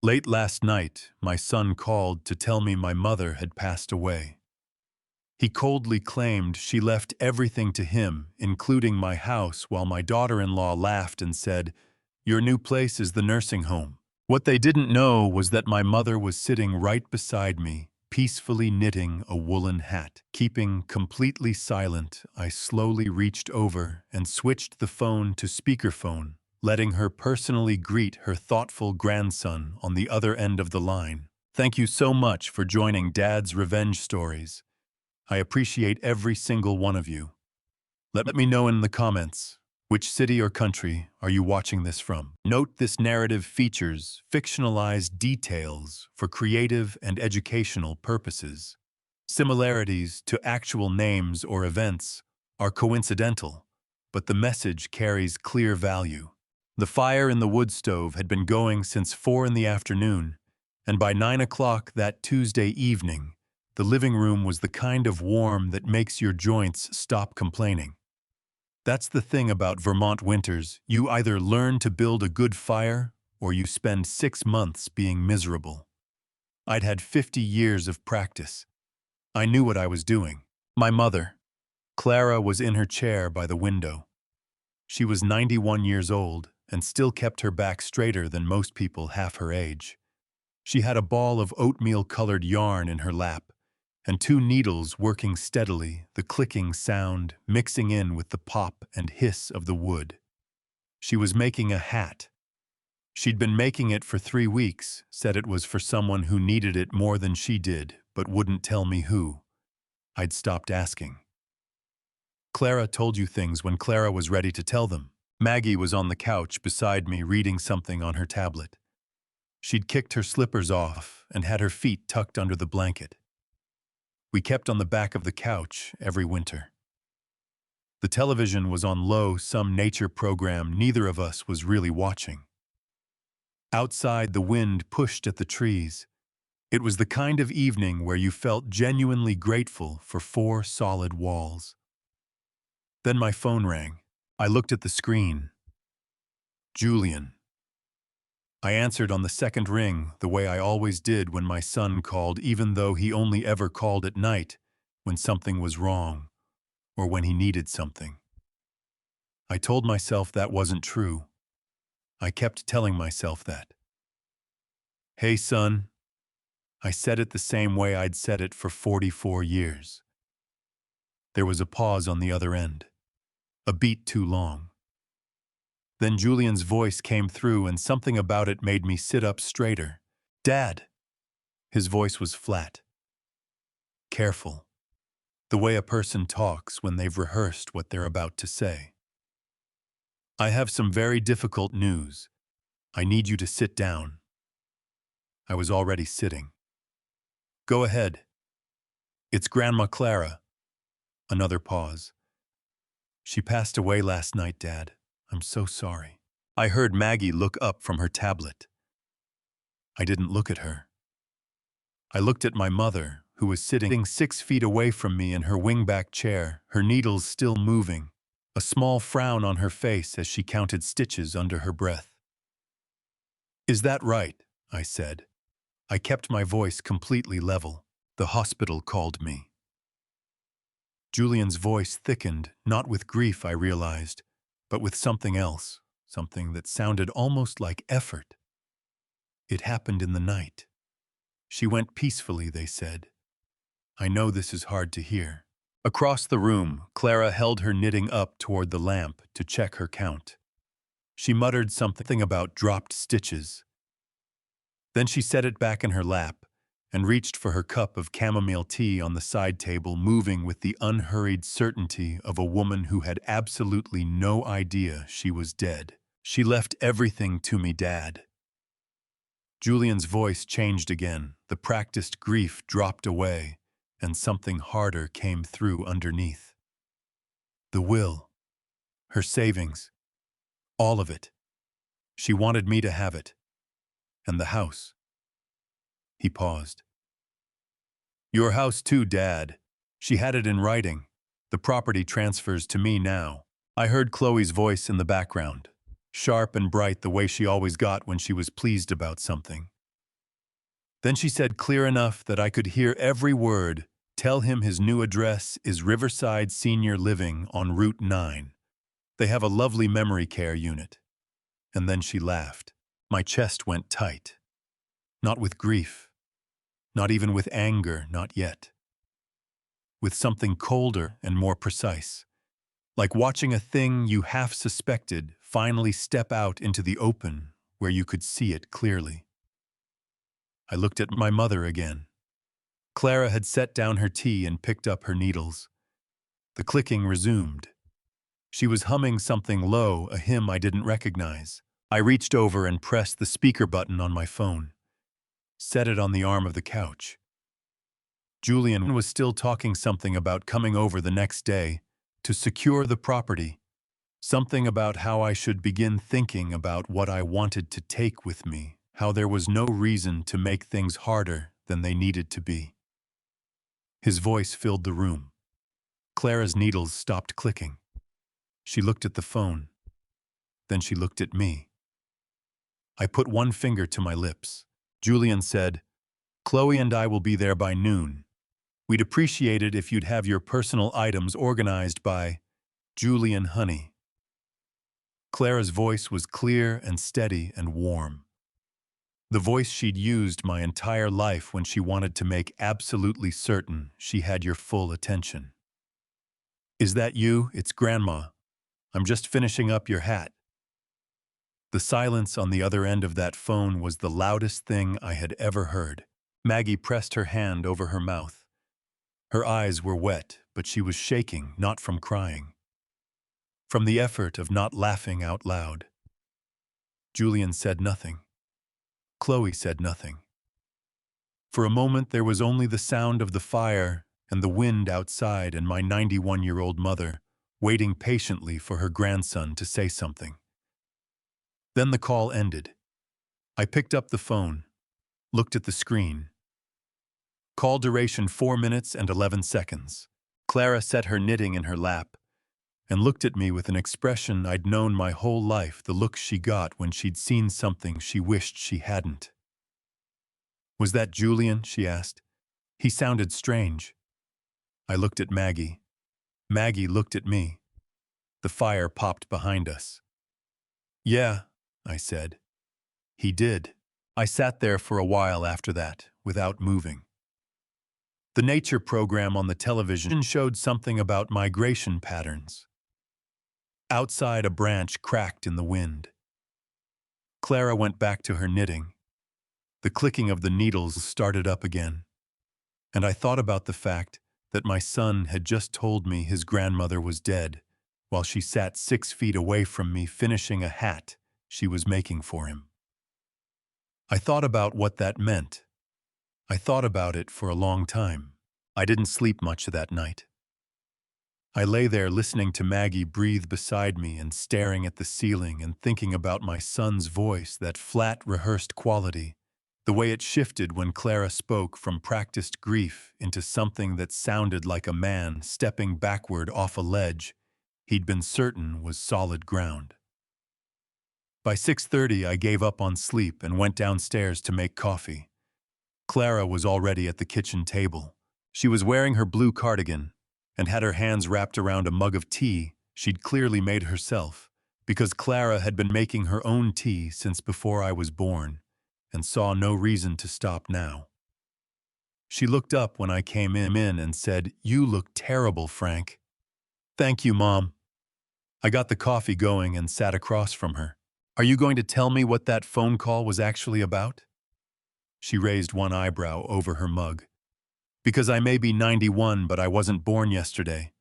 Late last night, my son called to tell me my mother had passed away. He coldly claimed she left everything to him, including my house, while my daughter-in-law laughed and said, "Your new place is the nursing home." What they didn't know was that my mother was sitting right beside me, peacefully knitting a woolen hat. Keeping completely silent, I slowly reached over and switched the phone to speakerphone, letting her personally greet her thoughtful grandson on the other end of the line. "Thank you so much for joining Dad's Revenge Stories. I appreciate every single one of you. Let me know in the comments, which city or country are you watching this from? Note this narrative features fictionalized details for creative and educational purposes. Similarities to actual names or events are coincidental, but the message carries clear value. The fire in the wood stove had been going since 4 in the afternoon, and by 9 o'clock that Tuesday evening, the living room was the kind of warm that makes your joints stop complaining. That's the thing about Vermont winters. You either learn to build a good fire or you spend 6 months being miserable. I'd had 50 years of practice. I knew what I was doing. My mother, Clara, was in her chair by the window. She was 91 years old and still kept her back straighter than most people half her age. She had a ball of oatmeal-colored yarn in her lap, and 2 needles working steadily, the clicking sound mixing in with the pop and hiss of the wood. She was making a hat. She'd been making it for 3 weeks, said it was for someone who needed it more than she did, but wouldn't tell me who. I'd stopped asking. Clara told you things when Clara was ready to tell them. Maggie was on the couch beside me reading something on her tablet. She'd kicked her slippers off and had her feet tucked under the blanket. We kept on the back of the couch every winter. The television was on low, some nature program neither of us was really watching. Outside, the wind pushed at the trees. It was the kind of evening where you felt genuinely grateful for 4 solid walls. Then my phone rang. I looked at the screen. Julian. I answered on the second ring the way I always did when my son called, even though he only ever called at night when something was wrong or when he needed something. I told myself that wasn't true. I kept telling myself that. "Hey, son." I said it the same way I'd said it for 44 years. There was a pause on the other end, a beat too long. Then Julian's voice came through, and something about it made me sit up straighter. "Dad." His voice was flat, careful, the way a person talks when they've rehearsed what they're about to say. "I have some very difficult news. I need you to sit down." I was already sitting. "Go ahead." "It's Grandma Clara." Another pause. "She passed away last night, Dad. I'm so sorry." I heard Maggie look up from her tablet. I didn't look at her. I looked at my mother, who was sitting 6 feet away from me in her wingback chair, her needles still moving, a small frown on her face as she counted stitches under her breath. "Is that right?" I said. I kept my voice completely level. "The hospital called me." Julian's voice thickened, not with grief, I realized, but with something else, something that sounded almost like effort. "It happened in the night. She went peacefully," they said. "I know this is hard to hear." Across the room, Clara held her knitting up toward the lamp to check her count. She muttered something about dropped stitches. Then she set it back in her lap and reached for her cup of chamomile tea on the side table, moving with the unhurried certainty of a woman who had absolutely no idea she was dead. "She left everything to me, Dad." Julian's voice changed again. The practiced grief dropped away, and something harder came through underneath. "The will, her savings, all of it. She wanted me to have it. And the house." He paused. "Your house too, Dad. She had it in writing. The property transfers to me now." I heard Chloe's voice in the background, sharp and bright the way she always got when she was pleased about something. Then she said clear enough that I could hear every word, tell him his new address is Riverside Senior Living on Route 9. They have a lovely memory care unit. And then she laughed. My chest went tight. Not with grief, not even with anger, not yet. With something colder and more precise. Like watching a thing you half suspected finally step out into the open where you could see it clearly. I looked at my mother again. Clara had set down her tea and picked up her needles. The clicking resumed. She was humming something low, a hymn I didn't recognize. I reached over and pressed the speaker button on my phone. Set it on the arm of the couch. Julian was still talking something about coming over the next day to secure the property. Something about how I should begin thinking about what I wanted to take with me, how there was no reason to make things harder than they needed to be. His voice filled the room. Clara's needles stopped clicking. She looked at the phone. Then she looked at me. I put one finger to my lips. Julian said, "Chloe and I will be there by noon. We'd appreciate it if you'd have your personal items organized by Julian Honey." Clara's voice was clear and steady and warm. The voice she'd used my entire life when she wanted to make absolutely certain she had your full attention. "Is that you? It's Grandma. I'm just finishing up your hat." The silence on the other end of that phone was the loudest thing I had ever heard. Maggie pressed her hand over her mouth. Her eyes were wet, but she was shaking, not from crying. From the effort of not laughing out loud. Julian said nothing. Chloe said nothing. For a moment there was only the sound of the fire and the wind outside and my 91-year-old mother waiting patiently for her grandson to say something. Then the call ended. I picked up the phone, looked at the screen. Call duration 4 minutes and 11 seconds. Clara set her knitting in her lap and looked at me with an expression I'd known my whole life, the look she got when she'd seen something she wished she hadn't. "Was that Julian?" she asked. "He sounded strange." I looked at Maggie. Maggie looked at me. The fire popped behind us. "Yeah," I said. "He did." I sat there for a while after that, without moving. The nature program on the television showed something about migration patterns. Outside, a branch cracked in the wind. Clara went back to her knitting. The clicking of the needles started up again. And I thought about the fact that my son had just told me his grandmother was dead, while she sat 6 feet away from me finishing a hat she was making for him. I thought about what that meant. I thought about it for a long time. I didn't sleep much that night. I lay there listening to Maggie breathe beside me and staring at the ceiling and thinking about my son's voice, that flat, rehearsed quality, the way it shifted when Clara spoke from practiced grief into something that sounded like a man stepping backward off a ledge he'd been certain was solid ground. By 6:30, I gave up on sleep and went downstairs to make coffee. Clara was already at the kitchen table. She was wearing her blue cardigan and had her hands wrapped around a mug of tea she'd clearly made herself, because Clara had been making her own tea since before I was born and saw no reason to stop now. She looked up when I came in and said, "You look terrible, Frank." "Thank you, Mom." I got the coffee going and sat across from her. "Are you going to tell me what that phone call was actually about?" She raised one eyebrow over her mug. "Because I may be 91, but I wasn't born yesterday.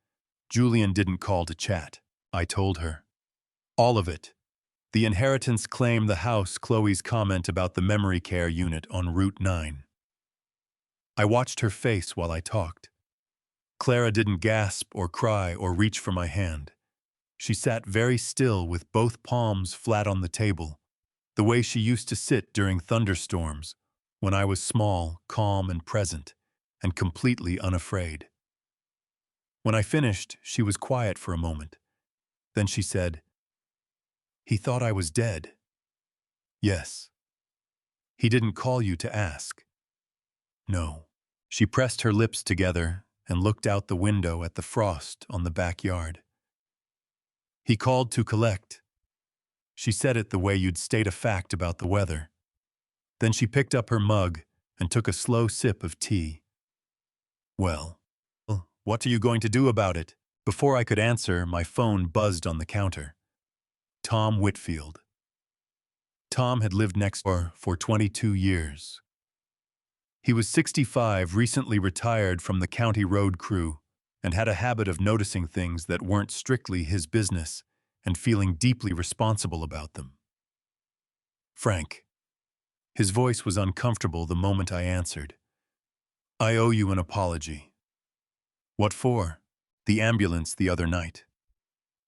Julian didn't call to chat," I told her. "All of it. The inheritance claim, the house, Chloe's comment about the memory care unit on Route 9. I watched her face while I talked. Clara didn't gasp or cry or reach for my hand. She sat very still with both palms flat on the table, the way she used to sit during thunderstorms, when I was small, calm, and present, and completely unafraid. When I finished, she was quiet for a moment. Then she said, "He thought I was dead." "Yes." "He didn't call you to ask." No. She pressed her lips together and looked out the window at the frost on the backyard. He called to collect. She said it the way you'd state a fact about the weather. Then she picked up her mug and took a slow sip of tea. Well, what are you going to do about it? Before I could answer, my phone buzzed on the counter. Tom Whitfield. Tom had lived next door for 22 years. He was 65, recently retired from the county road crew, and had a habit of noticing things that weren't strictly his business and feeling deeply responsible about them. Frank. His voice was uncomfortable the moment I answered. I owe you an apology. What for? The ambulance the other night.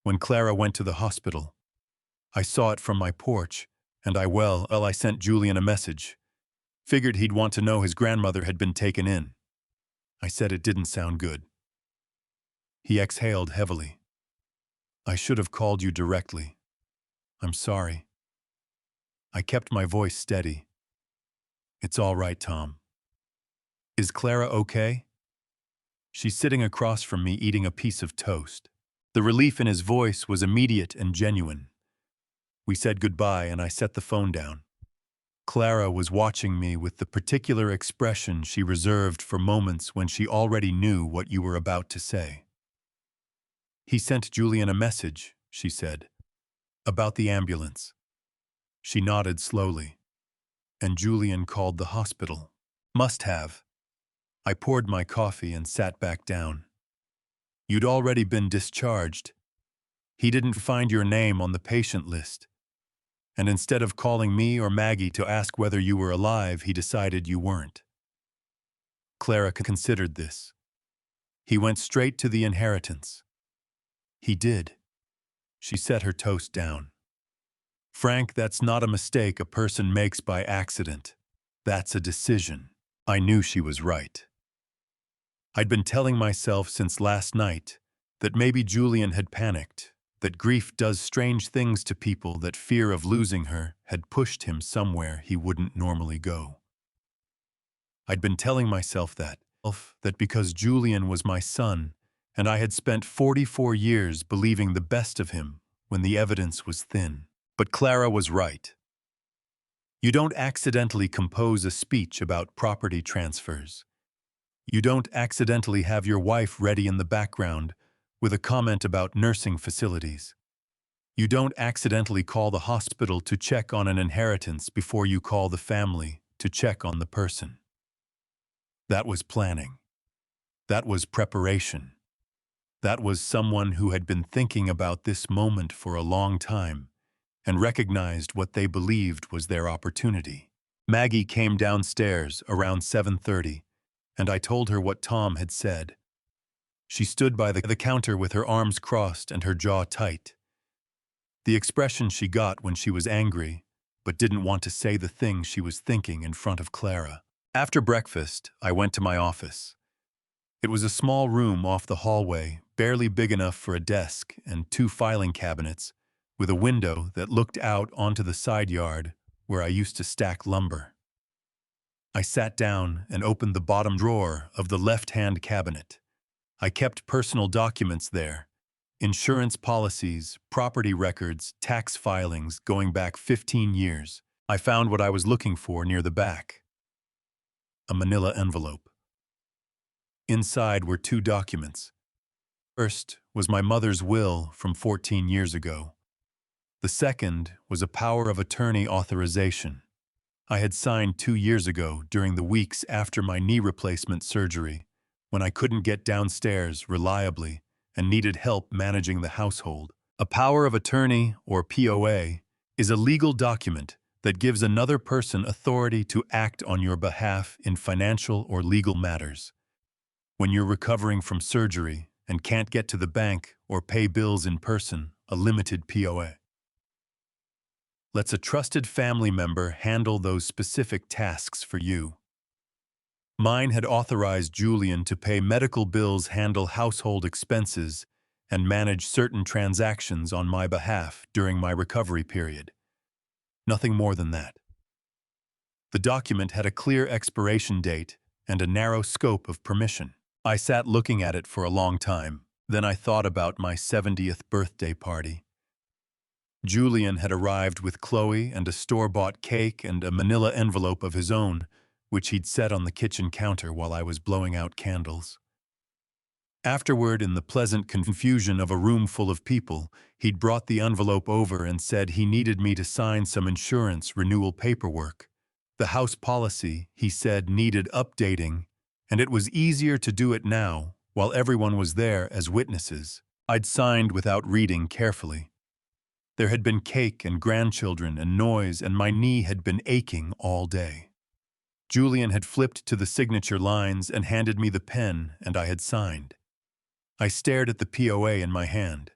When Clara went to the hospital. I saw it from my porch, and I sent Julian a message. Figured he'd want to know his grandmother had been taken in. I said it didn't sound good. He exhaled heavily. I should have called you directly. I'm sorry. I kept my voice steady. It's all right, Tom. Is Clara okay? She's sitting across from me eating a piece of toast. The relief in his voice was immediate and genuine. We said goodbye and I set the phone down. Clara was watching me with the particular expression she reserved for moments when she already knew what you were about to say. He sent Julian a message, she said, about the ambulance. She nodded slowly. And Julian called the hospital. Must have. I poured my coffee and sat back down. You'd already been discharged. He didn't find your name on the patient list. And instead of calling me or Maggie to ask whether you were alive, he decided you weren't. Clara considered this. He went straight to the inheritance. He did. She set her toast down. Frank, that's not a mistake a person makes by accident. That's a decision. I knew she was right. I'd been telling myself since last night that maybe Julian had panicked, that grief does strange things to people, that fear of losing her had pushed him somewhere he wouldn't normally go. I'd been telling myself that because Julian was my son, and I had spent 44 years believing the best of him when the evidence was thin. But Clara was right. You don't accidentally compose a speech about property transfers. You don't accidentally have your wife ready in the background with a comment about nursing facilities. You don't accidentally call the hospital to check on an inheritance before you call the family to check on the person. That was planning. That was preparation. That was someone who had been thinking about this moment for a long time and recognized what they believed was their opportunity. Maggie came downstairs around 7:30, and I told her what Tom had said. She stood by the counter with her arms crossed and her jaw tight. The expression she got when she was angry, but didn't want to say the thing she was thinking in front of Clara. After breakfast, I went to my office. It was a small room off the hallway, barely big enough for a desk and 2 filing cabinets, with a window that looked out onto the side yard where I used to stack lumber. I sat down and opened the bottom drawer of the left-hand cabinet. I kept personal documents there, insurance policies, property records, tax filings going back 15 years. I found what I was looking for near the back. A manila envelope. Inside were 2 documents. First was my mother's will from 14 years ago. The second was a power of attorney authorization I had signed 2 years ago during the weeks after my knee replacement surgery, when I couldn't get downstairs reliably and needed help managing the household. A power of attorney, or POA, is a legal document that gives another person authority to act on your behalf in financial or legal matters. When you're recovering from surgery and can't get to the bank or pay bills in person, a limited POA lets a trusted family member handle those specific tasks for you. Mine had authorized Julian to pay medical bills, handle household expenses, and manage certain transactions on my behalf during my recovery period. Nothing more than that. The document had a clear expiration date and a narrow scope of permission. I sat looking at it for a long time. Then I thought about my 70th birthday party. Julian had arrived with Chloe and a store-bought cake and a manila envelope of his own, which he'd set on the kitchen counter while I was blowing out candles. Afterward, in the pleasant confusion of a room full of people, he'd brought the envelope over and said he needed me to sign some insurance renewal paperwork. The house policy, he said, needed updating, and it was easier to do it now, while everyone was there as witnesses. I'd signed without reading carefully. There had been cake and grandchildren and noise, and my knee had been aching all day. Julian had flipped to the signature lines and handed me the pen, and I had signed. I stared at the POA in my hand.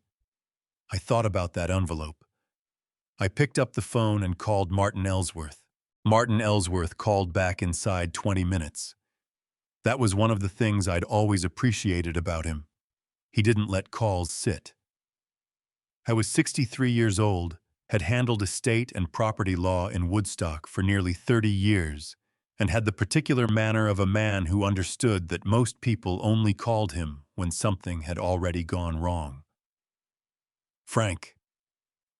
I thought about that envelope. I picked up the phone and called Martin Ellsworth. Martin Ellsworth called back inside 20 minutes. That was one of the things I'd always appreciated about him. He didn't let calls sit. I was 63 years old, had handled estate and property law in Woodstock for nearly 30 years, and had the particular manner of a man who understood that most people only called him when something had already gone wrong. "Frank."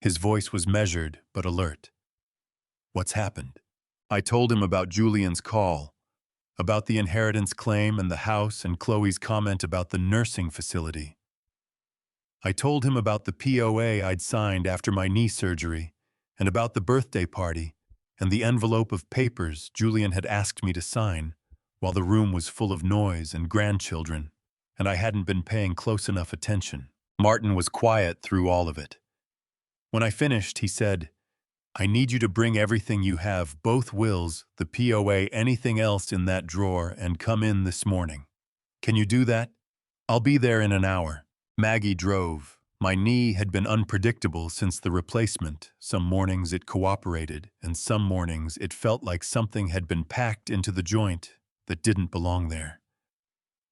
His voice was measured but alert. "What's happened?" I told him about Julian's call, about the inheritance claim and the house and Chloe's comment about the nursing facility. I told him about the POA I'd signed after my knee surgery, and about the birthday party, and the envelope of papers Julian had asked me to sign, while the room was full of noise and grandchildren, and I hadn't been paying close enough attention. Martin was quiet through all of it. When I finished, he said, "I need you to bring everything you have, both wills, the POA, anything else in that drawer, and come in this morning. Can you do that? I'll be there in an hour." Maggie drove. My knee had been unpredictable since the replacement. Some mornings it cooperated, and some mornings it felt like something had been packed into the joint that didn't belong there.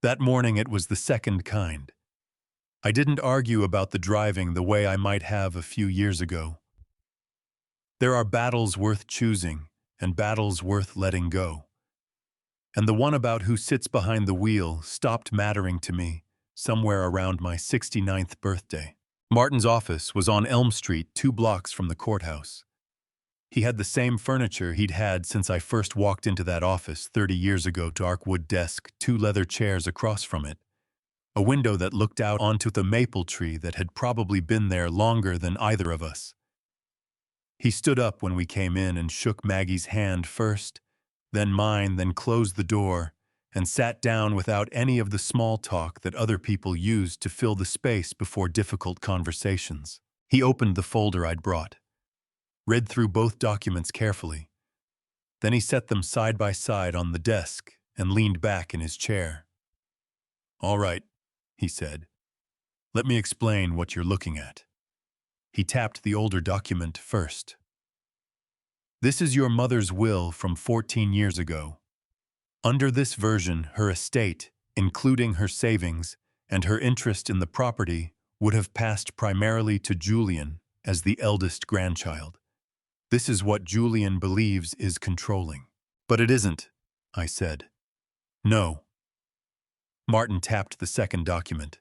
That morning it was the second kind. I didn't argue about the driving the way I might have a few years ago. There are battles worth choosing and battles worth letting go. And the one about who sits behind the wheel stopped mattering to me somewhere around my 69th birthday. Martin's office was on Elm Street, 2 blocks from the courthouse. He had the same furniture he'd had since I first walked into that office 30 years ago: dark wood desk, 2 leather chairs across from it, a window that looked out onto the maple tree that had probably been there longer than either of us. He stood up when we came in and shook Maggie's hand first, then mine, then closed the door, and sat down without any of the small talk that other people used to fill the space before difficult conversations. He opened the folder I'd brought, read through both documents carefully. Then he set them side by side on the desk and leaned back in his chair. "All right," he said. "Let me explain what you're looking at." He tapped the older document first. "This is your mother's will from 14 years ago. Under this version, her estate, including her savings and her interest in the property, would have passed primarily to Julian as the eldest grandchild. This is what Julian believes is controlling." "But it isn't," I said. "No." Martin tapped the second document.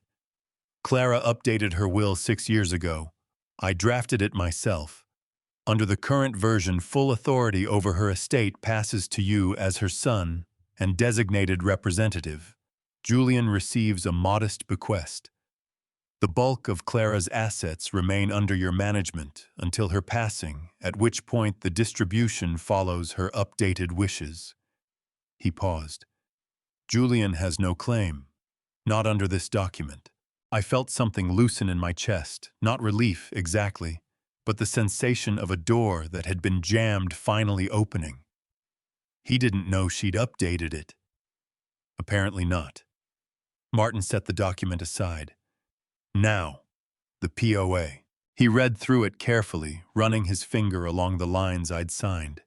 "Clara updated her will 6 years ago. I drafted it myself. Under the current version, full authority over her estate passes to you as her son and designated representative. Julian receives a modest bequest. The bulk of Clara's assets remain under your management until her passing, at which point the distribution follows her updated wishes." He paused. "Julian has no claim. Not under this document." I felt something loosen in my chest, not relief exactly, but the sensation of a door that had been jammed finally opening. He didn't know she'd updated it. Apparently not. Martin set the document aside. "Now, the POA." He read through it carefully, running his finger along the lines I'd signed.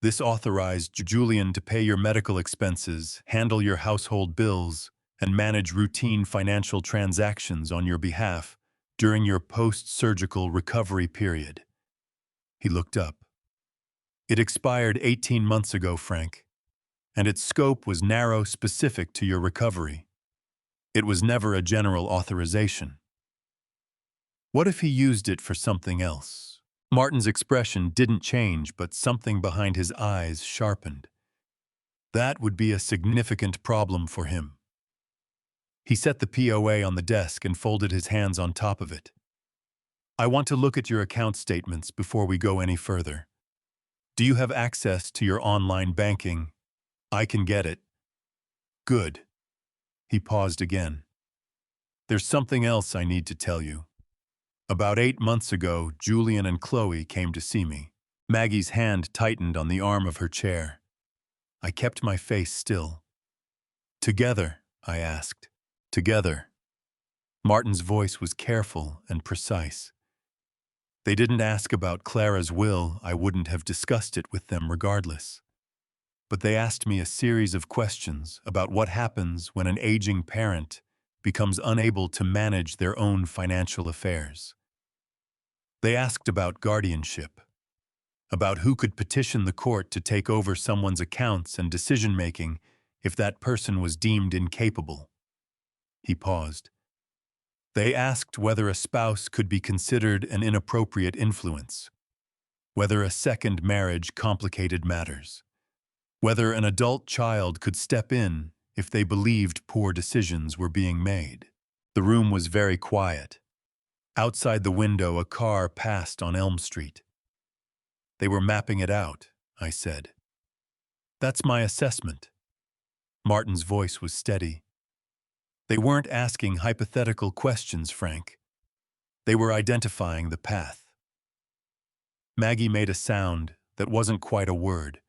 "This authorized Julian to pay your medical expenses, handle your household bills, and manage routine financial transactions on your behalf during your post-surgical recovery period." He looked up. "It expired 18 months ago, Frank." and its scope was narrow, specific to your recovery. It was never a general authorization. What if he used it for something else? Martin's expression didn't change, but something behind his eyes sharpened. That would be a significant problem for him. He set the POA on the desk and folded his hands on top of it. I want to look at your account statements before we go any further. Do you have access to your online banking? I can get it. Good. He paused again. There's something else I need to tell you. About 8 months ago, Julian and Chloe came to see me. Maggie's hand tightened on the arm of her chair. I kept my face still. Together, I asked. Together. Martin's voice was careful and precise. They didn't ask about Clara's will. I wouldn't have discussed it with them regardless. But they asked me a series of questions about what happens when an aging parent becomes unable to manage their own financial affairs. They asked about guardianship, about who could petition the court to take over someone's accounts and decision-making if that person was deemed incapable. He paused. They asked whether a spouse could be considered an inappropriate influence, whether a second marriage complicated matters, whether an adult child could step in if they believed poor decisions were being made. The room was very quiet. Outside the window, a car passed on Elm Street. They were mapping it out, I said. That's my assessment. Martin's voice was steady. They weren't asking hypothetical questions, Frank. They were identifying the path. Maggie made a sound that wasn't quite a word.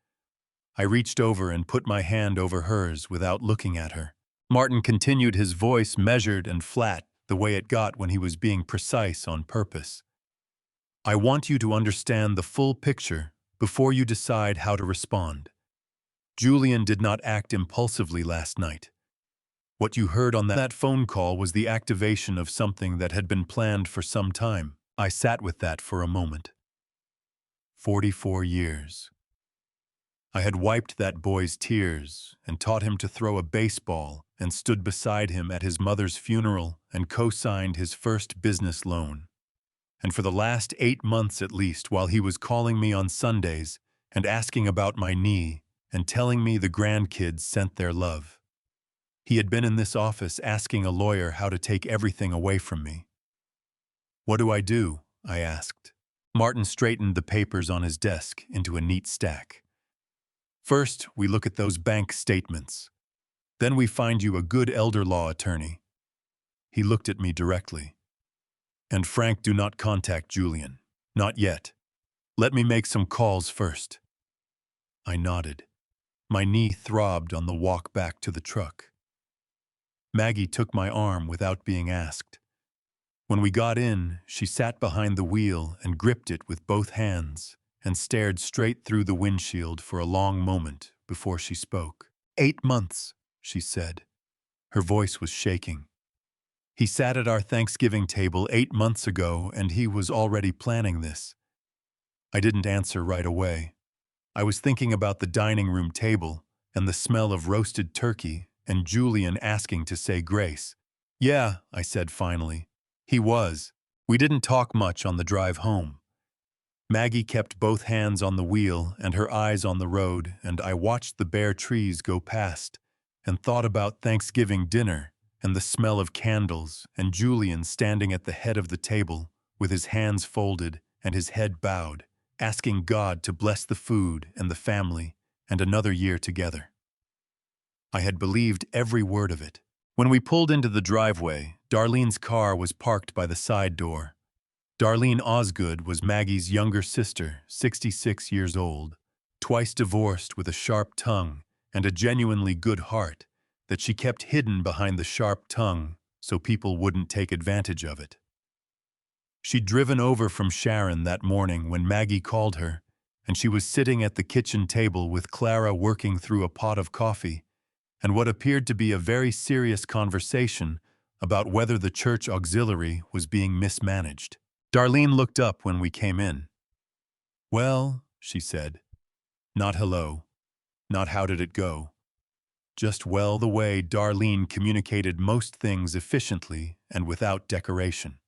I reached over and put my hand over hers without looking at her. Martin continued, his voice measured and flat, the way it got when he was being precise on purpose. I want you to understand the full picture before you decide how to respond. Julian did not act impulsively last night. What you heard on that phone call was the activation of something that had been planned for some time. I sat with that for a moment. 44 years. I had wiped that boy's tears and taught him to throw a baseball and stood beside him at his mother's funeral and co-signed his first business loan. And for the last 8 months at least, while he was calling me on Sundays and asking about my knee and telling me the grandkids sent their love. He had been in this office asking a lawyer how to take everything away from me. What do I do? I asked. Martin straightened the papers on his desk into a neat stack. First, we look at those bank statements. Then we find you a good elder law attorney. He looked at me directly. And Frank, do not contact Julian. Not yet. Let me make some calls first. I nodded. My knee throbbed on the walk back to the truck. Maggie took my arm without being asked. When we got in, she sat behind the wheel and gripped it with both hands and stared straight through the windshield for a long moment before she spoke. 8 months, she said. Her voice was shaking. He sat at our Thanksgiving table 8 months ago, and he was already planning this. I didn't answer right away. I was thinking about the dining room table and the smell of roasted turkey and Julian asking to say grace. Yeah, I said finally. He was. We didn't talk much on the drive home. Maggie kept both hands on the wheel and her eyes on the road, and I watched the bare trees go past and thought about Thanksgiving dinner and the smell of candles and Julian standing at the head of the table with his hands folded and his head bowed, asking God to bless the food and the family and another year together. I had believed every word of it. When we pulled into the driveway, Darlene's car was parked by the side door. Darlene Osgood was Maggie's younger sister, 66 years old, twice divorced, with a sharp tongue and a genuinely good heart that she kept hidden behind the sharp tongue so people wouldn't take advantage of it. She'd driven over from Sharon that morning when Maggie called her, and she was sitting at the kitchen table with Clara working through a pot of coffee and what appeared to be a very serious conversation about whether the church auxiliary was being mismanaged. Darlene looked up when we came in. Well, she said. Not hello. Not how did it go. just well the way Darlene communicated most things efficiently and without decoration.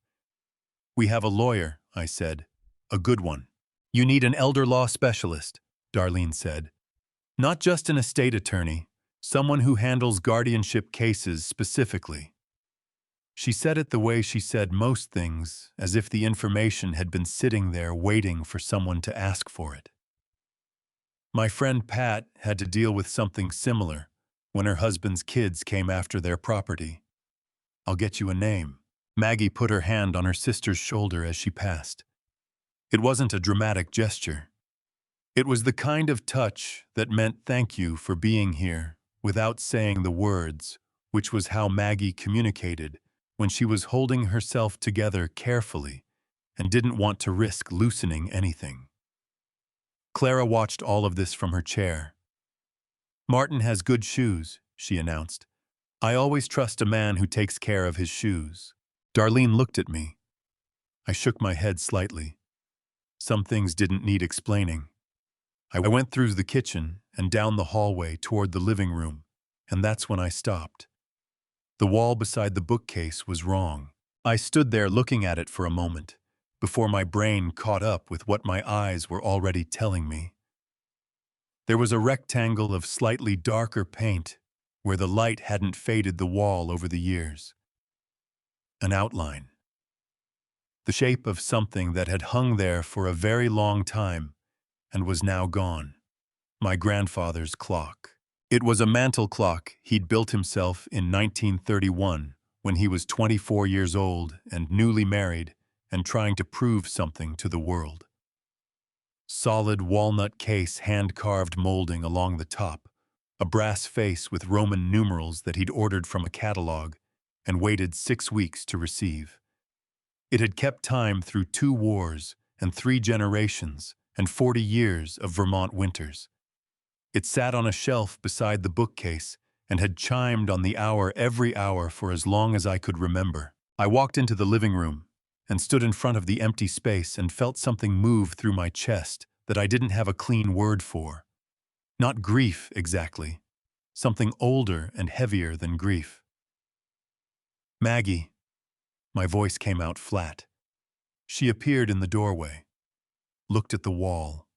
"We have a lawyer," I said. "A good one." "You need an elder law specialist," Darlene said. "Not just an estate attorney, someone who handles guardianship cases specifically." She said it the way she said most things, as if the information had been sitting there waiting for someone to ask for it. My friend Pat had to deal with something similar when her husband's kids came after their property. "I'll get you a name." Maggie put her hand on her sister's shoulder as she passed. It wasn't a dramatic gesture. It was the kind of touch that meant thank you for being here without saying the words, which was how Maggie communicated when she was holding herself together carefully and didn't want to risk loosening anything. Clara watched all of this from her chair. "Martin has good shoes," she announced. "I always trust a man who takes care of his shoes." Darlene looked at me. I shook my head slightly. Some things didn't need explaining. I went through the kitchen and down the hallway toward the living room, and that's when I stopped. The wall beside the bookcase was wrong. I stood there looking at it for a moment, before my brain caught up with what my eyes were already telling me. There was a rectangle of slightly darker paint where the light hadn't faded the wall over the years. An outline. The shape of something that had hung there for a very long time and was now gone. My grandfather's clock. It was a mantel clock he'd built himself in 1931 when he was 24 years old and newly married and trying to prove something to the world. Solid walnut case, hand-carved molding along the top, a brass face with Roman numerals that he'd ordered from a catalog and waited 6 weeks to receive. It had kept time through 2 wars and 3 generations and 40 years of Vermont winters. It sat on a shelf beside the bookcase and had chimed on the hour every hour for as long as I could remember. I walked into the living room and stood in front of the empty space and felt something move through my chest that I didn't have a clean word for. Not grief, exactly. Something older and heavier than grief. "Maggie." My voice came out flat. She appeared in the doorway, looked at the wall.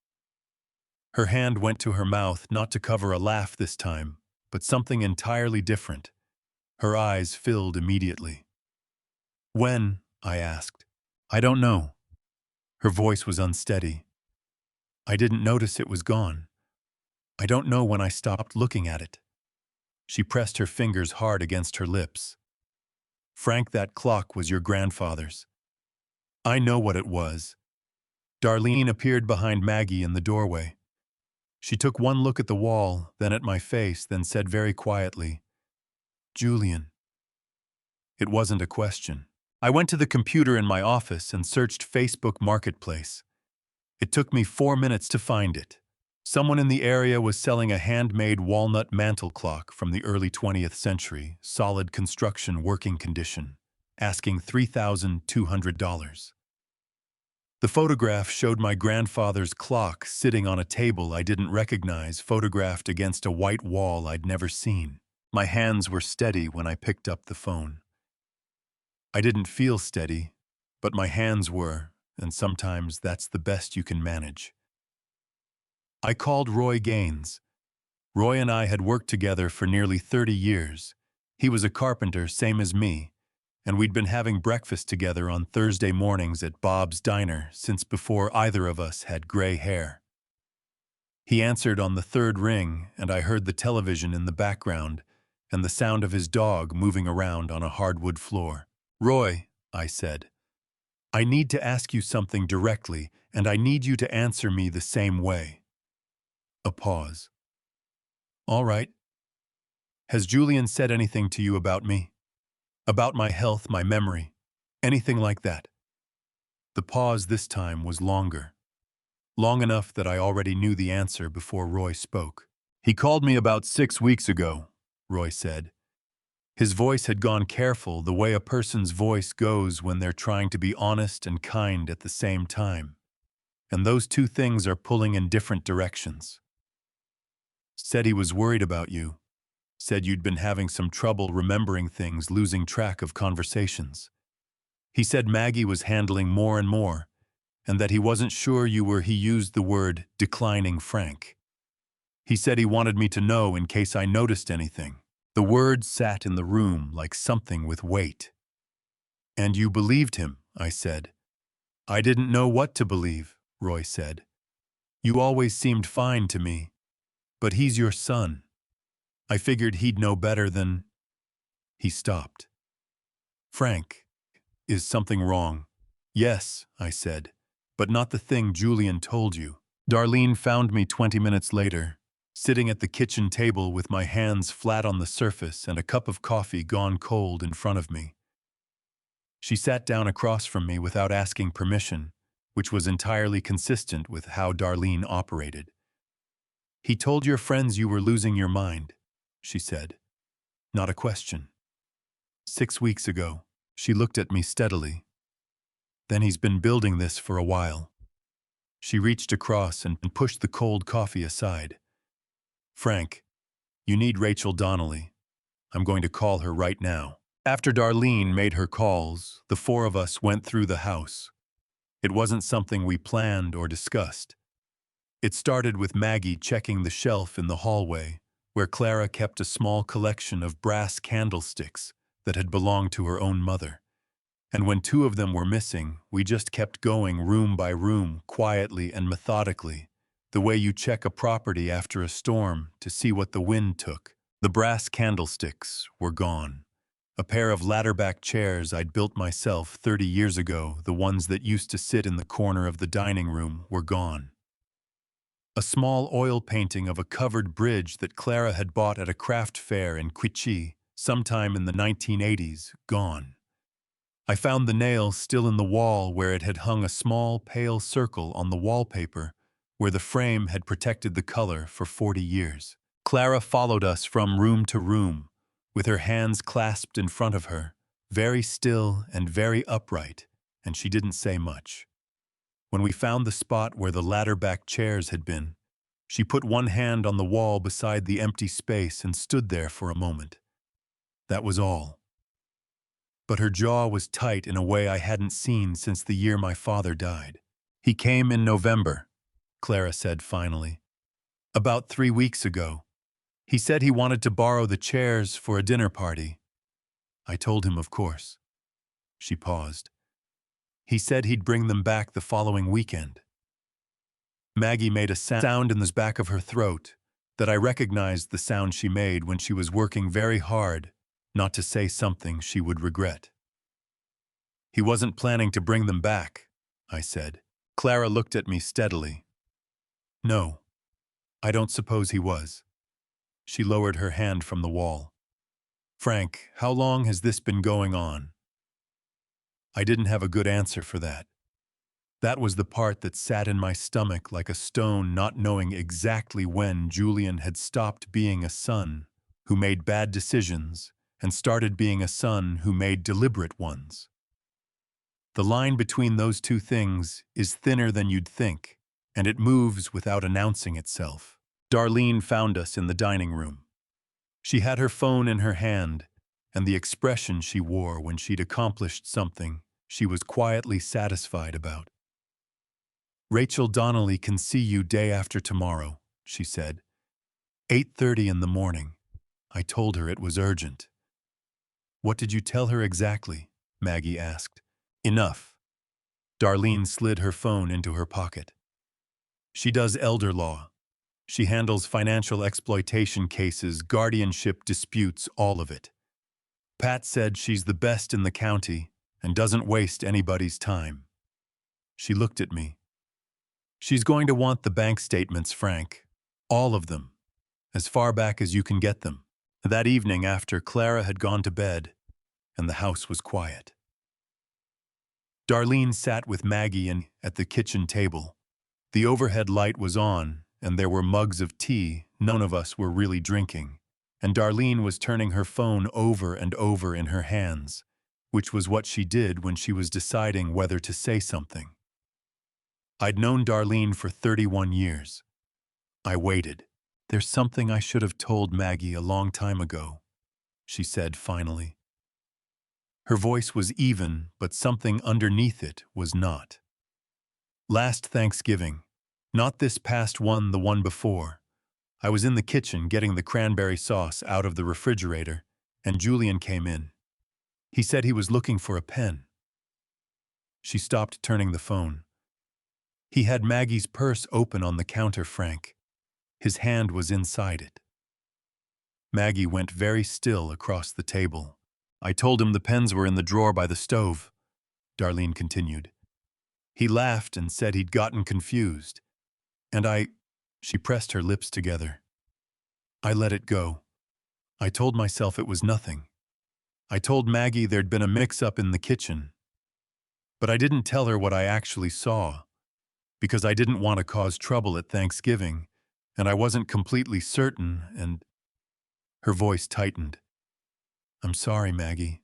Her hand went to her mouth, not to cover a laugh this time, but something entirely different. Her eyes filled immediately. "When?" I asked. "I don't know." Her voice was unsteady. "I didn't notice it was gone. I don't know when I stopped looking at it." She pressed her fingers hard against her lips. "Frank, that clock was your grandfather's." "I know what it was." Darlene appeared behind Maggie in the doorway. She took one look at the wall, then at my face, then said very quietly, "Julian." It wasn't a question. I went to the computer in my office and searched Facebook Marketplace. It took me 4 minutes to find it. Someone in the area was selling a handmade walnut mantel clock from the early 20th century, solid construction, working condition, asking $3,200. The photograph showed my grandfather's clock sitting on a table I didn't recognize, photographed against a white wall I'd never seen. My hands were steady when I picked up the phone. I didn't feel steady, but my hands were, and sometimes that's the best you can manage. I called Roy Gaines. Roy and I had worked together for nearly 30 years. He was a carpenter, same as me, and we'd been having breakfast together on Thursday mornings at Bob's Diner since before either of us had gray hair. He answered on the 3rd ring, and I heard the television in the background and the sound of his dog moving around on a hardwood floor. "Roy," I said, "I need to ask you something directly, and I need you to answer me the same way." A pause. "All right. Has Julian said anything to you about me? About my health, my memory, anything like that?" The pause this time was longer. Long enough that I already knew the answer before Roy spoke. "He called me about 6 weeks ago," Roy said. His voice had gone careful, the way a person's voice goes when they're trying to be honest and kind at the same time. And those two things are pulling in different directions. "Said he was worried about you. said you'd been having some trouble remembering things, losing track of conversations. He said Maggie was handling more and more, and that he wasn't sure you were, he used the word declining frank. He said he wanted me to know in case I noticed anything. The word sat in the room like something with weight. And you believed him, I said. I didn't know what to believe, Roy said. You always seemed fine to me. But he's your son. I figured he'd know better than... He stopped. Frank, is something wrong? Yes, I said, but not the thing Julian told you. Darlene found me 20 minutes later, sitting at the kitchen table with my hands flat on the surface and a cup of coffee gone cold in front of me. She sat down across from me without asking permission, which was entirely consistent with how Darlene operated. He told your friends you were losing your mind, she said. Not a question. 6 weeks ago, she looked at me steadily. Then he's been building this for a while. She reached across and pushed the cold coffee aside. Frank, you need Rachel Donnelly. I'm going to call her right now. After Darlene made her calls, the four of us went through the house. It wasn't something we planned or discussed. It started with Maggie checking the shelf in the hallway, where Clara kept a small collection of brass candlesticks that had belonged to her own mother. And when 2 of them were missing, we just kept going room by room, quietly and methodically, the way you check a property after a storm to see what the wind took. The brass candlesticks were gone. A pair of ladder-back chairs I'd built myself 30 years ago, the ones that used to sit in the corner of the dining room, were gone. A small oil painting of a covered bridge that Clara had bought at a craft fair in Clichy sometime in the 1980s, gone. I found the nail still in the wall where it had hung, a small pale circle on the wallpaper where the frame had protected the color for 40 years. Clara followed us from room to room, with her hands clasped in front of her, very still and very upright, and she didn't say much. When we found the spot where the ladder-back chairs had been, she put one hand on the wall beside the empty space and stood there for a moment. That was all. But her jaw was tight in a way I hadn't seen since the year my father died. He came in November, Clara said finally. About 3 weeks ago. He said he wanted to borrow the chairs for a dinner party. I told him, of course. She paused. He said he'd bring them back the following weekend. Maggie made a sound in the back of her throat that I recognized, the sound she made when she was working very hard not to say something she would regret. He wasn't planning to bring them back, I said. Clara looked at me steadily. No, I don't suppose he was. She lowered her hand from the wall. Frank, how long has this been going on? I didn't have a good answer for that. That was the part that sat in my stomach like a stone, not knowing exactly when Julian had stopped being a son who made bad decisions and started being a son who made deliberate ones. The line between those two things is thinner than you'd think, and it moves without announcing itself. Darlene found us in the dining room. She had her phone in her hand, and the expression she wore when she'd accomplished something she was quietly satisfied about. Rachel Donnelly can see you day after tomorrow, she said. 8:30 in the morning. I told her it was urgent. What did you tell her exactly? Maggie asked. Enough. Darlene slid her phone into her pocket. She does elder law. She handles financial exploitation cases, guardianship disputes, all of it. Pat said she's the best in the county and doesn't waste anybody's time. She looked at me. She's going to want the bank statements, Frank. All of them. As far back as you can get them. That evening after Clara had gone to bed and the house was quiet. Darlene sat with Maggie at the kitchen table. The overhead light was on, and there were mugs of tea none of us were really drinking, and Darlene was turning her phone over and over in her hands, which was what she did when she was deciding whether to say something. I'd known Darlene for 31 years. I waited. There's something I should have told Maggie a long time ago, she said finally. Her voice was even, but something underneath it was not. Last Thanksgiving, not this past one, the one before, I was in the kitchen getting the cranberry sauce out of the refrigerator, and Julian came in. He said he was looking for a pen. She stopped turning the phone. He had Maggie's purse open on the counter, Frank. His hand was inside it. Maggie went very still across the table. I told him the pens were in the drawer by the stove, Darlene continued. He laughed and said he'd gotten confused. And she pressed her lips together. I let it go. I told myself it was nothing. I told Maggie there'd been a mix-up in the kitchen. But I didn't tell her what I actually saw, because I didn't want to cause trouble at Thanksgiving, and I wasn't completely certain, and her voice tightened. I'm sorry, Maggie.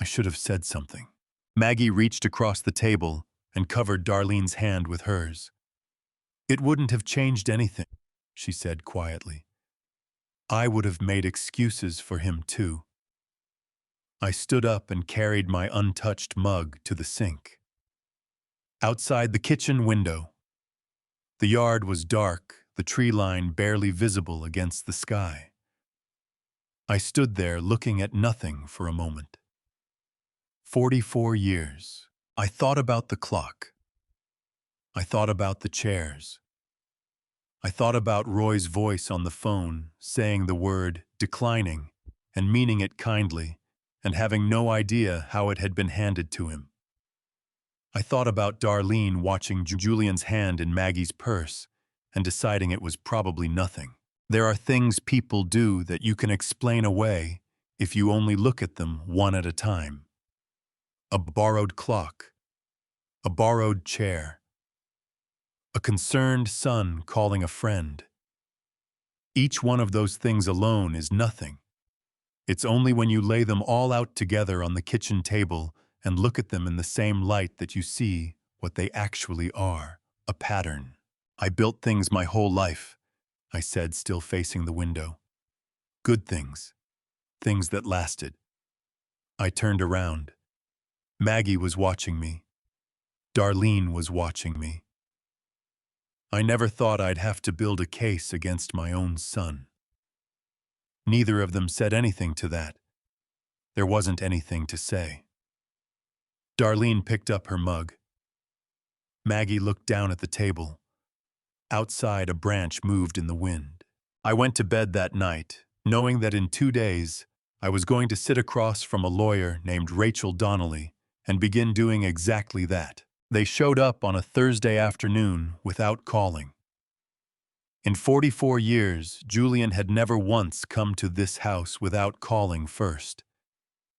I should have said something. Maggie reached across the table and covered Darlene's hand with hers. It wouldn't have changed anything, she said quietly. I would have made excuses for him too. I stood up and carried my untouched mug to the sink. Outside the kitchen window, the yard was dark, the tree line barely visible against the sky. I stood there looking at nothing for a moment. 44 years. I thought about the clock. I thought about the chairs. I thought about Roy's voice on the phone, saying the word declining and meaning it kindly, and having no idea how it had been handed to him. I thought about Darlene watching Julian's hand in Maggie's purse and deciding it was probably nothing. There are things people do that you can explain away if you only look at them one at a time. A borrowed clock, a borrowed chair, a concerned son calling a friend. Each one of those things alone is nothing. It's only when you lay them all out together on the kitchen table and look at them in the same light that you see what they actually are, a pattern. I built things my whole life, I said, still facing the window. Good things, things that lasted. I turned around. Maggie was watching me. Darlene was watching me. I never thought I'd have to build a case against my own son. Neither of them said anything to that. There wasn't anything to say. Darlene picked up her mug. Maggie looked down at the table. Outside, a branch moved in the wind. I went to bed that night, knowing that in 2 days, I was going to sit across from a lawyer named Rachel Donnelly and begin doing exactly that. They showed up on a Thursday afternoon without calling. In 44 years, Julian had never once come to this house without calling first.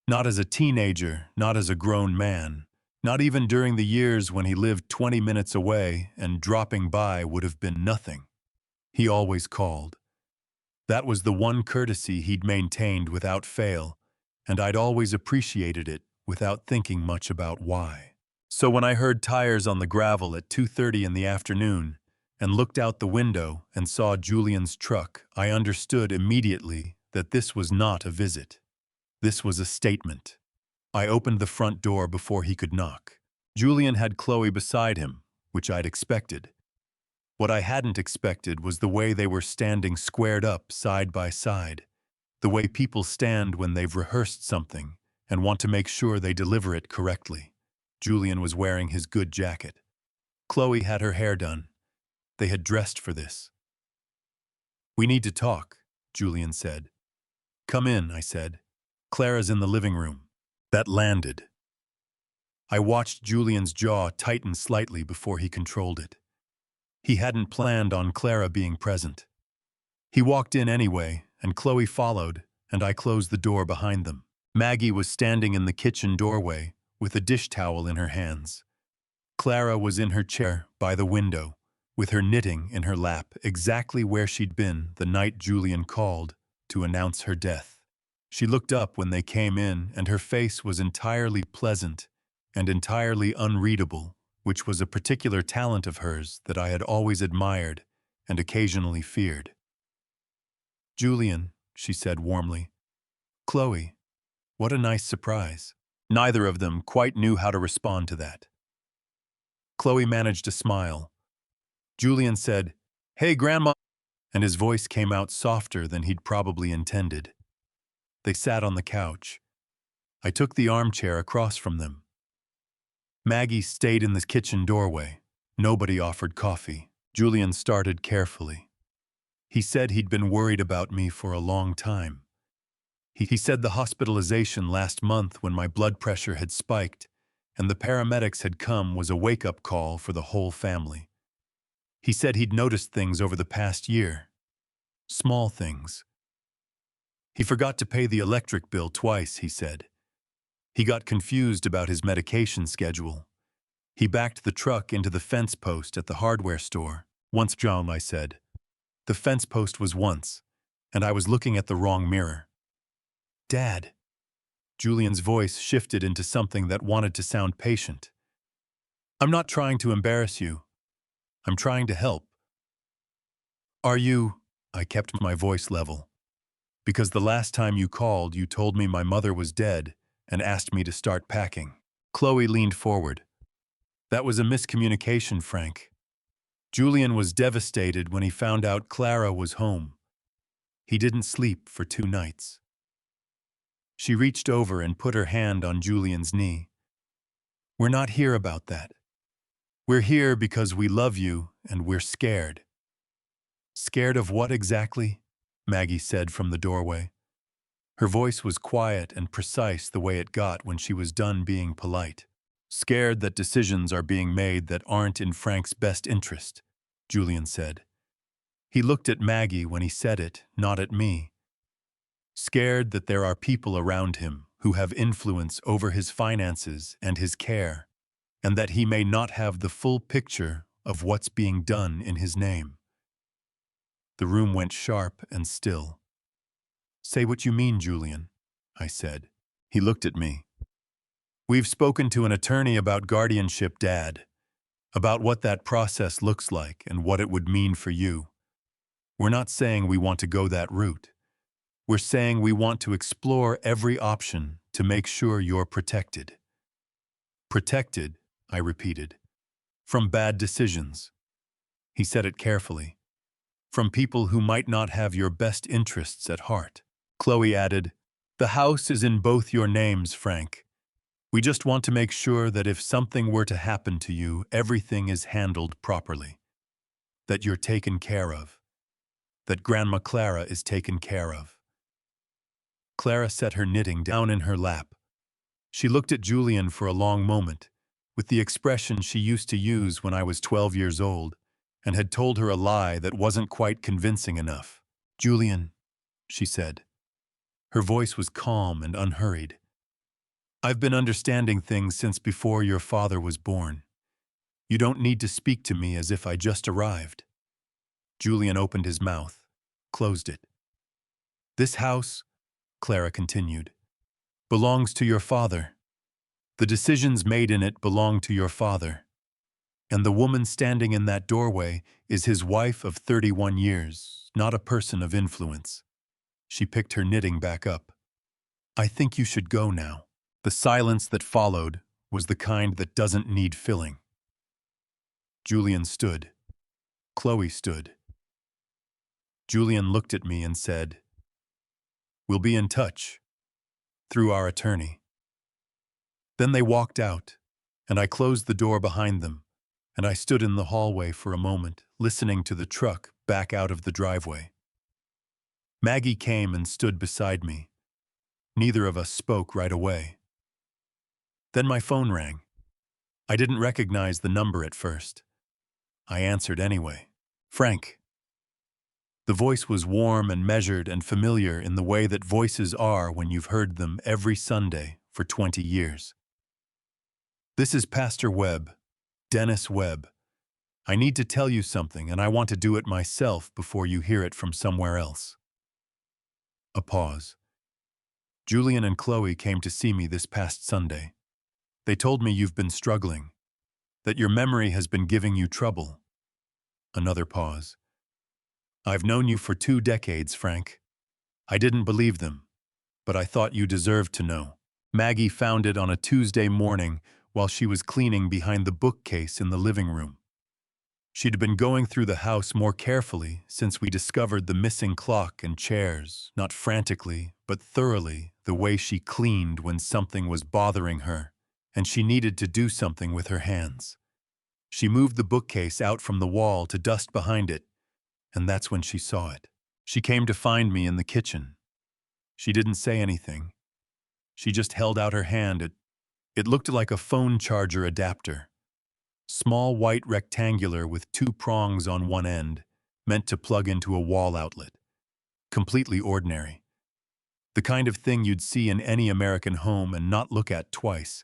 Not as a teenager, not as a grown man, not even during the years when he lived 20 minutes away and dropping by would have been nothing. He always called. That was the one courtesy he'd maintained without fail, and I'd always appreciated it without thinking much about why. So when I heard tires on the gravel at 2:30 in the afternoon and looked out the window and saw Julian's truck, I understood immediately that this was not a visit. This was a statement. I opened the front door before he could knock. Julian had Chloe beside him, which I'd expected. What I hadn't expected was the way they were standing squared up side by side, the way people stand when they've rehearsed something and want to make sure they deliver it correctly. Julian was wearing his good jacket. Chloe had her hair done. They had dressed for this. We need to talk, Julian said. Come in, I said. Clara's in the living room. That landed. I watched Julian's jaw tighten slightly before he controlled it. He hadn't planned on Clara being present. He walked in anyway, and Chloe followed, and I closed the door behind them. Maggie was standing in the kitchen doorway with a dish towel in her hands. Clara was in her chair by the window, with her knitting in her lap, exactly where she'd been the night Julian called to announce her death. She looked up when they came in, and her face was entirely pleasant and entirely unreadable, which was a particular talent of hers that I had always admired and occasionally feared. Julian, she said warmly. Chloe, what a nice surprise. Neither of them quite knew how to respond to that. Chloe managed a smile. Julian said, "Hey, Grandma," and his voice came out softer than he'd probably intended. They sat on the couch. I took the armchair across from them. Maggie stayed in the kitchen doorway. Nobody offered coffee. Julian started carefully. He said he'd been worried about me for a long time. He said the hospitalization last month when my blood pressure had spiked and the paramedics had come was a wake-up call for the whole family. He said he'd noticed things over the past year. Small things. He forgot to pay the electric bill twice, he said. He got confused about his medication schedule. He backed the truck into the fence post at the hardware store. Once, John, I said. The fence post was once, and I was looking at the wrong mirror. Dad. Julian's voice shifted into something that wanted to sound patient. I'm not trying to embarrass you. I'm trying to help. Are you? I kept my voice level. Because the last time you called, you told me my mother was dead and asked me to start packing. Chloe leaned forward. That was a miscommunication, Frank. Julian was devastated when he found out Clara was home. He didn't sleep for 2 nights. She reached over and put her hand on Julian's knee. We're not here about that. We're here because we love you and we're scared. Scared of what exactly? Maggie said from the doorway. Her voice was quiet and precise the way it got when she was done being polite. Scared that decisions are being made that aren't in Frank's best interest, Julian said. He looked at Maggie when he said it, not at me. Scared that there are people around him who have influence over his finances and his care, and that he may not have the full picture of what's being done in his name. The room went sharp and still. Say what you mean, Julian, I said. He looked at me. We've spoken to an attorney about guardianship, Dad, about what that process looks like and what it would mean for you. We're not saying we want to go that route. We're saying we want to explore every option to make sure you're protected. Protected, I repeated, from bad decisions. He said it carefully. From people who might not have your best interests at heart. Chloe added, the house is in both your names, Frank. We just want to make sure that if something were to happen to you, everything is handled properly. That you're taken care of. That Grandma Clara is taken care of. Clara set her knitting down in her lap. She looked at Julian for a long moment, with the expression she used to use when I was 12 years old, and had told her a lie that wasn't quite convincing enough. Julian, she said. Her voice was calm and unhurried. I've been understanding things since before your father was born. You don't need to speak to me as if I just arrived. Julian opened his mouth, closed it. This house, Clara continued, belongs to your father. The decisions made in it belong to your father. And the woman standing in that doorway is his wife of 31 years, not a person of influence. She picked her knitting back up. I think you should go now. The silence that followed was the kind that doesn't need filling. Julian stood. Chloe stood. Julian looked at me and said, We'll be in touch, through our attorney. Then they walked out, and I closed the door behind them, and I stood in the hallway for a moment, listening to the truck back out of the driveway. Maggie came and stood beside me. Neither of us spoke right away. Then my phone rang. I didn't recognize the number at first. I answered anyway. Frank. The voice was warm and measured and familiar in the way that voices are when you've heard them every Sunday for 20 years. This is Pastor Webb, Dennis Webb. I need to tell you something, and I want to do it myself before you hear it from somewhere else. A pause. Julian and Chloe came to see me this past Sunday. They told me you've been struggling, that your memory has been giving you trouble. Another pause. I've known you for 2 decades, Frank. I didn't believe them, but I thought you deserved to know. Maggie found it on a Tuesday morning while she was cleaning behind the bookcase in the living room. She'd been going through the house more carefully since we discovered the missing clock and chairs, not frantically, but thoroughly, the way she cleaned when something was bothering her, and she needed to do something with her hands. She moved the bookcase out from the wall to dust behind it, and that's when she saw it. She came to find me in the kitchen. She didn't say anything. She just held out her hand. It looked like a phone charger adapter. Small white rectangular with two prongs on one end, meant to plug into a wall outlet. Completely ordinary. The kind of thing you'd see in any American home and not look at twice.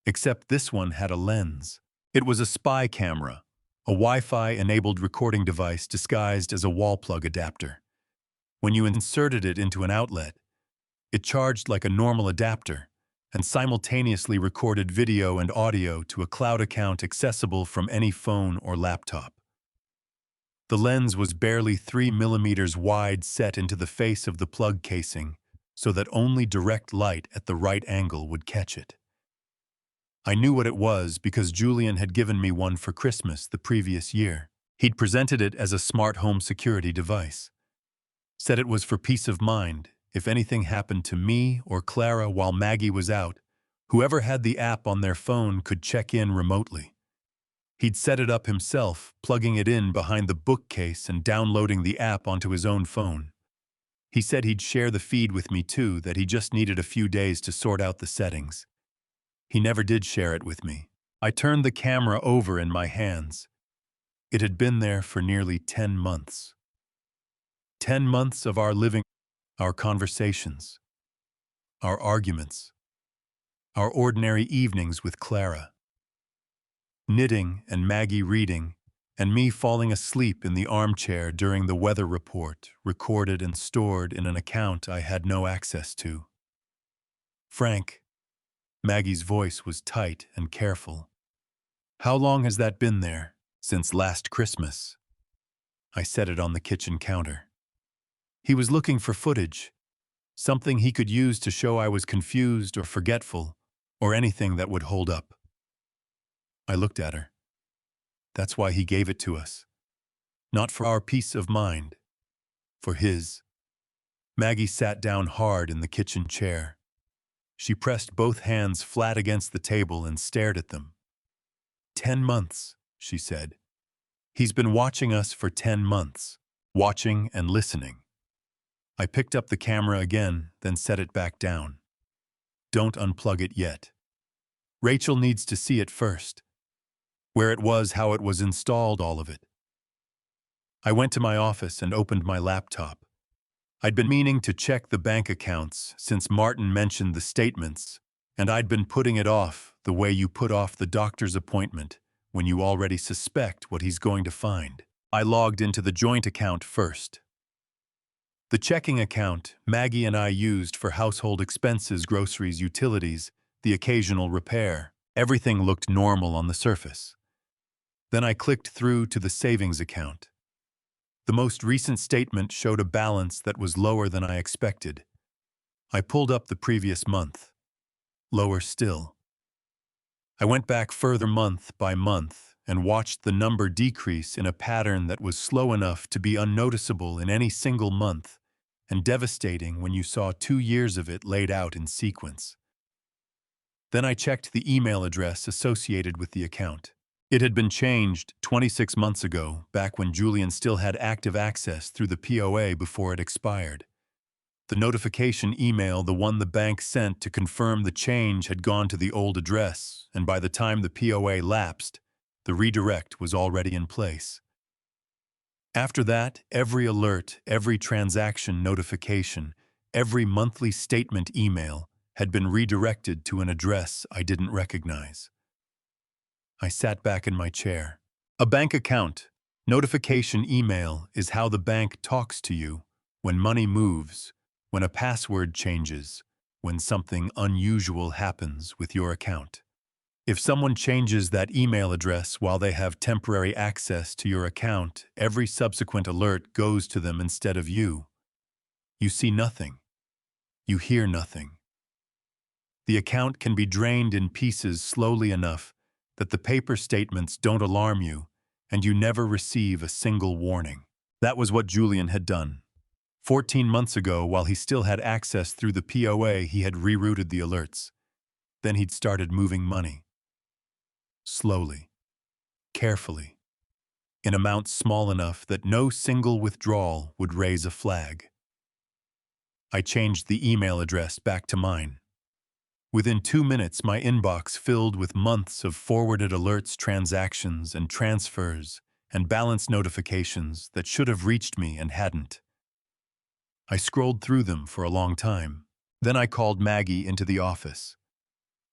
Except this one had a lens. It was a spy camera, a Wi-Fi-enabled recording device disguised as a wall plug adapter. When you inserted it into an outlet, it charged like a normal adapter and simultaneously recorded video and audio to a cloud account accessible from any phone or laptop. The lens was barely 3 millimeters wide, set into the face of the plug casing so that only direct light at the right angle would catch it. I knew what it was because Julian had given me one for Christmas the previous year. He'd presented it as a smart home security device. Said it was for peace of mind. If anything happened to me or Clara while Maggie was out, whoever had the app on their phone could check in remotely. He'd set it up himself, plugging it in behind the bookcase and downloading the app onto his own phone. He said he'd share the feed with me too, that he just needed a few days to sort out the settings. He never did share it with me. I turned the camera over in my hands. It had been there for nearly 10 months. 10 months of our living, our conversations, our arguments, our ordinary evenings with Clara. Knitting and Maggie reading, and me falling asleep in the armchair during the weather report, recorded and stored in an account I had no access to. Frank, Maggie's voice was tight and careful. How long has that been there? Since last Christmas. I set it on the kitchen counter. He was looking for footage, something he could use to show I was confused or forgetful, or anything that would hold up. I looked at her. That's why he gave it to us. Not for our peace of mind, for his. Maggie sat down hard in the kitchen chair. She pressed both hands flat against the table and stared at them. 10 months, she said. He's been watching us for 10 months, watching and listening. I picked up the camera again, then set it back down. Don't unplug it yet. Rachel needs to see it first. Where it was, how it was installed, all of it. I went to my office and opened my laptop. I'd been meaning to check the bank accounts since Martin mentioned the statements, and I'd been putting it off the way you put off the doctor's appointment when you already suspect what he's going to find. I logged into the joint account first. The checking account Maggie and I used for household expenses, groceries, utilities, the occasional repair. Everything looked normal on the surface. Then I clicked through to the savings account. The most recent statement showed a balance that was lower than I expected. I pulled up the previous month. Lower still. I went back further month by month and watched the number decrease in a pattern that was slow enough to be unnoticeable in any single month and devastating when you saw 2 years of it laid out in sequence. Then I checked the email address associated with the account. It had been changed 26 months ago, back when Julian still had active access through the POA before it expired. The notification email, the one the bank sent to confirm the change, had gone to the old address, and by the time the POA lapsed, the redirect was already in place. After that, every alert, every transaction notification, every monthly statement email had been redirected to an address I didn't recognize. I sat back in my chair. A bank account, notification email is how the bank talks to you when money moves, when a password changes, when something unusual happens with your account. If someone changes that email address while they have temporary access to your account, every subsequent alert goes to them instead of you. You see nothing. You hear nothing. The account can be drained in pieces slowly enough that the paper statements don't alarm you and you never receive a single warning. That was what Julian had done. 14 months ago, while he still had access through the POA, he had rerouted the alerts. Then he'd started moving money. Slowly, carefully, in amounts small enough that no single withdrawal would raise a flag. I changed the email address back to mine. Within 2 minutes, my inbox filled with months of forwarded alerts, transactions, and transfers, and balance notifications that should have reached me and hadn't. I scrolled through them for a long time. Then I called Maggie into the office.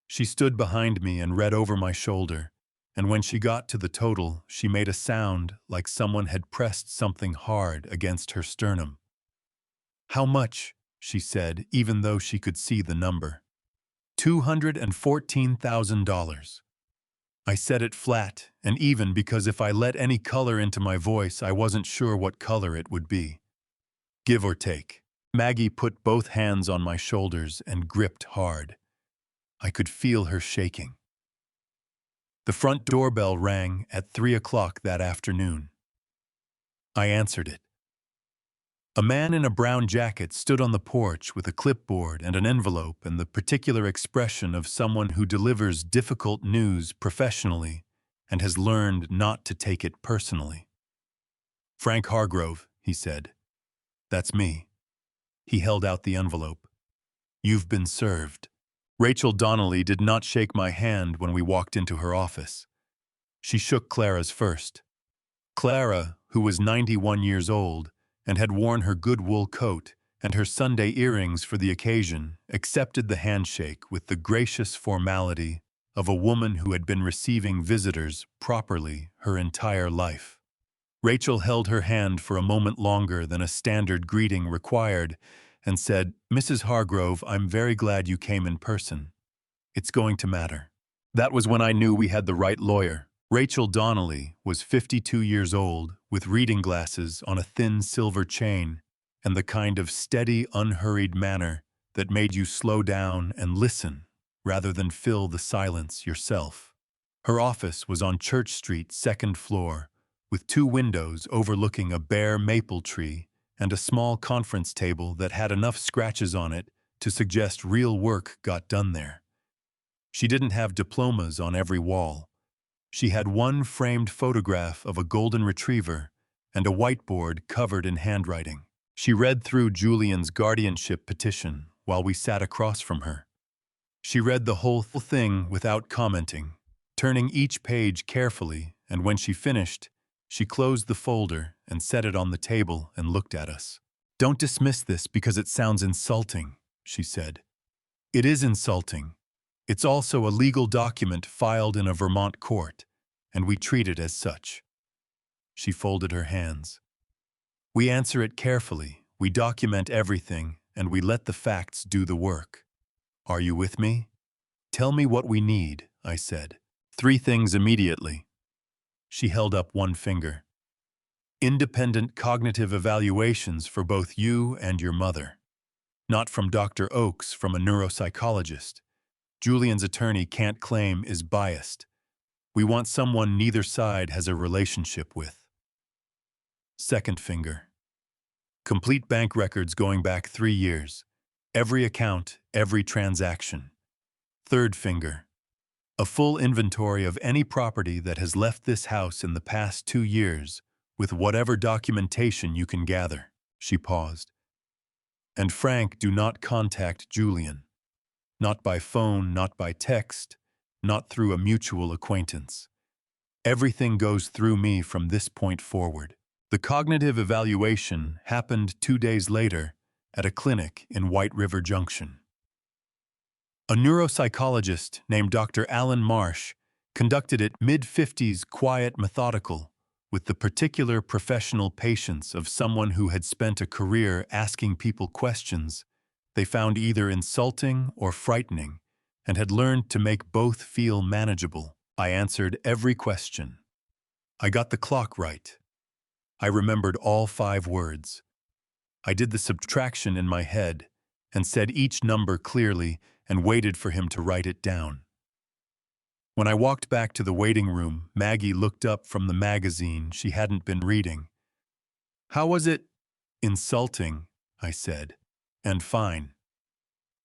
She stood behind me and read over my shoulder, and when she got to the total, she made a sound like someone had pressed something hard against her sternum. "How much?" she said, even though she could see the number. $214,000. I said it flat and even because if I let any color into my voice, I wasn't sure what color it would be. Give or take. Maggie put both hands on my shoulders and gripped hard. I could feel her shaking. The front doorbell rang at 3 o'clock that afternoon. I answered it. A man in a brown jacket stood on the porch with a clipboard and an envelope and the particular expression of someone who delivers difficult news professionally and has learned not to take it personally. "Frank Hargrove," he said. "That's me." He held out the envelope. "You've been served." Rachel Donnelly did not shake my hand when we walked into her office. She shook Clara's first. Clara, who was 91 years old and had worn her good wool coat and her Sunday earrings for the occasion, accepted the handshake with the gracious formality of a woman who had been receiving visitors properly her entire life. Rachel held her hand for a moment longer than a standard greeting required and said, "Mrs. Hargrove, I'm very glad you came in person. It's going to matter." That was when I knew we had the right lawyer. Rachel Donnelly was 52 years old, with reading glasses on a thin silver chain, and the kind of steady, unhurried manner that made you slow down and listen rather than fill the silence yourself. Her office was on Church Street, 2nd floor, with 2 windows overlooking a bare maple tree and a small conference table that had enough scratches on it to suggest real work got done there. She didn't have diplomas on every wall. She had one framed photograph of a golden retriever and a whiteboard covered in handwriting. She read through Julian's guardianship petition while we sat across from her. She read the whole thing without commenting, turning each page carefully, and when she finished, she closed the folder and set it on the table and looked at us. "Don't dismiss this because it sounds insulting," she said. "It is insulting. It's also a legal document filed in a Vermont court, and we treat it as such." She folded her hands. "We answer it carefully, we document everything, and we let the facts do the work. Are you with me?" "Tell me what we need," I said. "3 things immediately." She held up one finger. "Independent cognitive evaluations for both you and your mother. Not from Dr. Oakes, from a neuropsychologist. Julian's attorney can't claim is biased. We want someone neither side has a relationship with." Second finger. "Complete bank records going back 3 years. Every account, every transaction." Third finger. "A full inventory of any property that has left this house in the past 2 years, with whatever documentation you can gather." She paused. "And Frank, do not contact Julian. Not by phone, not by text, not through a mutual acquaintance. Everything goes through me from this point forward." The cognitive evaluation happened 2 days later at a clinic in White River Junction. A neuropsychologist named Dr. Alan Marsh conducted it, mid-50s, quiet, methodical, with the particular professional patience of someone who had spent a career asking people questions they found either insulting or frightening, and had learned to make both feel manageable. I answered every question. I got the clock right. I remembered all 5 words. I did the subtraction in my head and said each number clearly and waited for him to write it down. When I walked back to the waiting room, Maggie looked up from the magazine she hadn't been reading. "How was it?" "Insulting," I said. "And fine."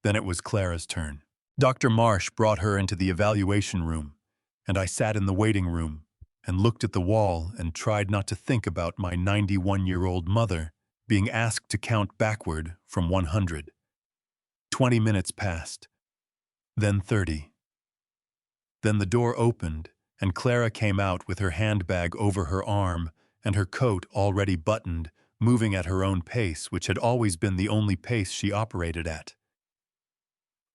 Then it was Clara's turn. Dr. Marsh brought her into the evaluation room, and I sat in the waiting room and looked at the wall and tried not to think about my 91-year-old mother being asked to count backward from 100. 20 minutes passed, then 30. Then the door opened, and Clara came out with her handbag over her arm and her coat already buttoned, moving at her own pace, which had always been the only pace she operated at.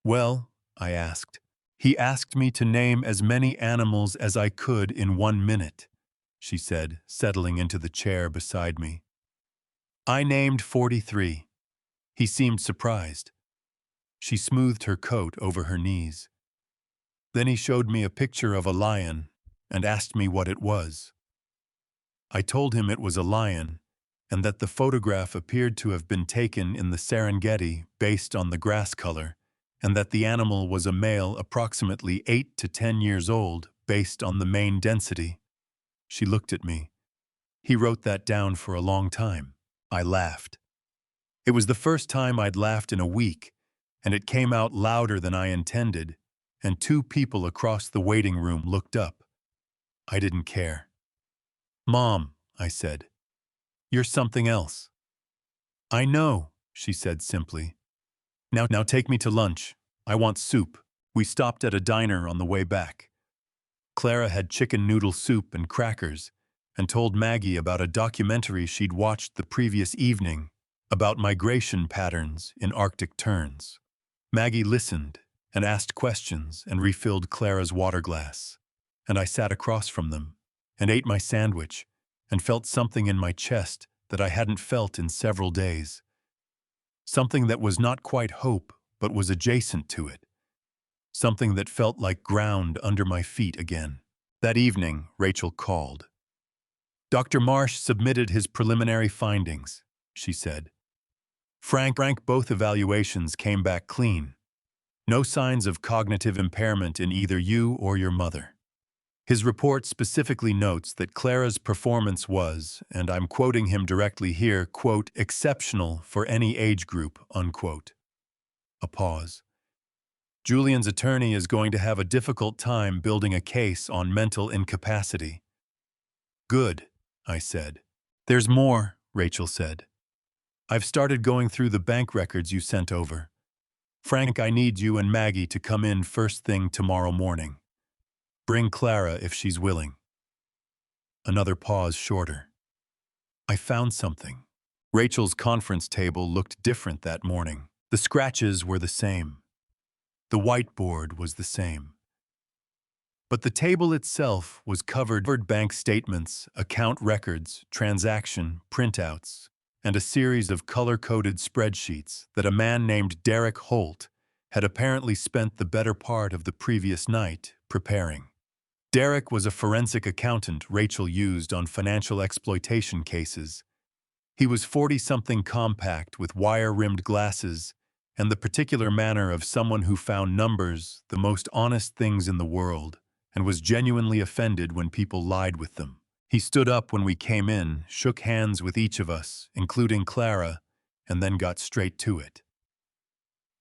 "Well," I asked. "He asked me to name as many animals as I could in 1 minute," she said, settling into the chair beside me. "I named 43. He seemed surprised." She smoothed her coat over her knees. Then he showed me a picture of a lion and asked me what it was. I told him it was a lion and that the photograph appeared to have been taken in the Serengeti based on the grass color, and that the animal was a male approximately 8 to 10 years old based on the mane density. She looked at me. "He wrote that down for a long time." I laughed. It was the first time I'd laughed in a week, and it came out louder than I intended, and 2 people across the waiting room looked up. I didn't care. "Mom," I said, "you're something else." "I know," she said simply. Now take me to lunch. I want soup." We stopped at a diner on the way back. Clara had chicken noodle soup and crackers and told Maggie about a documentary she'd watched the previous evening about migration patterns in Arctic terns. Maggie listened and asked questions and refilled Clara's water glass. And I sat across from them and ate my sandwich and felt something in my chest that I hadn't felt in several days. Something that was not quite hope, but was adjacent to it. Something that felt like ground under my feet again. That evening, Rachel called. "Dr. Marsh submitted his preliminary findings," she said. Frank, both evaluations came back clean. No signs of cognitive impairment in either you or your mother. His report specifically notes that Clara's performance was, and I'm quoting him directly here, quote, "exceptional for any age group," unquote. A pause. "Julian's attorney is going to have a difficult time building a case on mental incapacity." "Good," I said. "There's more," Rachel said. "I've started going through the bank records you sent over. Frank, I need you and Maggie to come in first thing tomorrow morning. Bring Clara if she's willing." Another pause shorter. I found something. Rachel's conference table looked different that morning. The scratches were the same. The whiteboard was the same. But the table itself was covered with bank statements, account records, transaction printouts, and a series of color-coded spreadsheets that a man named Derek Holt had apparently spent the better part of the previous night preparing. Derek was a forensic accountant Rachel used on financial exploitation cases. He was 40-something, compact with wire-rimmed glasses and the particular manner of someone who found numbers the most honest things in the world and was genuinely offended when people lied with them. He stood up when we came in, shook hands with each of us, including Clara, and then got straight to it.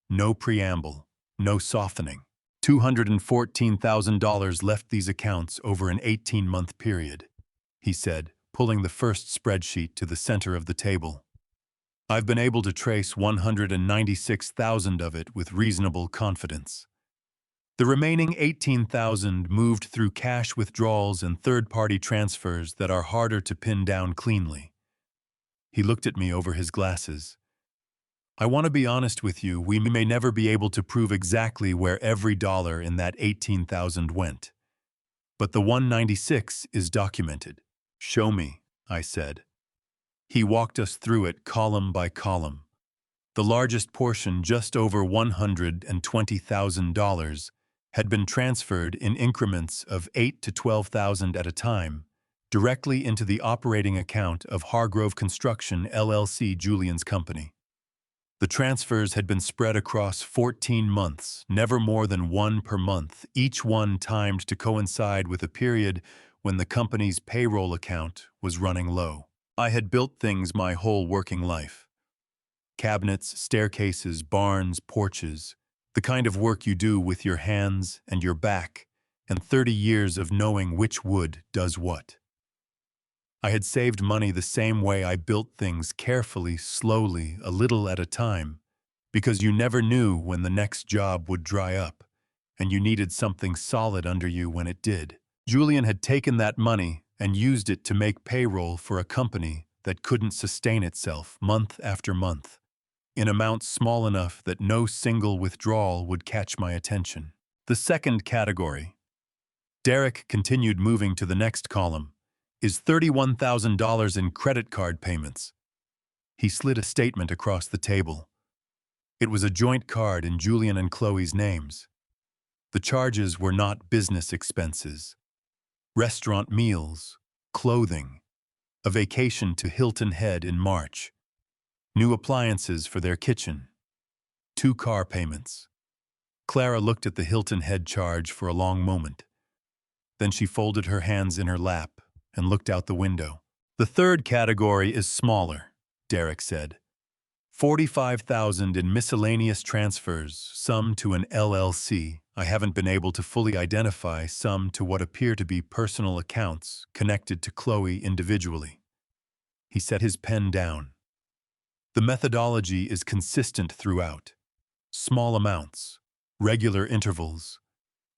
No preamble, no softening. $214,000 left these accounts over an 18-month period, he said, pulling the first spreadsheet to the center of the table. "I've been able to trace 196,000 of it with reasonable confidence. The remaining 18,000 moved through cash withdrawals and third-party transfers that are harder to pin down cleanly." He looked at me over his glasses. "I want to be honest with you, we may never be able to prove exactly where every dollar in that 18,000 went. But the 196 is documented." "Show me," I said. He walked us through it column by column. The largest portion, just over $120,000, had been transferred in increments of $8,000 to $12,000 at a time, directly into the operating account of Hargrove Construction LLC, Julian's company. The transfers had been spread across 14 months, never more than one per month, each one timed to coincide with a period when the company's payroll account was running low. I had built things my whole working life. Cabinets, staircases, barns, porches, the kind of work you do with your hands and your back, and 30 years of knowing which wood does what. I had saved money the same way I built things, carefully, slowly, a little at a time, because you never knew when the next job would dry up, and you needed something solid under you when it did. Julian had taken that money and used it to make payroll for a company that couldn't sustain itself month after month, in amounts small enough that no single withdrawal would catch my attention. The second category, Derek continued moving to the next column, is $31,000 in credit card payments. He slid a statement across the table. It was a joint card in Julian and Chloe's names. The charges were not business expenses. Restaurant meals, clothing, a vacation to Hilton Head in March, new appliances for their kitchen, 2 car payments. Clara looked at the Hilton Head charge for a long moment. Then she folded her hands in her lap and looked out the window. The third category is smaller, Derek said. $45,000 in miscellaneous transfers, some to an LLC. I haven't been able to fully identify, some to what appear to be personal accounts connected to Chloe individually. He set his pen down. The methodology is consistent throughout. Small amounts, regular intervals,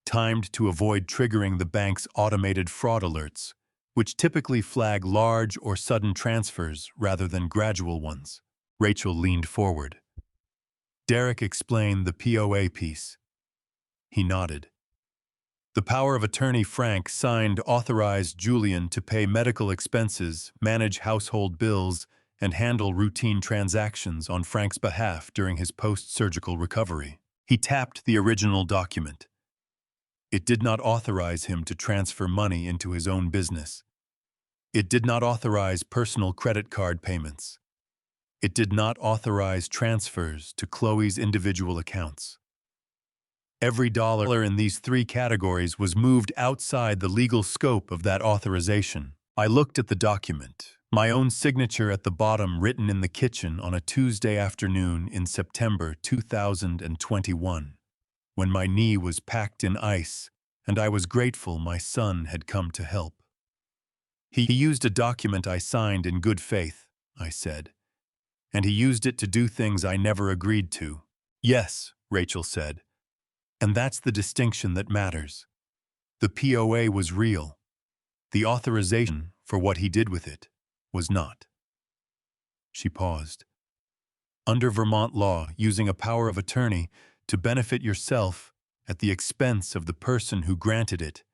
timed to avoid triggering the bank's automated fraud alerts, which typically flag large or sudden transfers rather than gradual ones. Rachel leaned forward. Derek explained the POA piece. He nodded. The power of attorney Frank signed authorized Julian to pay medical expenses, manage household bills, and handle routine transactions on Frank's behalf during his post-surgical recovery. He tapped the original document. It did not authorize him to transfer money into his own business. It did not authorize personal credit card payments. It did not authorize transfers to Chloe's individual accounts. Every dollar in these 3 categories was moved outside the legal scope of that authorization. I looked at the document, my own signature at the bottom written in the kitchen on a Tuesday afternoon in September 2021, when my knee was packed in ice and I was grateful my son had come to help. He used a document I signed in good faith, I said. And he used it to do things I never agreed to. Yes, Rachel said. And that's the distinction that matters. The POA was real. The authorization for what he did with it was not. She paused. Under Vermont law, using a power of attorney to benefit yourself at the expense of the person who granted it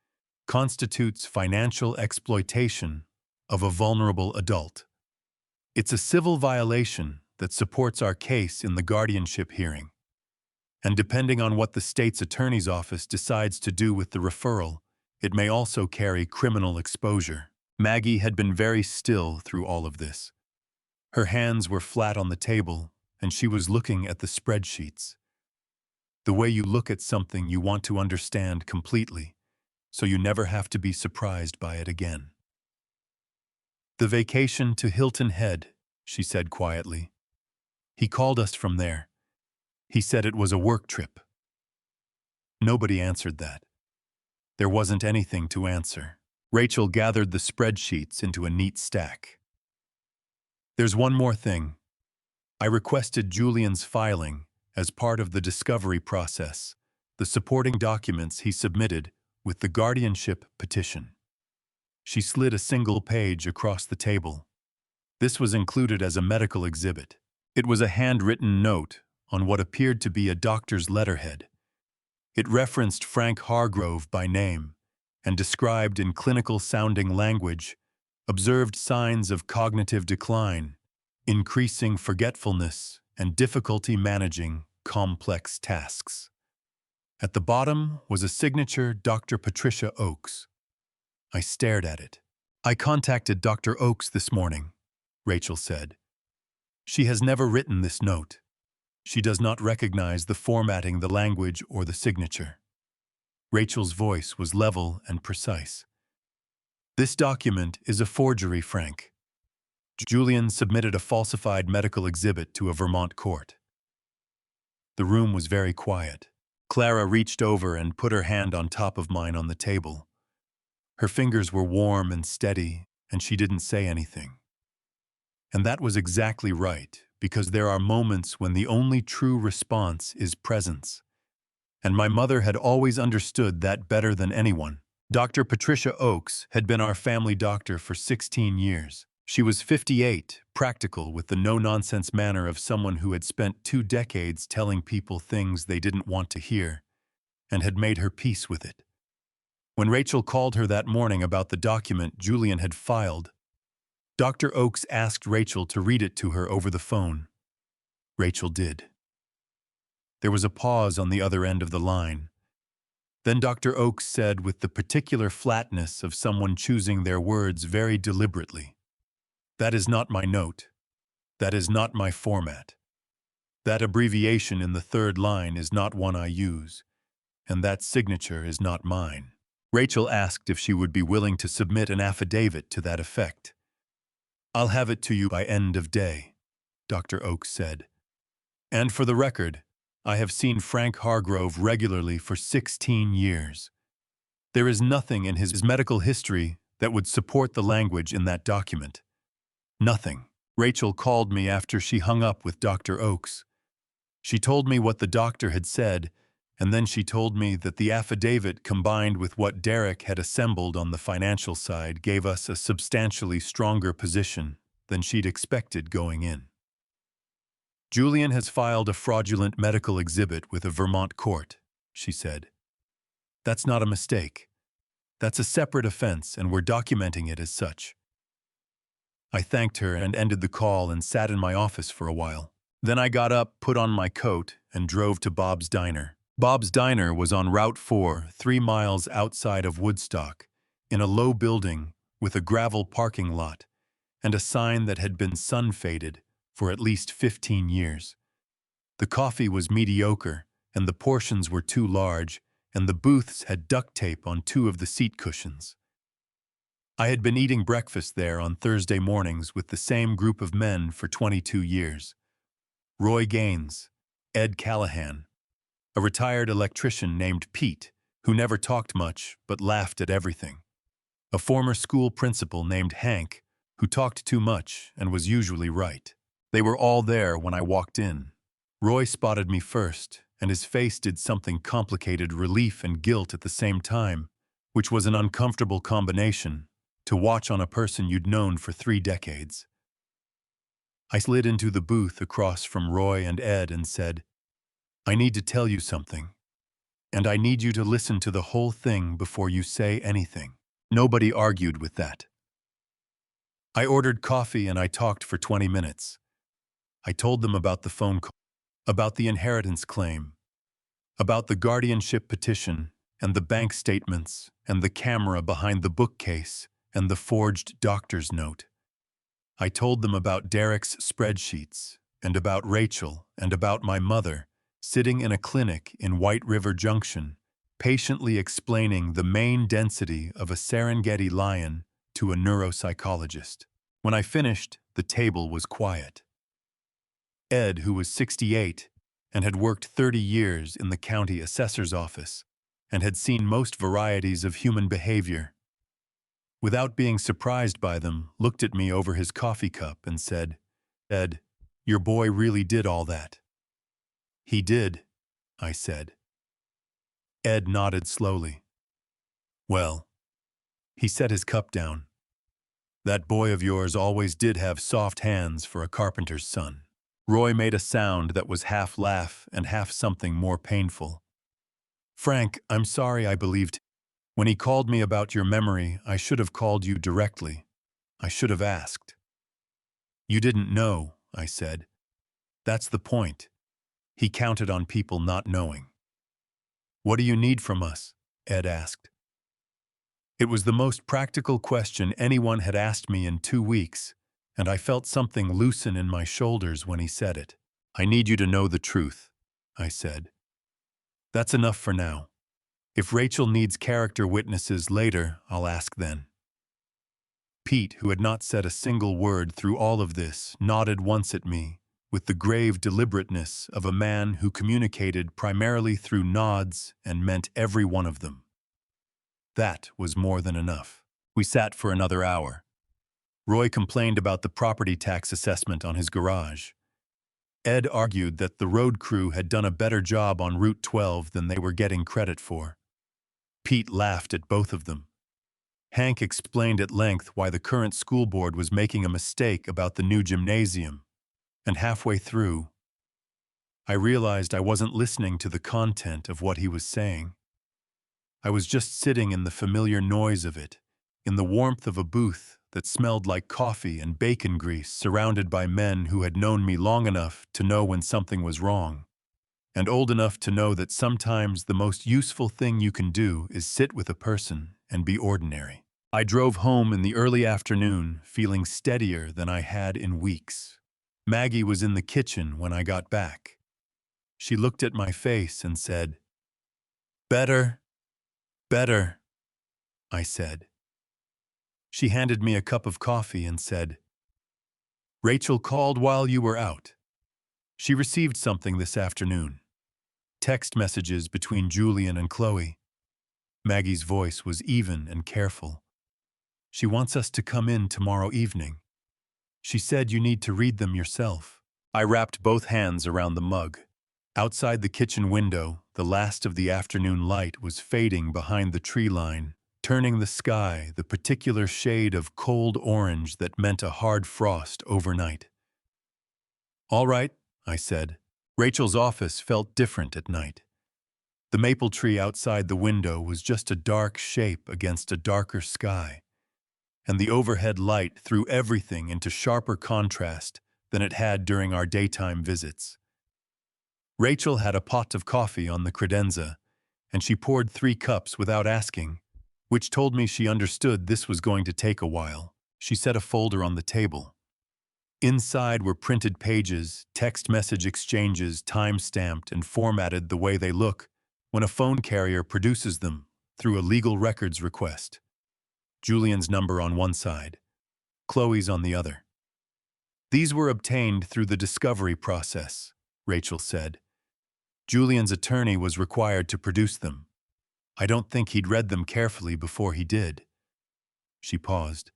constitutes financial exploitation of a vulnerable adult. It's a civil violation that supports our case in the guardianship hearing. And depending on what the state's attorney's office decides to do with the referral, it may also carry criminal exposure. Maggie had been very still through all of this. Her hands were flat on the table, and she was looking at the spreadsheets. The way you look at something you want to understand completely, so you never have to be surprised by it again. The vacation to Hilton Head, she said quietly. He called us from there. He said it was a work trip. Nobody answered that. There wasn't anything to answer. Rachel gathered the spreadsheets into a neat stack. There's one more thing. I requested Julian's filing as part of the discovery process, the supporting documents he submitted with the guardianship petition. She slid a single page across the table. This was included as a medical exhibit. It was a handwritten note on what appeared to be a doctor's letterhead. It referenced Frank Hargrove by name and described in clinical-sounding language observed signs of cognitive decline, increasing forgetfulness, and difficulty managing complex tasks. At the bottom was a signature, Dr. Patricia Oakes. I stared at it. I contacted Dr. Oakes this morning, Rachel said. She has never written this note. She does not recognize the formatting, the language, or the signature. Rachel's voice was level and precise. This document is a forgery, Frank. Julian submitted a falsified medical exhibit to a Vermont court. The room was very quiet. Clara reached over and put her hand on top of mine on the table. Her fingers were warm and steady, and she didn't say anything. And that was exactly right, because there are moments when the only true response is presence. And my mother had always understood that better than anyone. Dr. Patricia Oakes had been our family doctor for 16 years. She was 58, practical with the no-nonsense manner of someone who had spent 2 decades telling people things they didn't want to hear, and had made her peace with it. When Rachel called her that morning about the document Julian had filed, Dr. Oakes asked Rachel to read it to her over the phone. Rachel did. There was a pause on the other end of the line. Then Dr. Oakes said with the particular flatness of someone choosing their words very deliberately, "That is not my note. That is not my format. That abbreviation in the third line is not one I use, and that signature is not mine." Rachel asked if she would be willing to submit an affidavit to that effect. "I'll have it to you by end of day," Dr. Oakes said. "And for the record, I have seen Frank Hargrove regularly for 16 years. There is nothing in his medical history that would support the language in that document. Nothing." Rachel called me after she hung up with Dr. Oakes. She told me what the doctor had said, and then she told me that the affidavit combined with what Derek had assembled on the financial side gave us a substantially stronger position than she'd expected going in. "Julian has filed a fraudulent medical exhibit with a Vermont court," she said. "That's not a mistake. That's a separate offense, and we're documenting it as such." I thanked her and ended the call and sat in my office for a while. Then I got up, put on my coat, and drove to Bob's Diner. Bob's Diner was on Route 4, 3 miles outside of Woodstock, in a low building with a gravel parking lot and a sign that had been sun-faded for at least 15 years. The coffee was mediocre, and the portions were too large, and the booths had duct tape on 2 of the seat cushions. I had been eating breakfast there on Thursday mornings with the same group of men for 22 years. Roy Gaines, Ed Callahan, a retired electrician named Pete, who never talked much but laughed at everything, a former school principal named Hank, who talked too much and was usually right. They were all there when I walked in. Roy spotted me first, and his face did something complicated, relief and guilt at the same time, which was an uncomfortable combination to watch on a person you'd known for 3 decades. I slid into the booth across from Roy and Ed and said, "I need to tell you something, and I need you to listen to the whole thing before you say anything." Nobody argued with that. I ordered coffee and I talked for 20 minutes. I told them about the phone call, about the inheritance claim, about the guardianship petition and the bank statements and the camera behind the bookcase and the forged doctor's note. I told them about Derek's spreadsheets and about Rachel and about my mother sitting in a clinic in White River Junction, patiently explaining the main density of a Serengeti lion to a neuropsychologist. When I finished, the table was quiet. Ed, who was 68 and had worked 30 years in the county assessor's office and had seen most varieties of human behavior, without being surprised by them, looked at me over his coffee cup and said, "Ed, your boy really did all that." "He did," I said. Ed nodded slowly. "Well," he set his cup down, "that boy of yours always did have soft hands for a carpenter's son." Roy made a sound that was half laugh and half something more painful. "Frank, I'm sorry I believed. When he called me about your memory, I should have called you directly. I should have asked." "You didn't know," I said. "That's the point. He counted on people not knowing." "What do you need from us?" Ed asked. It was the most practical question anyone had asked me in 2 weeks, and I felt something loosen in my shoulders when he said it. "I need you to know the truth," I said. "That's enough for now. If Rachel needs character witnesses later, I'll ask then." Pete, who had not said a single word through all of this, nodded once at me, with the grave deliberateness of a man who communicated primarily through nods and meant every one of them. That was more than enough. We sat for another hour. Roy complained about the property tax assessment on his garage. Ed argued that the road crew had done a better job on Route 12 than they were getting credit for. Pete laughed at both of them. Hank explained at length why the current school board was making a mistake about the new gymnasium. And halfway through, I realized I wasn't listening to the content of what he was saying. I was just sitting in the familiar noise of it, in the warmth of a booth that smelled like coffee and bacon grease, surrounded by men who had known me long enough to know when something was wrong, and old enough to know that sometimes the most useful thing you can do is sit with a person and be ordinary. I drove home in the early afternoon, feeling steadier than I had in weeks. Maggie was in the kitchen when I got back. She looked at my face and said, "Better, better," I said. She handed me a cup of coffee and said, "Rachel called while you were out. She received something this afternoon. Text messages between Julian and Chloe." Maggie's voice was even and careful. "She wants us to come in tomorrow evening. She said you need to read them yourself." I wrapped both hands around the mug. Outside the kitchen window, the last of the afternoon light was fading behind the tree line, turning the sky the particular shade of cold orange that meant a hard frost overnight. "All right," I said. Rachel's office felt different at night. The maple tree outside the window was just a dark shape against a darker sky, and the overhead light threw everything into sharper contrast than it had during our daytime visits. Rachel had a pot of coffee on the credenza, and she poured 3 cups without asking, which told me she understood this was going to take a while. She set a folder on the table. Inside were printed pages, text message exchanges time-stamped and formatted the way they look when a phone carrier produces them through a legal records request. Julian's number on one side, Chloe's on the other. "These were obtained through the discovery process," Rachel said. "Julian's attorney was required to produce them. I don't think he'd read them carefully before he did." She paused.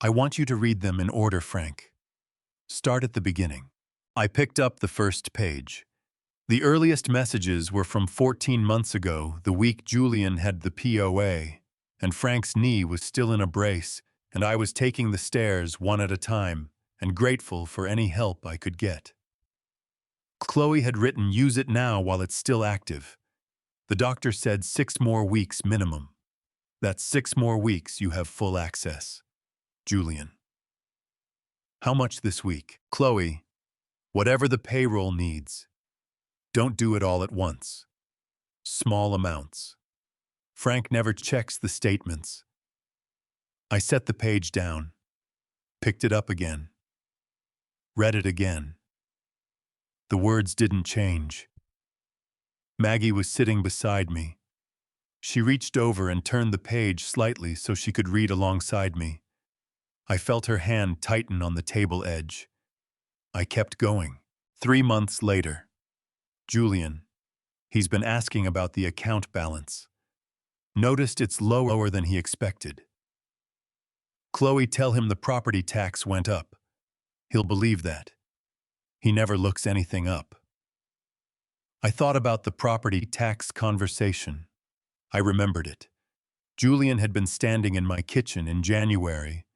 "I want you to read them in order, Frank. Start at the beginning." I picked up the first page. The earliest messages were from 14 months ago, the week Julian had the POA, and Frank's knee was still in a brace, and I was taking the stairs one at a time and grateful for any help I could get. Chloe had written, "Use it now while it's still active. The doctor said 6 more weeks minimum. That's 6 more weeks you have full access. Julian." "How much this week?" "Chloe, whatever the payroll needs. Don't do it all at once. Small amounts. Frank never checks the statements." I set the page down, picked it up again, read it again. The words didn't change. Maggie was sitting beside me. She reached over and turned the page slightly so she could read alongside me. I felt her hand tighten on the table edge. I kept going. 3 months later. "Julian, he's been asking about the account balance. Noticed it's lower than he expected. Chloe, tell him the property tax went up. He'll believe that. He never looks anything up." I thought about the property tax conversation. I remembered it. Julian had been standing in my kitchen in January,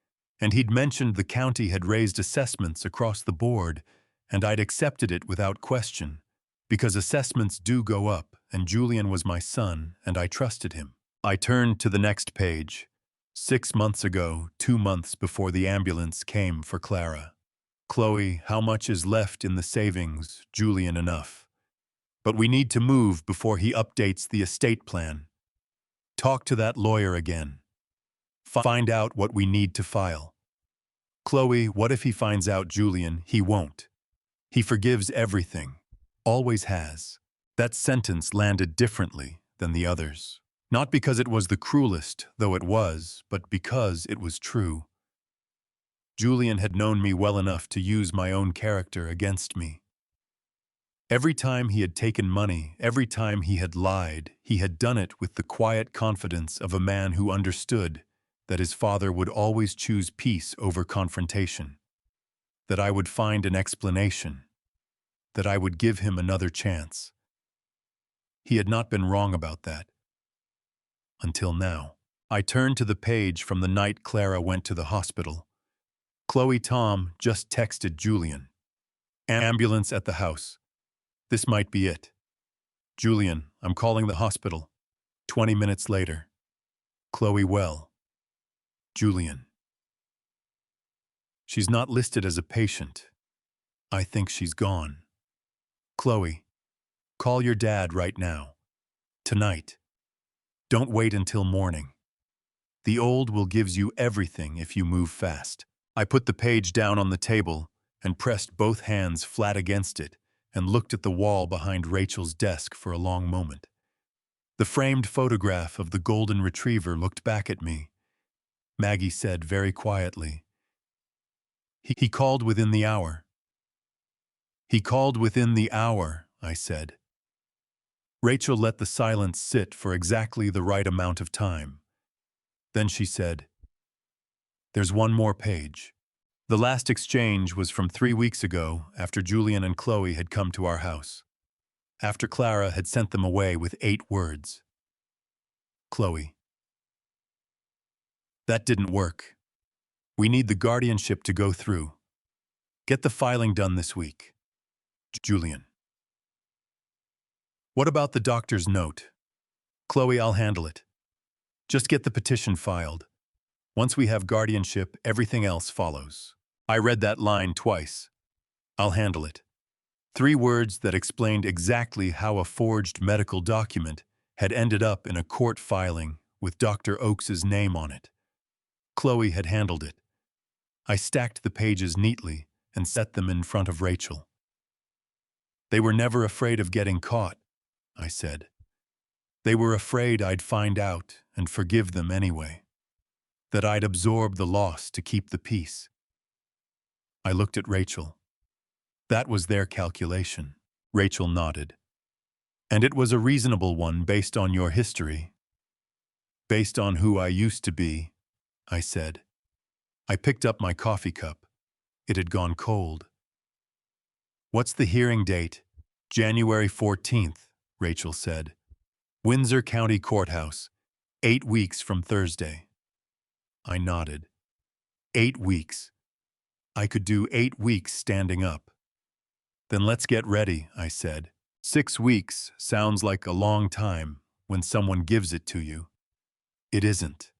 and he'd mentioned the county had raised assessments across the board, and I'd accepted it without question, because assessments do go up, and Julian was my son, and I trusted him. I turned to the next page. 6 months ago, 2 months before the ambulance came for Clara. "Chloe, how much is left in the savings?" "Julian, enough. But we need to move before he updates the estate plan." Talk to that lawyer again. Find out what we need to file. Chloe, what if he finds out Julian? He won't. He forgives everything. Always has. That sentence landed differently than the others. Not because it was the cruelest, though it was, but because it was true. Julian had known me well enough to use my own character against me. Every time he had taken money, every time he had lied, he had done it with the quiet confidence of a man who understood that his father would always choose peace over confrontation, that I would find an explanation, that I would give him another chance. He had not been wrong about that. Until now. I turned to the page from the night Clara went to the hospital. Chloe, Tom just texted Julian. Ambulance at the house. This might be it. Julian, I'm calling the hospital. 20 minutes later. Chloe, well. Julian. She's not listed as a patient. I think she's gone. Chloe, call your dad right now. Tonight. Don't wait until morning. The old will gives you everything if you move fast. I put the page down on the table and pressed both hands flat against it and looked at the wall behind Rachel's desk for a long moment. The framed photograph of the golden retriever looked back at me. Maggie said very quietly, He called within the hour. He called within the hour, I said. Rachel let the silence sit for exactly the right amount of time. Then she said, There's one more page. The last exchange was from 3 weeks ago after Julian and Chloe had come to our house. After Clara had sent them away with 8 words. Chloe. That didn't work. We need the guardianship to go through. Get the filing done this week. Julian. What about the doctor's note? Chloe, I'll handle it. Just get the petition filed. Once we have guardianship, everything else follows. I read that line twice. I'll handle it. 3 words that explained exactly how a forged medical document had ended up in a court filing with Dr. Oakes's name on it. Chloe had handled it. I stacked the pages neatly and set them in front of Rachel. They were never afraid of getting caught, I said. They were afraid I'd find out and forgive them anyway. That I'd absorb the loss to keep the peace. I looked at Rachel. That was their calculation. Rachel nodded. And it was a reasonable one based on your history. Based on who I used to be, I said. I picked up my coffee cup. It had gone cold. What's the hearing date? January 14th, Rachel said. Windsor County Courthouse. 8 weeks from Thursday. I nodded. 8 weeks. I could do 8 weeks standing up. Then let's get ready, I said. 6 weeks sounds like a long time when someone gives it to you. It isn't.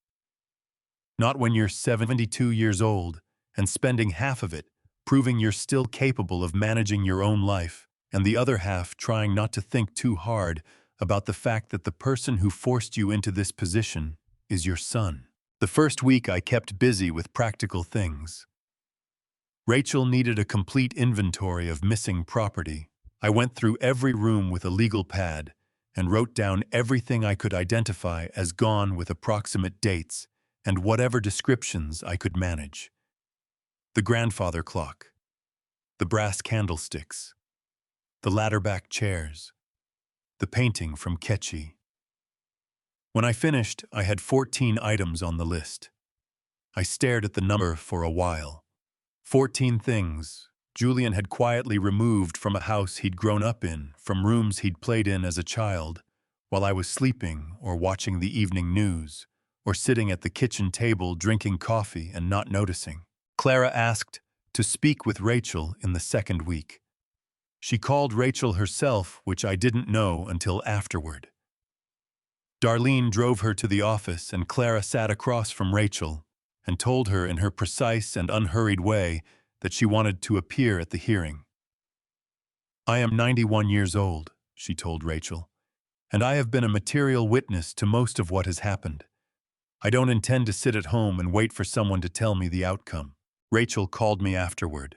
Not when you're 72 years old and spending half of it proving you're still capable of managing your own life, and the other half trying not to think too hard about the fact that the person who forced you into this position is your son. The first week I kept busy with practical things. Rachel needed a complete inventory of missing property. I went through every room with a legal pad and wrote down everything I could identify as gone with approximate dates and whatever descriptions I could manage. The grandfather clock, the brass candlesticks, the ladder-back chairs, the painting from Ketchy. When I finished, I had 14 items on the list. I stared at the number for a while. 14 things Julian had quietly removed from a house he'd grown up in, from rooms he'd played in as a child, while I was sleeping or watching the evening news, or sitting at the kitchen table drinking coffee and not noticing. Clara asked to speak with Rachel in the second week. She called Rachel herself, which I didn't know until afterward. Darlene drove her to the office, and Clara sat across from Rachel and told her in her precise and unhurried way that she wanted to appear at the hearing. I am 91 years old, she told Rachel, and I have been a material witness to most of what has happened. I don't intend to sit at home and wait for someone to tell me the outcome. Rachel called me afterward.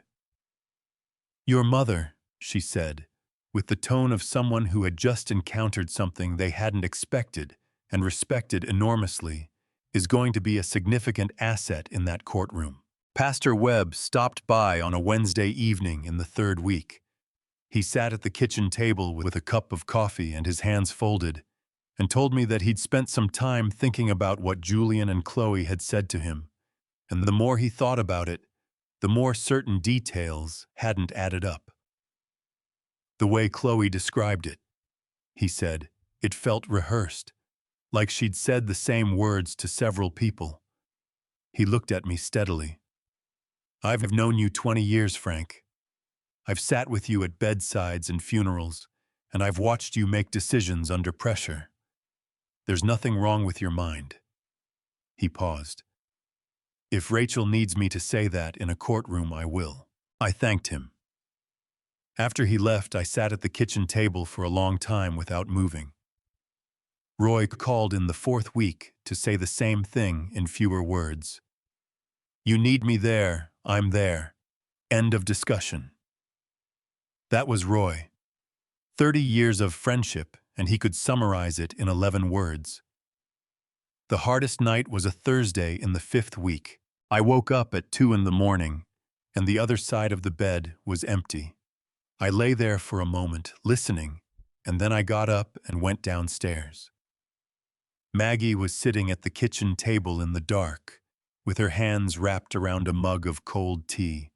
Your mother, she said, with the tone of someone who had just encountered something they hadn't expected and respected enormously, is going to be a significant asset in that courtroom. Pastor Webb stopped by on a Wednesday evening in the third week. He sat at the kitchen table with a cup of coffee and his hands folded, and told me that he'd spent some time thinking about what Julian and Chloe had said to him, and the more he thought about it, the more certain details hadn't added up. The way Chloe described it, he said, it felt rehearsed, like she'd said the same words to several people. He looked at me steadily. I've known you 20 years, Frank. I've sat with you at bedsides and funerals, and I've watched you make decisions under pressure. There's nothing wrong with your mind. He paused. If Rachel needs me to say that in a courtroom, I will. I thanked him. After he left, I sat at the kitchen table for a long time without moving. Roy called in the fourth week to say the same thing in fewer words. You need me there, I'm there. End of discussion. That was Roy. 30 years of friendship, and he could summarize it in 11 words. The hardest night was a Thursday in the fifth week. I woke up at 2 in the morning, and the other side of the bed was empty. I lay there for a moment, listening, and then I got up and went downstairs. Maggie was sitting at the kitchen table in the dark, with her hands wrapped around a mug of cold tea,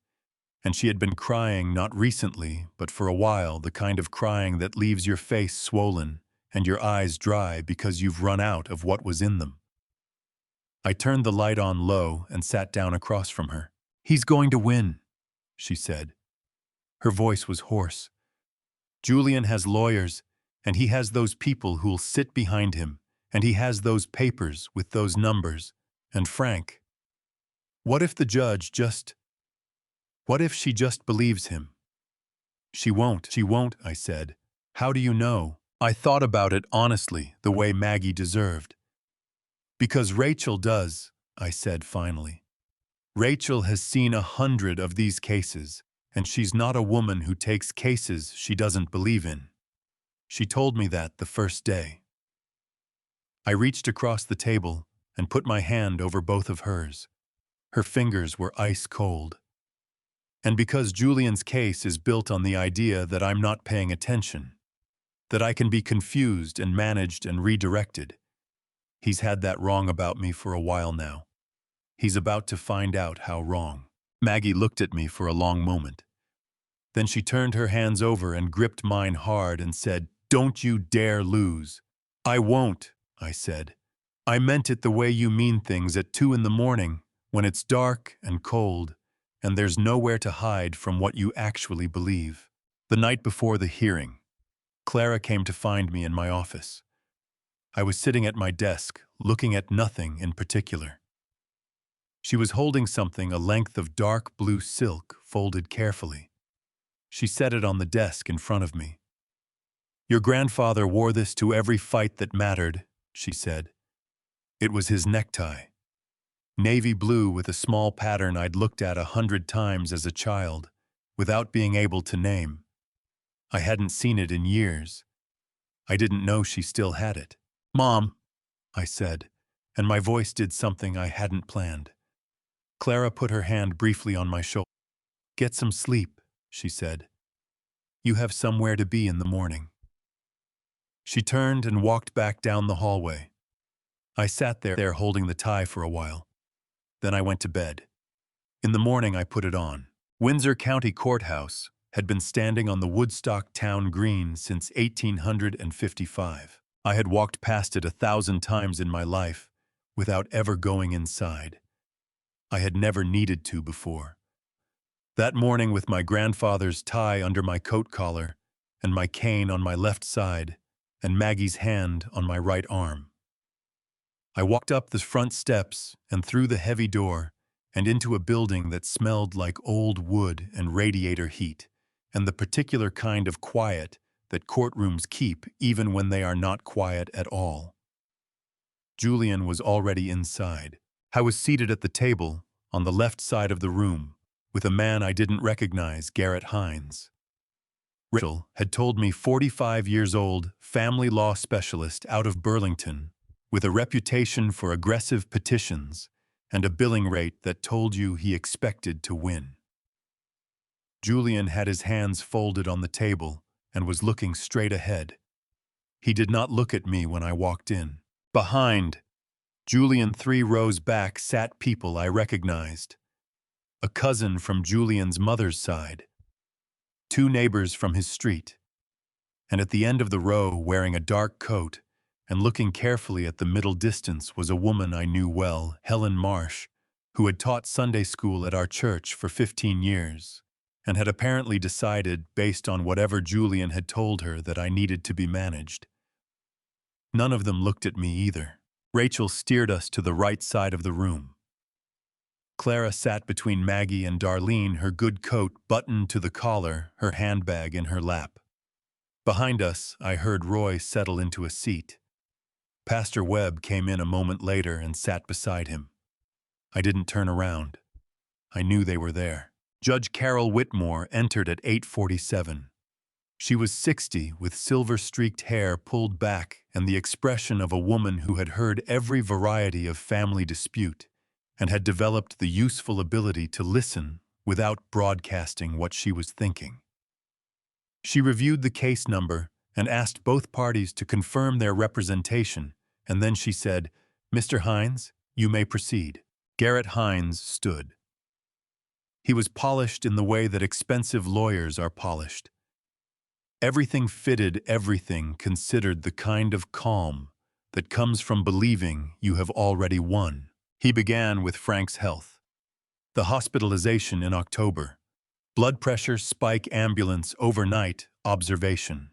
and she had been crying not recently, but for a while, the kind of crying that leaves your face swollen and your eyes dry because you've run out of what was in them. I turned the light on low and sat down across from her. He's going to win, she said. Her voice was hoarse. Julian has lawyers, and he has those people who'll sit behind him, and he has those papers with those numbers. And Frank, what if she just believes him? She won't, I said. How do you know? I thought about it honestly, the way Maggie deserved. Because Rachel does, I said finally. Rachel has seen 100 of these cases, and she's not a woman who takes cases she doesn't believe in. She told me that the first day. I reached across the table and put my hand over both of hers. Her fingers were ice cold. And because Julian's case is built on the idea that I'm not paying attention, that I can be confused and managed and redirected, he's had that wrong about me for a while now. He's about to find out how wrong. Maggie looked at me for a long moment. Then she turned her hands over and gripped mine hard and said, Don't you dare lose. I won't, I said. I meant it the way you mean things at 2 in the morning, when it's dark and cold, and there's nowhere to hide from what you actually believe. The night before the hearing, Clara came to find me in my office. I was sitting at my desk, looking at nothing in particular. She was holding something a length of dark blue silk folded carefully. She set it on the desk in front of me. Your grandfather wore this to every fight that mattered, she said. It was his necktie. Navy blue with a small pattern I'd looked at 100 times as a child, without being able to name. I hadn't seen it in years. I didn't know she still had it. Mom, I said, and my voice did something I hadn't planned. Clara put her hand briefly on my shoulder. Get some sleep, she said. You have somewhere to be in the morning. She turned and walked back down the hallway. I sat there holding the tie for a while. Then I went to bed. In the morning I put it on. Windsor County Courthouse had been standing on the Woodstock Town Green since 1855. I had walked past it 1,000 times in my life without ever going inside. I had never needed to before. That morning, with my grandfather's tie under my coat collar and my cane on my left side and Maggie's hand on my right arm, I walked up the front steps and through the heavy door and into a building that smelled like old wood and radiator heat and the particular kind of quiet that courtrooms keep even when they are not quiet at all. Julian was already inside. I was seated at the table, on the left side of the room, with a man I didn't recognize, Garrett Hines. Rachel had told me 45 years old, family law specialist out of Burlington, with a reputation for aggressive petitions and a billing rate that told you he expected to win. Julian had his hands folded on the table and was looking straight ahead. He did not look at me when I walked in. Behind, Julian 3 rows back sat people I recognized. A cousin from Julian's mother's side, 2 neighbors from his street, and at the end of the row, wearing a dark coat and looking carefully at the middle distance, was a woman I knew well, Helen Marsh, who had taught Sunday school at our church for 15 years and had apparently decided, based on whatever Julian had told her, that I needed to be managed. None of them looked at me either. Rachel steered us to the right side of the room. Clara sat between Maggie and Darlene, her good coat buttoned to the collar, her handbag in her lap. Behind us, I heard Roy settle into a seat. Pastor Webb came in a moment later and sat beside him. I didn't turn around. I knew they were there. Judge Carol Whitmore entered at 8:47. She was 60, with silver-streaked hair pulled back and the expression of a woman who had heard every variety of family dispute and had developed the useful ability to listen without broadcasting what she was thinking. She reviewed the case number and asked both parties to confirm their representation, and then she said, "Mr. Hines, you may proceed." Garrett Hines stood. He was polished in the way that expensive lawyers are polished. Everything fitted, everything considered, the kind of calm that comes from believing you have already won. He began with Frank's health. The hospitalization in October. Blood pressure spike, ambulance overnight observation.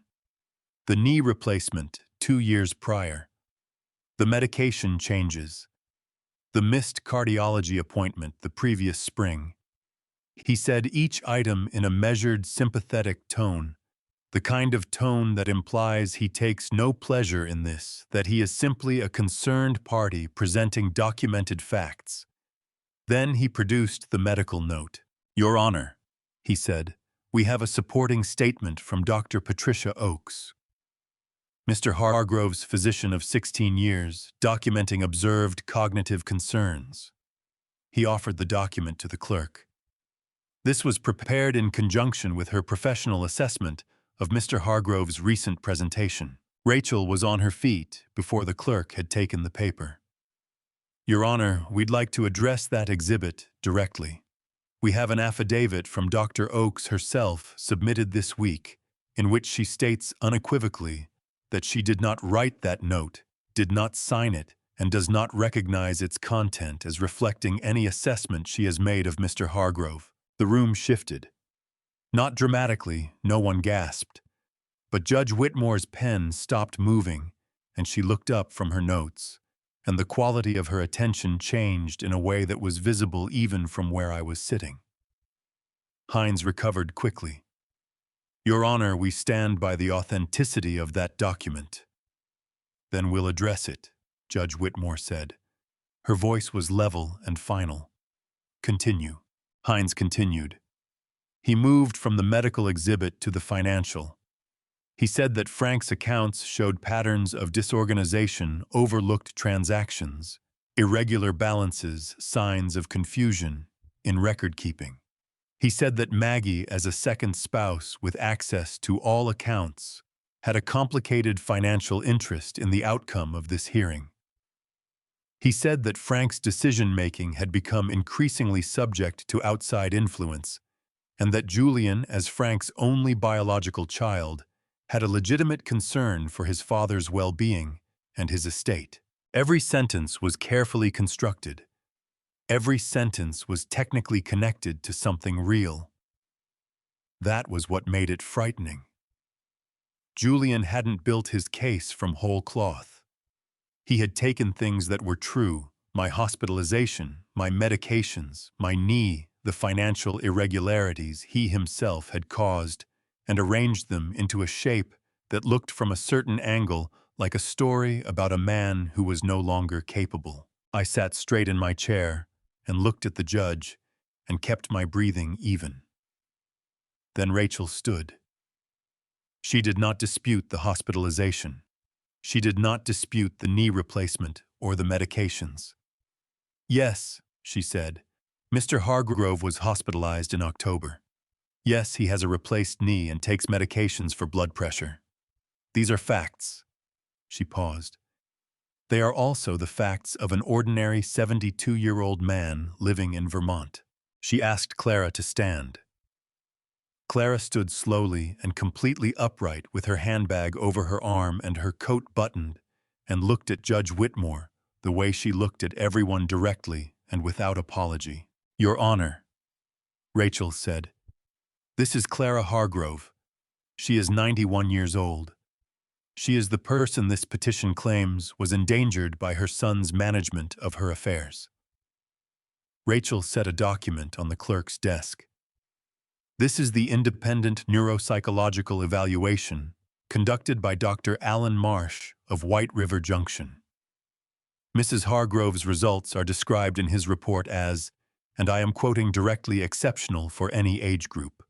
The knee replacement 2 years prior. The medication changes. The missed cardiology appointment the previous spring. He said each item in a measured, sympathetic tone, the kind of tone that implies he takes no pleasure in this, that he is simply a concerned party presenting documented facts. Then he produced the medical note. "Your Honor," he said, "we have a supporting statement from Dr. Patricia Oakes, Mr. Hargrove's physician of 16 years, documenting observed cognitive concerns." He offered the document to the clerk. This was prepared in conjunction with her professional assessment of Mr. Hargrove's recent presentation. Rachel was on her feet before the clerk had taken the paper. "Your Honor, we'd like to address that exhibit directly. We have an affidavit from Dr. Oakes herself submitted this week, in which she states unequivocally that she did not write that note, did not sign it, and does not recognize its content as reflecting any assessment she has made of Mr. Hargrove." The room shifted. Not dramatically, no one gasped, but Judge Whitmore's pen stopped moving, and she looked up from her notes, and the quality of her attention changed in a way that was visible even from where I was sitting. Hines recovered quickly. "Your Honor, we stand by the authenticity of that document." "Then we'll address it," Judge Whitmore said. Her voice was level and final. "Continue." Hines continued. He moved from the medical exhibit to the financial. He said that Frank's accounts showed patterns of disorganization, overlooked transactions, irregular balances, signs of confusion in record-keeping. He said that Maggie, as a second spouse with access to all accounts, had a complicated financial interest in the outcome of this hearing. He said that Frank's decision-making had become increasingly subject to outside influence, and that Julian, as Frank's only biological child, had a legitimate concern for his father's well-being and his estate. Every sentence was carefully constructed. Every sentence was technically connected to something real. That was what made it frightening. Julian hadn't built his case from whole cloth. He had taken things that were true, my hospitalization, my medications, my knee, the financial irregularities he himself had caused, and arranged them into a shape that looked from a certain angle like a story about a man who was no longer capable. I sat straight in my chair and looked at the judge and kept my breathing even. Then Rachel stood. She did not dispute the hospitalization. She did not dispute the knee replacement or the medications. "Yes," she said, "Mr. Hargrove was hospitalized in October. Yes, he has a replaced knee and takes medications for blood pressure. These are facts." She paused. "They are also the facts of an ordinary 72-year-old man living in Vermont." She asked Clara to stand. Clara stood slowly and completely upright with her handbag over her arm and her coat buttoned, and looked at Judge Whitmore the way she looked at everyone directly and without apology. "Your Honor," Rachel said, "this is Clara Hargrove. She is 91 years old. She is the person this petition claims was endangered by her son's management of her affairs." Rachel set a document on the clerk's desk. "This is the independent neuropsychological evaluation conducted by Dr. Alan Marsh of White River Junction. Mrs. Hargrove's results are described in his report as, and I am quoting directly, exceptional for any age group."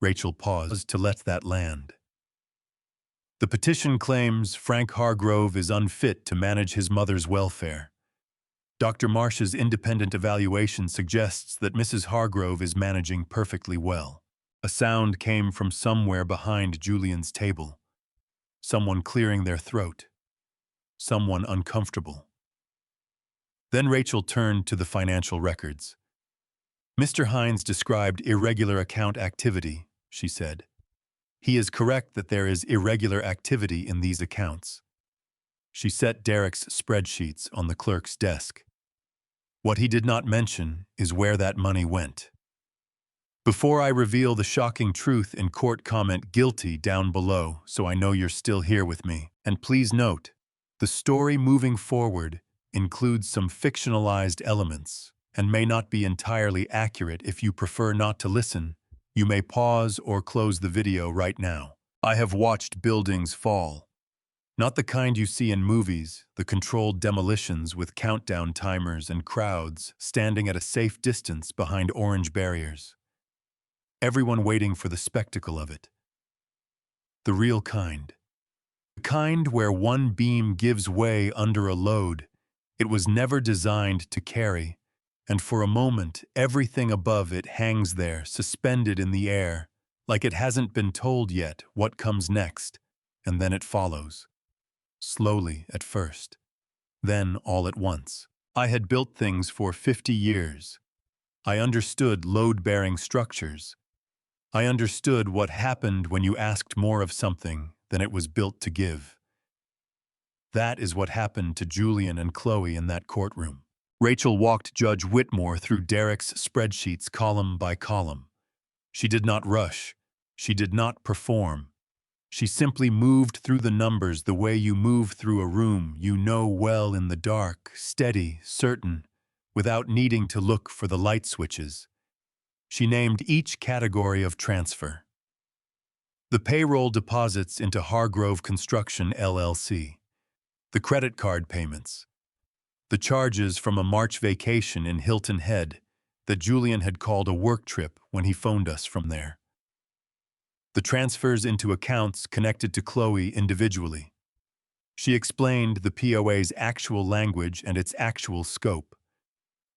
Rachel paused to let that land. "The petition claims Frank Hargrove is unfit to manage his mother's welfare. Dr. Marsh's independent evaluation suggests that Mrs. Hargrove is managing perfectly well." A sound came from somewhere behind Julian's table. Someone clearing their throat. Someone uncomfortable. Then Rachel turned to the financial records. "Mr. Hines described irregular account activity," she said. "He is correct that there is irregular activity in these accounts." She set Derek's spreadsheets on the clerk's desk. "What he did not mention is where that money went." Before I reveal the shocking truth in court, comment "guilty" down below so I know you're still here with me. And please note, the story moving forward includes some fictionalized elements and may not be entirely accurate. If you prefer not to listen, you may pause or close the video right now. I have watched buildings fall. Not the kind you see in movies, the controlled demolitions with countdown timers and crowds standing at a safe distance behind orange barriers. Everyone waiting for the spectacle of it. The real kind. The kind where one beam gives way under a load it was never designed to carry, and for a moment everything above it hangs there, suspended in the air, like it hasn't been told yet what comes next, and then it follows. Slowly at first, then all at once. I had built things for 50 years. I understood load-bearing structures. I understood what happened when you asked more of something than it was built to give. That is what happened to Julian and Chloe in that courtroom. Rachel walked Judge Whitmore through Derek's spreadsheets column by column. She did not rush. She did not perform. She simply moved through the numbers the way you move through a room you know well, in the dark, steady, certain, without needing to look for the light switches. She named each category of transfer. The payroll deposits into Hargrove Construction LLC. The credit card payments. The charges from a March vacation in Hilton Head that Julian had called a work trip when he phoned us from there. The transfers into accounts connected to Chloe individually. She explained the POA's actual language and its actual scope.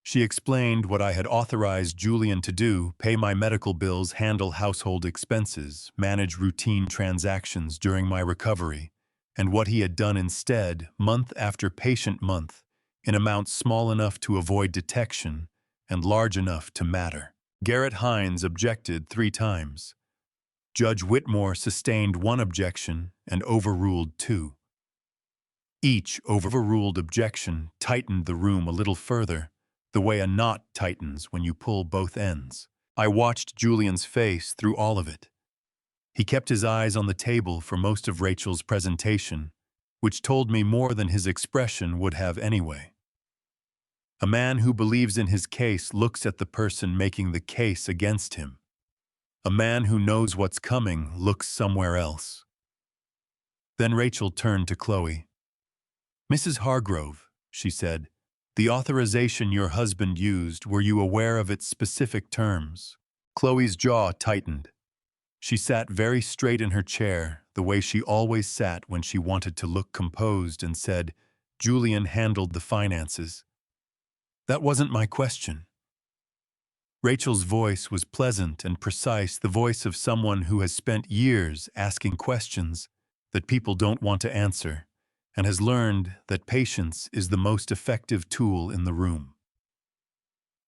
She explained what I had authorized Julian to do: pay my medical bills, handle household expenses, manage routine transactions during my recovery, and what he had done instead, month after patient month, in amounts small enough to avoid detection and large enough to matter. Garrett Hines objected 3 times. Judge Whitmore sustained 1 objection and overruled 2. Each overruled objection tightened the room a little further, the way a knot tightens when you pull both ends. I watched Julian's face through all of it. He kept his eyes on the table for most of Rachel's presentation, which told me more than his expression would have anyway. A man who believes in his case looks at the person making the case against him. A man who knows what's coming looks somewhere else. Then Rachel turned to Chloe. "Mrs. Hargrove," she said, "the authorization your husband used, were you aware of its specific terms?" Chloe's jaw tightened. She sat very straight in her chair, the way she always sat when she wanted to look composed, and said, "Julian handled the finances." "That wasn't my question." Rachel's voice was pleasant and precise, the voice of someone who has spent years asking questions that people don't want to answer, and has learned that patience is the most effective tool in the room.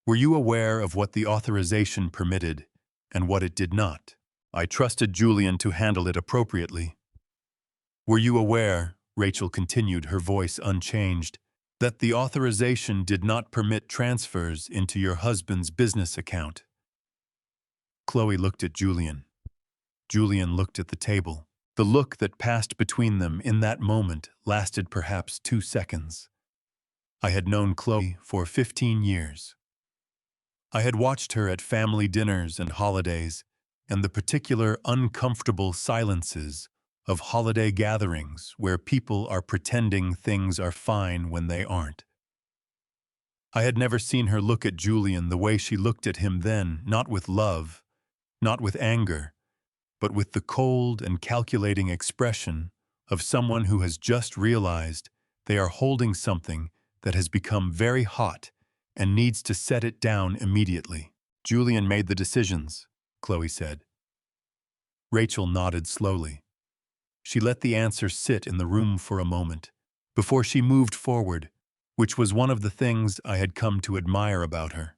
"Were you aware of what the authorization permitted and what it did not? I trusted Julian to handle it appropriately." "Were you aware," Rachel continued, her voice unchanged, "that the authorization did not permit transfers into your husband's business account?" Chloe looked at Julian. Julian looked at the table. The look that passed between them in that moment lasted perhaps 2 seconds. I had known Chloe for 15 years. I had watched her at family dinners and holidays, and the particular uncomfortable silences of holiday gatherings where people are pretending things are fine when they aren't. I had never seen her look at Julian the way she looked at him then, not with love, not with anger, but with the cold and calculating expression of someone who has just realized they are holding something that has become very hot and needs to set it down immediately. "Julian made the decisions," Chloe said. Rachel nodded slowly. She let the answer sit in the room for a moment before she moved forward, which was one of the things I had come to admire about her.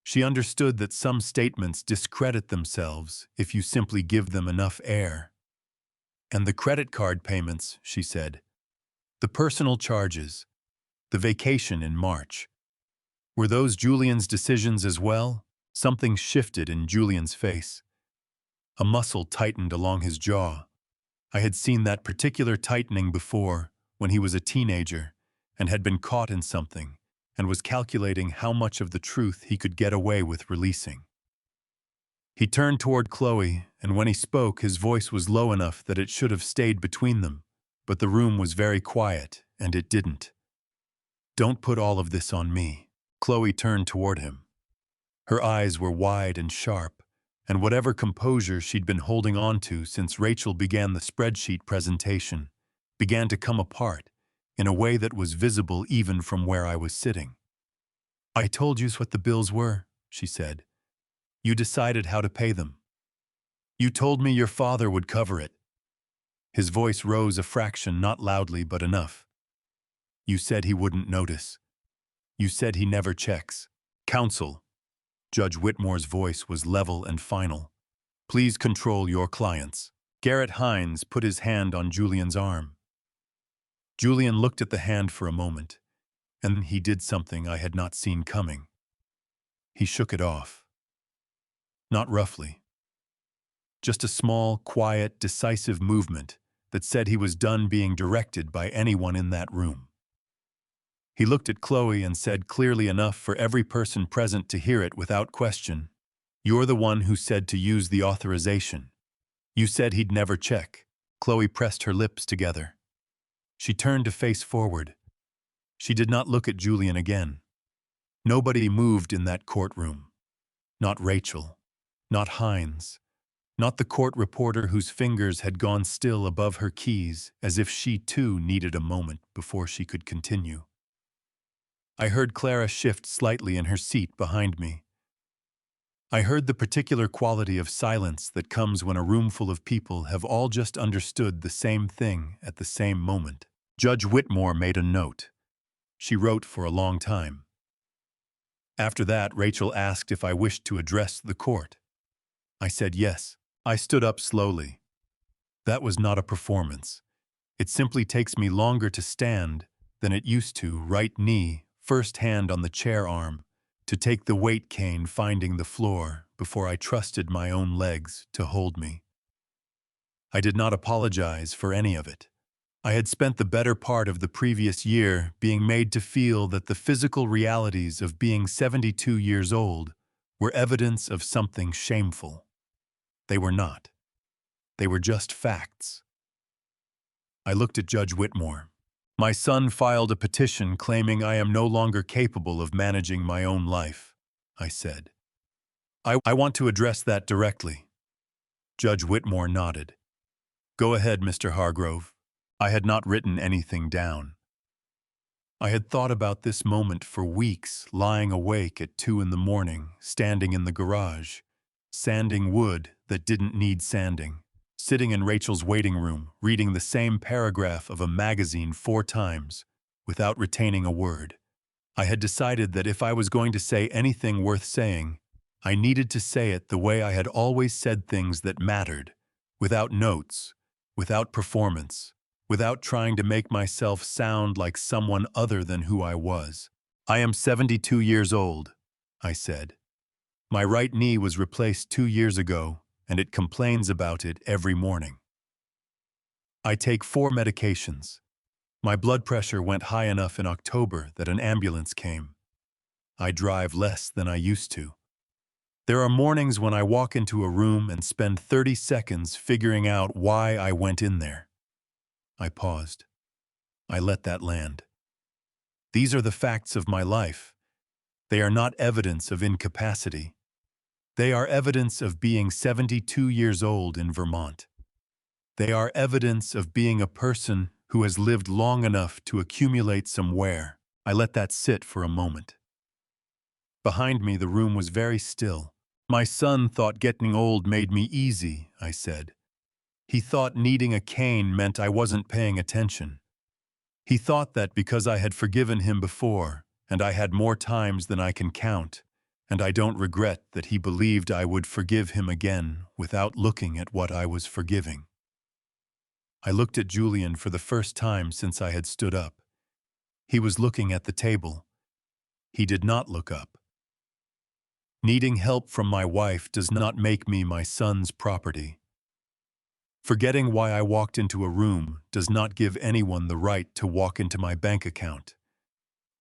She understood that some statements discredit themselves if you simply give them enough air. "And the credit card payments," she said. "The personal charges. The vacation in March. Were those Julian's decisions as well?" Something shifted in Julian's face. A muscle tightened along his jaw. I had seen that particular tightening before when he was a teenager and had been caught in something and was calculating how much of the truth he could get away with releasing. He turned toward Chloe, and when he spoke, his voice was low enough that it should have stayed between them, but the room was very quiet, and it didn't. "Don't put all of this on me." Chloe turned toward him. Her eyes were wide and sharp, and whatever composure she'd been holding on to since Rachel began the spreadsheet presentation began to come apart in a way that was visible even from where I was sitting. "I told you what the bills were," she said. "You decided how to pay them. You told me your father would cover it." His voice rose a fraction, not loudly but enough. "You said he wouldn't notice. You said he never checks." "Counsel." Judge Whitmore's voice was level and final. "Please control your clients." Garrett Hines put his hand on Julian's arm. Julian looked at the hand for a moment, and then he did something I had not seen coming. He shook it off. Not roughly. Just a small, quiet, decisive movement that said he was done being directed by anyone in that room. He looked at Chloe and said clearly enough for every person present to hear it without question, "You're the one who said to use the authorization. You said he'd never check." Chloe pressed her lips together. She turned to face forward. She did not look at Julian again. Nobody moved in that courtroom. Not Rachel. Not Hines. Not the court reporter whose fingers had gone still above her keys, as if she too needed a moment before she could continue. I heard Clara shift slightly in her seat behind me. I heard the particular quality of silence that comes when a room full of people have all just understood the same thing at the same moment. Judge Whitmore made a note. She wrote for a long time. After that, Rachel asked if I wished to address the court. I said yes. I stood up slowly. That was not a performance. It simply takes me longer to stand than it used to, right knee, first hand on the chair arm, to take the weight cane finding the floor before I trusted my own legs to hold me. I did not apologize for any of it. I had spent the better part of the previous year being made to feel that the physical realities of being 72 years old were evidence of something shameful. They were not. They were just facts. I looked at Judge Whitmore. My son filed a petition claiming I am no longer capable of managing my own life, I said. I want to address that directly. Judge Whitmore nodded. Go ahead, Mr. Hargrove. I had not written anything down. I had thought about this moment for weeks, lying awake at 2 in the morning, standing in the garage, sanding wood that didn't need sanding, sitting in Rachel's waiting room, reading the same paragraph of a magazine 4 times, without retaining a word. I had decided that if I was going to say anything worth saying, I needed to say it the way I had always said things that mattered, without notes, without performance, without trying to make myself sound like someone other than who I was. I am 72 years old, I said. My right knee was replaced 2 years ago, and it complains about it every morning. I take 4 medications. My blood pressure went high enough in October that an ambulance came. I drive less than I used to. There are mornings when I walk into a room and spend 30 seconds figuring out why I went in there. I paused. I let that land. These are the facts of my life. They are not evidence of incapacity. They are evidence of being 72 years old in Vermont. They are evidence of being a person who has lived long enough to accumulate some wear. I let that sit for a moment. Behind me, the room was very still. My son thought getting old made me easy, I said. He thought needing a cane meant I wasn't paying attention. He thought that because I had forgiven him before, and I had more times than I can count, and I don't regret that he believed I would forgive him again without looking at what I was forgiving. I looked at Julian for the first time since I had stood up. He was looking at the table. He did not look up. Needing help from my wife does not make me my son's property. Forgetting why I walked into a room does not give anyone the right to walk into my bank account.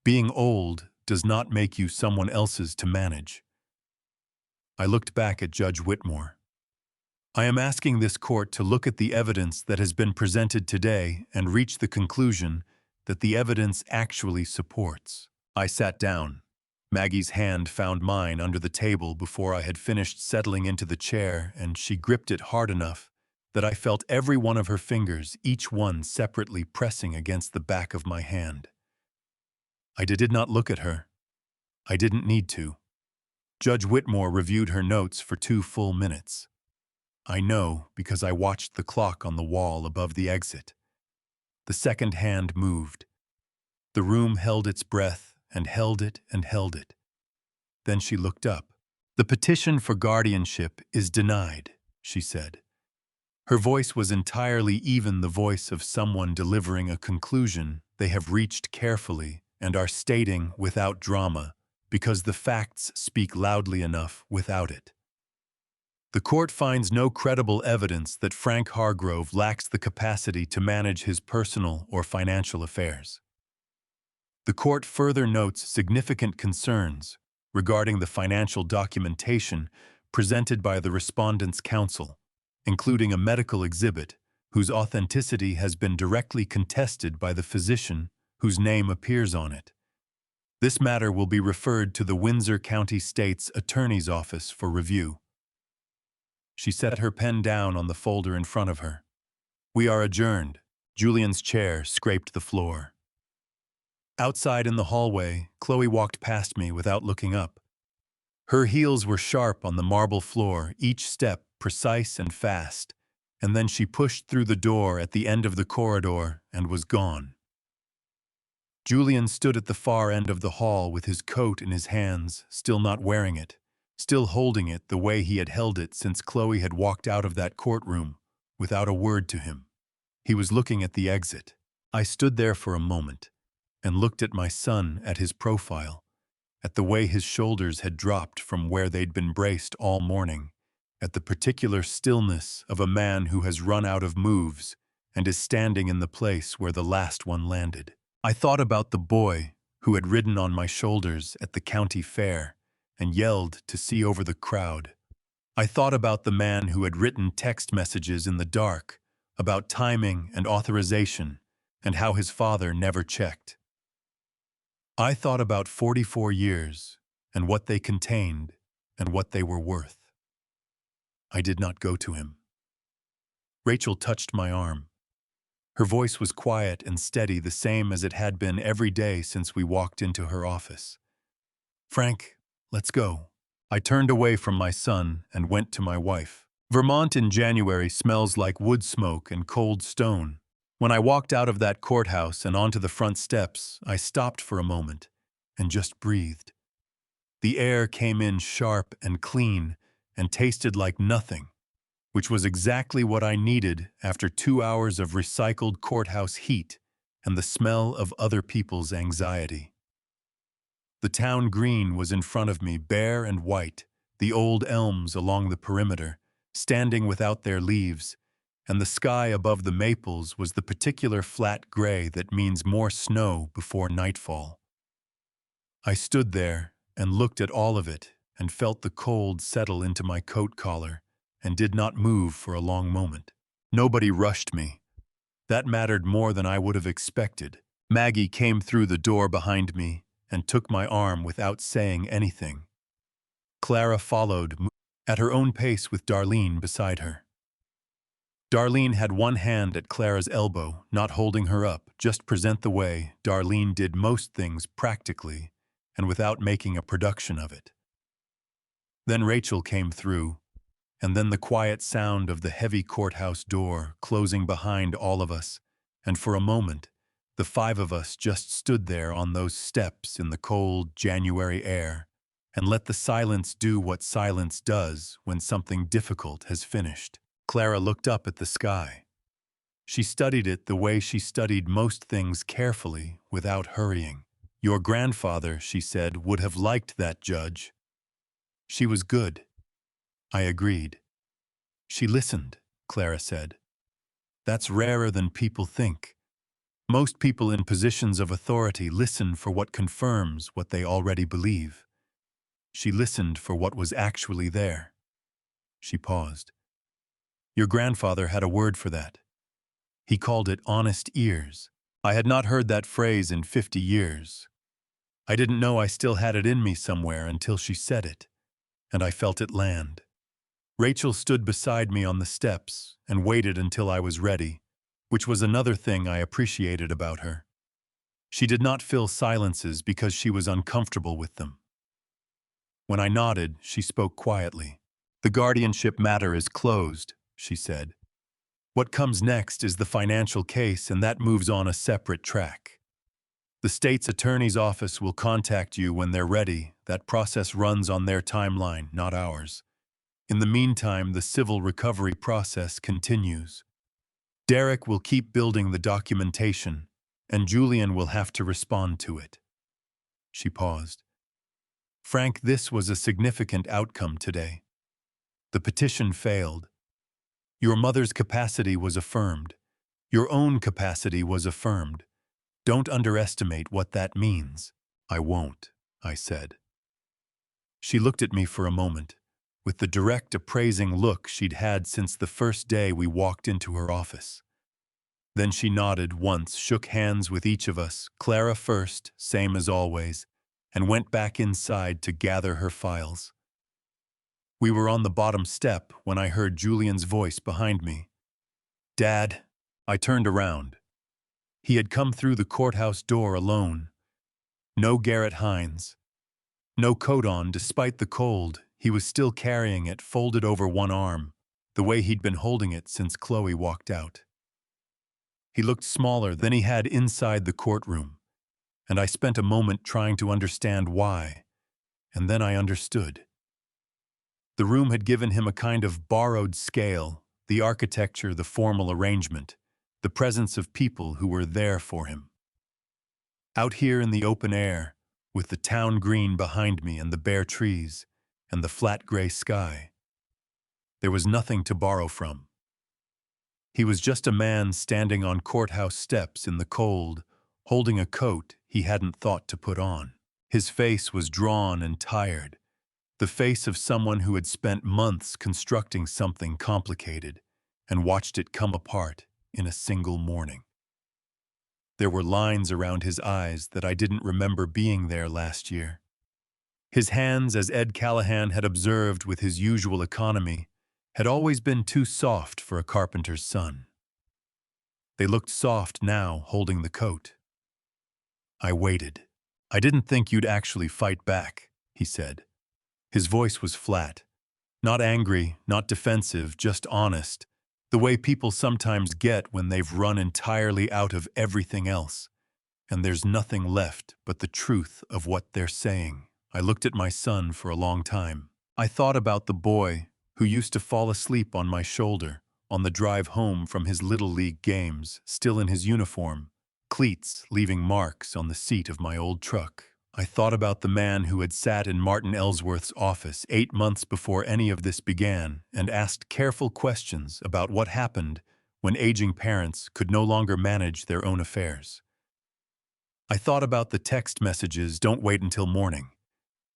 Being old does not make you someone else's to manage. I looked back at Judge Whitmore. I am asking this court to look at the evidence that has been presented today and reach the conclusion that the evidence actually supports. I sat down. Maggie's hand found mine under the table before I had finished settling into the chair, and she gripped it hard enough that I felt every one of her fingers, each one separately pressing against the back of my hand. I did not look at her. I didn't need to. Judge Whitmore reviewed her notes for 2 full minutes. I know because I watched the clock on the wall above the exit. The second hand moved. The room held its breath and held it and held it. Then she looked up. The petition for guardianship is denied, she said. Her voice was entirely even the voice of someone delivering a conclusion they have reached carefully and are stating without drama, because the facts speak loudly enough without it. The court finds no credible evidence that Frank Hargrove lacks the capacity to manage his personal or financial affairs. The court further notes significant concerns regarding the financial documentation presented by the respondent's counsel, including a medical exhibit whose authenticity has been directly contested by the physician whose name appears on it. This matter will be referred to the Windsor County State's Attorney's Office for review. She set her pen down on the folder in front of her. We are adjourned. Julian's chair scraped the floor. Outside in the hallway, Chloe walked past me without looking up. Her heels were sharp on the marble floor, each step precise and fast, and then she pushed through the door at the end of the corridor and was gone. Julian stood at the far end of the hall with his coat in his hands, still not wearing it, still holding it the way he had held it since Chloe had walked out of that courtroom, without a word to him. He was looking at the exit. I stood there for a moment and looked at my son, at his profile, at the way his shoulders had dropped from where they'd been braced all morning, at the particular stillness of a man who has run out of moves and is standing in the place where the last one landed. I thought about the boy who had ridden on my shoulders at the county fair and yelled to see over the crowd. I thought about the man who had written text messages in the dark about timing and authorization, and how his father never checked. I thought about 44 years, and what they contained, and what they were worth. I did not go to him. Rachel touched my arm. Her voice was quiet and steady, the same as it had been every day since we walked into her office. "Frank, let's go." I turned away from my son and went to my wife. Vermont in January smells like wood smoke and cold stone. When I walked out of that courthouse and onto the front steps, I stopped for a moment and just breathed. The air came in sharp and clean and tasted like nothing, which was exactly what I needed after 2 hours of recycled courthouse heat and the smell of other people's anxiety. The town green was in front of me, bare and white, the old elms along the perimeter, standing without their leaves, and the sky above the maples was the particular flat gray that means more snow before nightfall. I stood there and looked at all of it and felt the cold settle into my coat collar and did not move for a long moment. Nobody rushed me. That mattered more than I would have expected. Maggie came through the door behind me and took my arm without saying anything. Clara followed at her own pace with Darlene beside her. Darlene had one hand at Clara's elbow, not holding her up, just present the way. Darlene did most things practically and without making a production of it. Then Rachel came through, and then the quiet sound of the heavy courthouse door closing behind all of us, and for a moment, the five of us just stood there on those steps in the cold January air and let the silence do what silence does when something difficult has finished. Clara looked up at the sky. She studied it the way she studied most things, carefully, without hurrying. "Your grandfather," she said, "would have liked that judge." "She was good." I agreed. "She listened," Clara said. "That's rarer than people think. Most people in positions of authority listen for what confirms what they already believe. She listened for what was actually there." She paused. "Your grandfather had a word for that. He called it honest ears." I had not heard that phrase in 50 years. I didn't know I still had it in me somewhere until she said it, and I felt it land. Rachel stood beside me on the steps and waited until I was ready, which was another thing I appreciated about her. She did not fill silences because she was uncomfortable with them. When I nodded, she spoke quietly. "The guardianship matter is closed," she said. "What comes next is the financial case, and that moves on a separate track. The state's attorney's office will contact you when they're ready. That process runs on their timeline, not ours. In the meantime, the civil recovery process continues. Derek will keep building the documentation, and Julian will have to respond to it." She paused. "Frank, this was a significant outcome today. The petition failed. Your mother's capacity was affirmed. Your own capacity was affirmed. Don't underestimate what that means." "I won't," I said. She looked at me for a moment, with the direct, appraising look she'd had since the first day we walked into her office. Then she nodded once, shook hands with each of us, Clara first, same as always, and went back inside to gather her files. We were on the bottom step when I heard Julian's voice behind me. "Dad." I turned around. He had come through the courthouse door alone. No Garrett Hines. No coat on, despite the cold. He was still carrying it folded over one arm, the way he'd been holding it since Chloe walked out. He looked smaller than he had inside the courtroom, and I spent a moment trying to understand why, and then I understood. The room had given him a kind of borrowed scale, the architecture, the formal arrangement, the presence of people who were there for him. Out here in the open air, with the town green behind me and the bare trees and the flat gray sky, there was nothing to borrow from. He was just a man standing on courthouse steps in the cold, holding a coat he hadn't thought to put on. His face was drawn and tired, the face of someone who had spent months constructing something complicated, and watched it come apart in a single morning. There were lines around his eyes that I didn't remember being there last year. His hands, as Ed Callahan had observed with his usual economy, had always been too soft for a carpenter's son. They looked soft now, holding the coat. I waited. "I didn't think you'd actually fight back," he said. His voice was flat. Not angry, not defensive, just honest, the way people sometimes get when they've run entirely out of everything else, and there's nothing left but the truth of what they're saying. I looked at my son for a long time. I thought about the boy who used to fall asleep on my shoulder on the drive home from his Little League games, still in his uniform, cleats leaving marks on the seat of my old truck. I thought about the man who had sat in Martin Ellsworth's office 8 months before any of this began and asked careful questions about what happened when aging parents could no longer manage their own affairs. I thought about the text messages, "Don't wait until morning.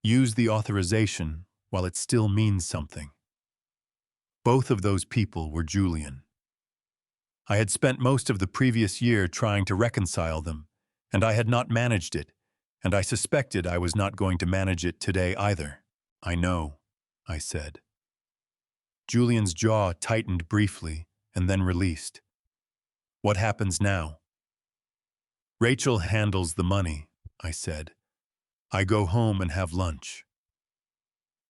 Use the authorization while it still means something." Both of those people were Julian. I had spent most of the previous year trying to reconcile them, and I had not managed it, and I suspected I was not going to manage it today either. "I know," I said. Julian's jaw tightened briefly and then released. "What happens now?" "Rachel handles the money," I said. "I go home and have lunch."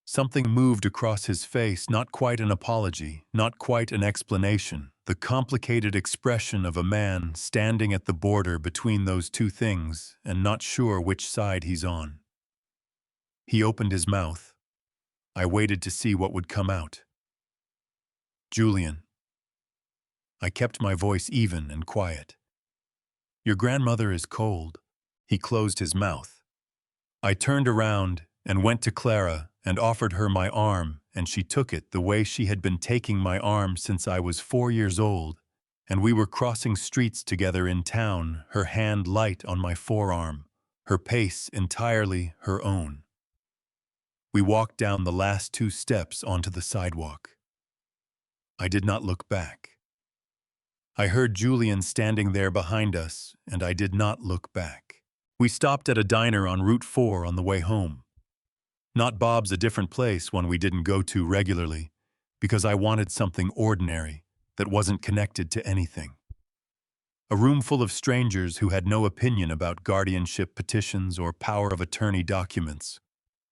Something moved across his face, not quite an apology, not quite an explanation, the complicated expression of a man standing at the border between those two things and not sure which side he's on. He opened his mouth. I waited to see what would come out. "Julian." I kept my voice even and quiet. "Your grandmother is cold." He closed his mouth. I turned around and went to Clara and offered her my arm, and she took it the way she had been taking my arm since I was 4 years old, and we were crossing streets together in town, her hand light on my forearm, her pace entirely her own. We walked down the last 2 steps onto the sidewalk. I did not look back. I heard Julian standing there behind us, and I did not look back. We stopped at a diner on Route 4 on the way home. Not Bob's, a different place, one we didn't go to regularly, because I wanted something ordinary that wasn't connected to anything. A room full of strangers who had no opinion about guardianship petitions or power of attorney documents,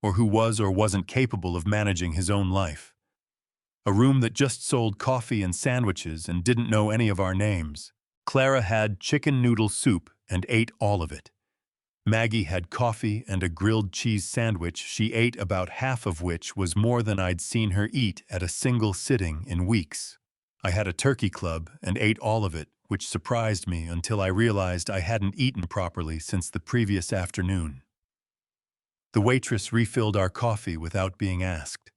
or who was or wasn't capable of managing his own life. A room that just sold coffee and sandwiches and didn't know any of our names. Clara had chicken noodle soup and ate all of it. Maggie had coffee and a grilled cheese sandwich she ate, about half of which was more than I'd seen her eat at a single sitting in weeks. I had a turkey club and ate all of it, which surprised me until I realized I hadn't eaten properly since the previous afternoon. The waitress refilled our coffee without being asked.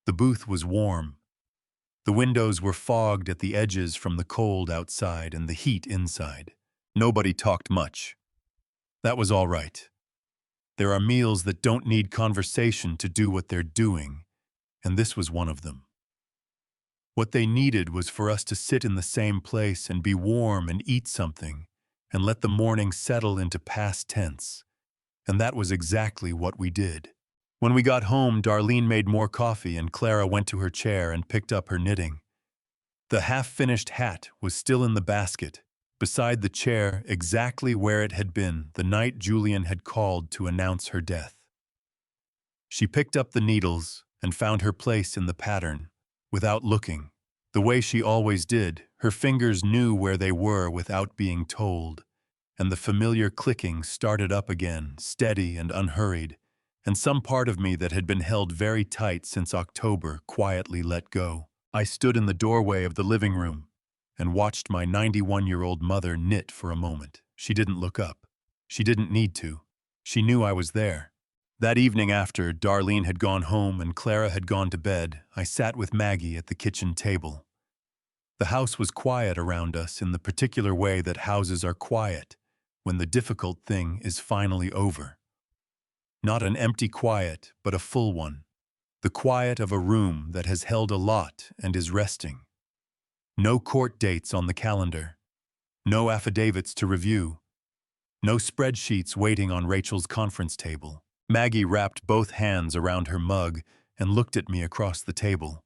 The booth was warm. The windows were fogged at the edges from the cold outside and the heat inside. Nobody talked much. That was all right. There are meals that don't need conversation to do what they're doing, and this was one of them. What they needed was for us to sit in the same place and be warm and eat something, and let the morning settle into past tense. And that was exactly what we did. When we got home, Darlene made more coffee and Clara went to her chair and picked up her knitting. The half-finished hat was still in the basket, beside the chair, exactly where it had been the night Julian had called to announce her death. She picked up the needles and found her place in the pattern, without looking. The way she always did, her fingers knew where they were without being told, and the familiar clicking started up again, steady and unhurried, and some part of me that had been held very tight since October quietly let go. I stood in the doorway of the living room and watched my 91-year-old mother knit for a moment. She didn't look up. She didn't need to. She knew I was there. That evening, after Darlene had gone home and Clara had gone to bed, I sat with Maggie at the kitchen table. The house was quiet around us in the particular way that houses are quiet when the difficult thing is finally over. Not an empty quiet, but a full one. The quiet of a room that has held a lot and is resting. No court dates on the calendar. No affidavits to review. No spreadsheets waiting on Rachel's conference table. Maggie wrapped both hands around her mug and looked at me across the table.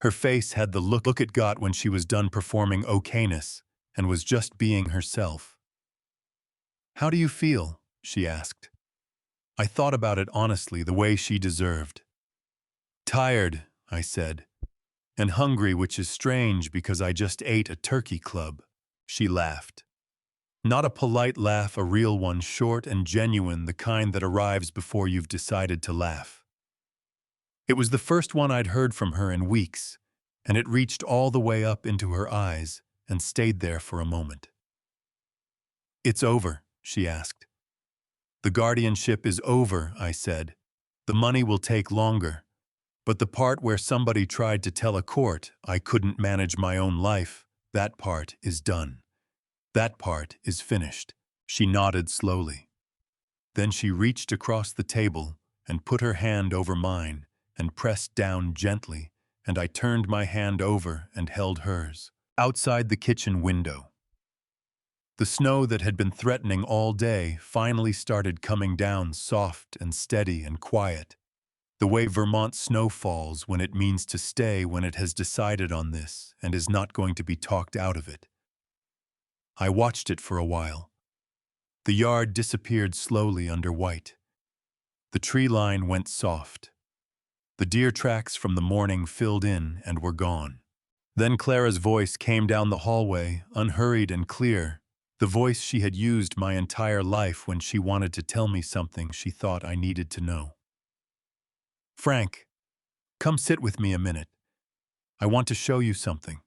Her face had the look it got when she was done performing okayness and was just being herself. "How do you feel?" she asked. I thought about it honestly, the way she deserved. "Tired," I said, "and hungry, which is strange because I just ate a turkey club." She laughed. Not a polite laugh, a real one, short and genuine, the kind that arrives before you've decided to laugh. It was the first one I'd heard from her in weeks, and it reached all the way up into her eyes and stayed there for a moment. "It's over?" she asked. "The guardianship is over," I said. "The money will take longer. But the part where somebody tried to tell a court I couldn't manage my own life, that part is done. That part is finished." She nodded slowly. Then she reached across the table and put her hand over mine and pressed down gently, and I turned my hand over and held hers. Outside the kitchen window, the snow that had been threatening all day finally started coming down, soft and steady and quiet. The way Vermont snow falls when it means to stay, when it has decided on this and is not going to be talked out of it. I watched it for a while. The yard disappeared slowly under white. The tree line went soft. The deer tracks from the morning filled in and were gone. Then Clara's voice came down the hallway, unhurried and clear, the voice she had used my entire life when she wanted to tell me something she thought I needed to know. "Frank, come sit with me a minute. I want to show you something."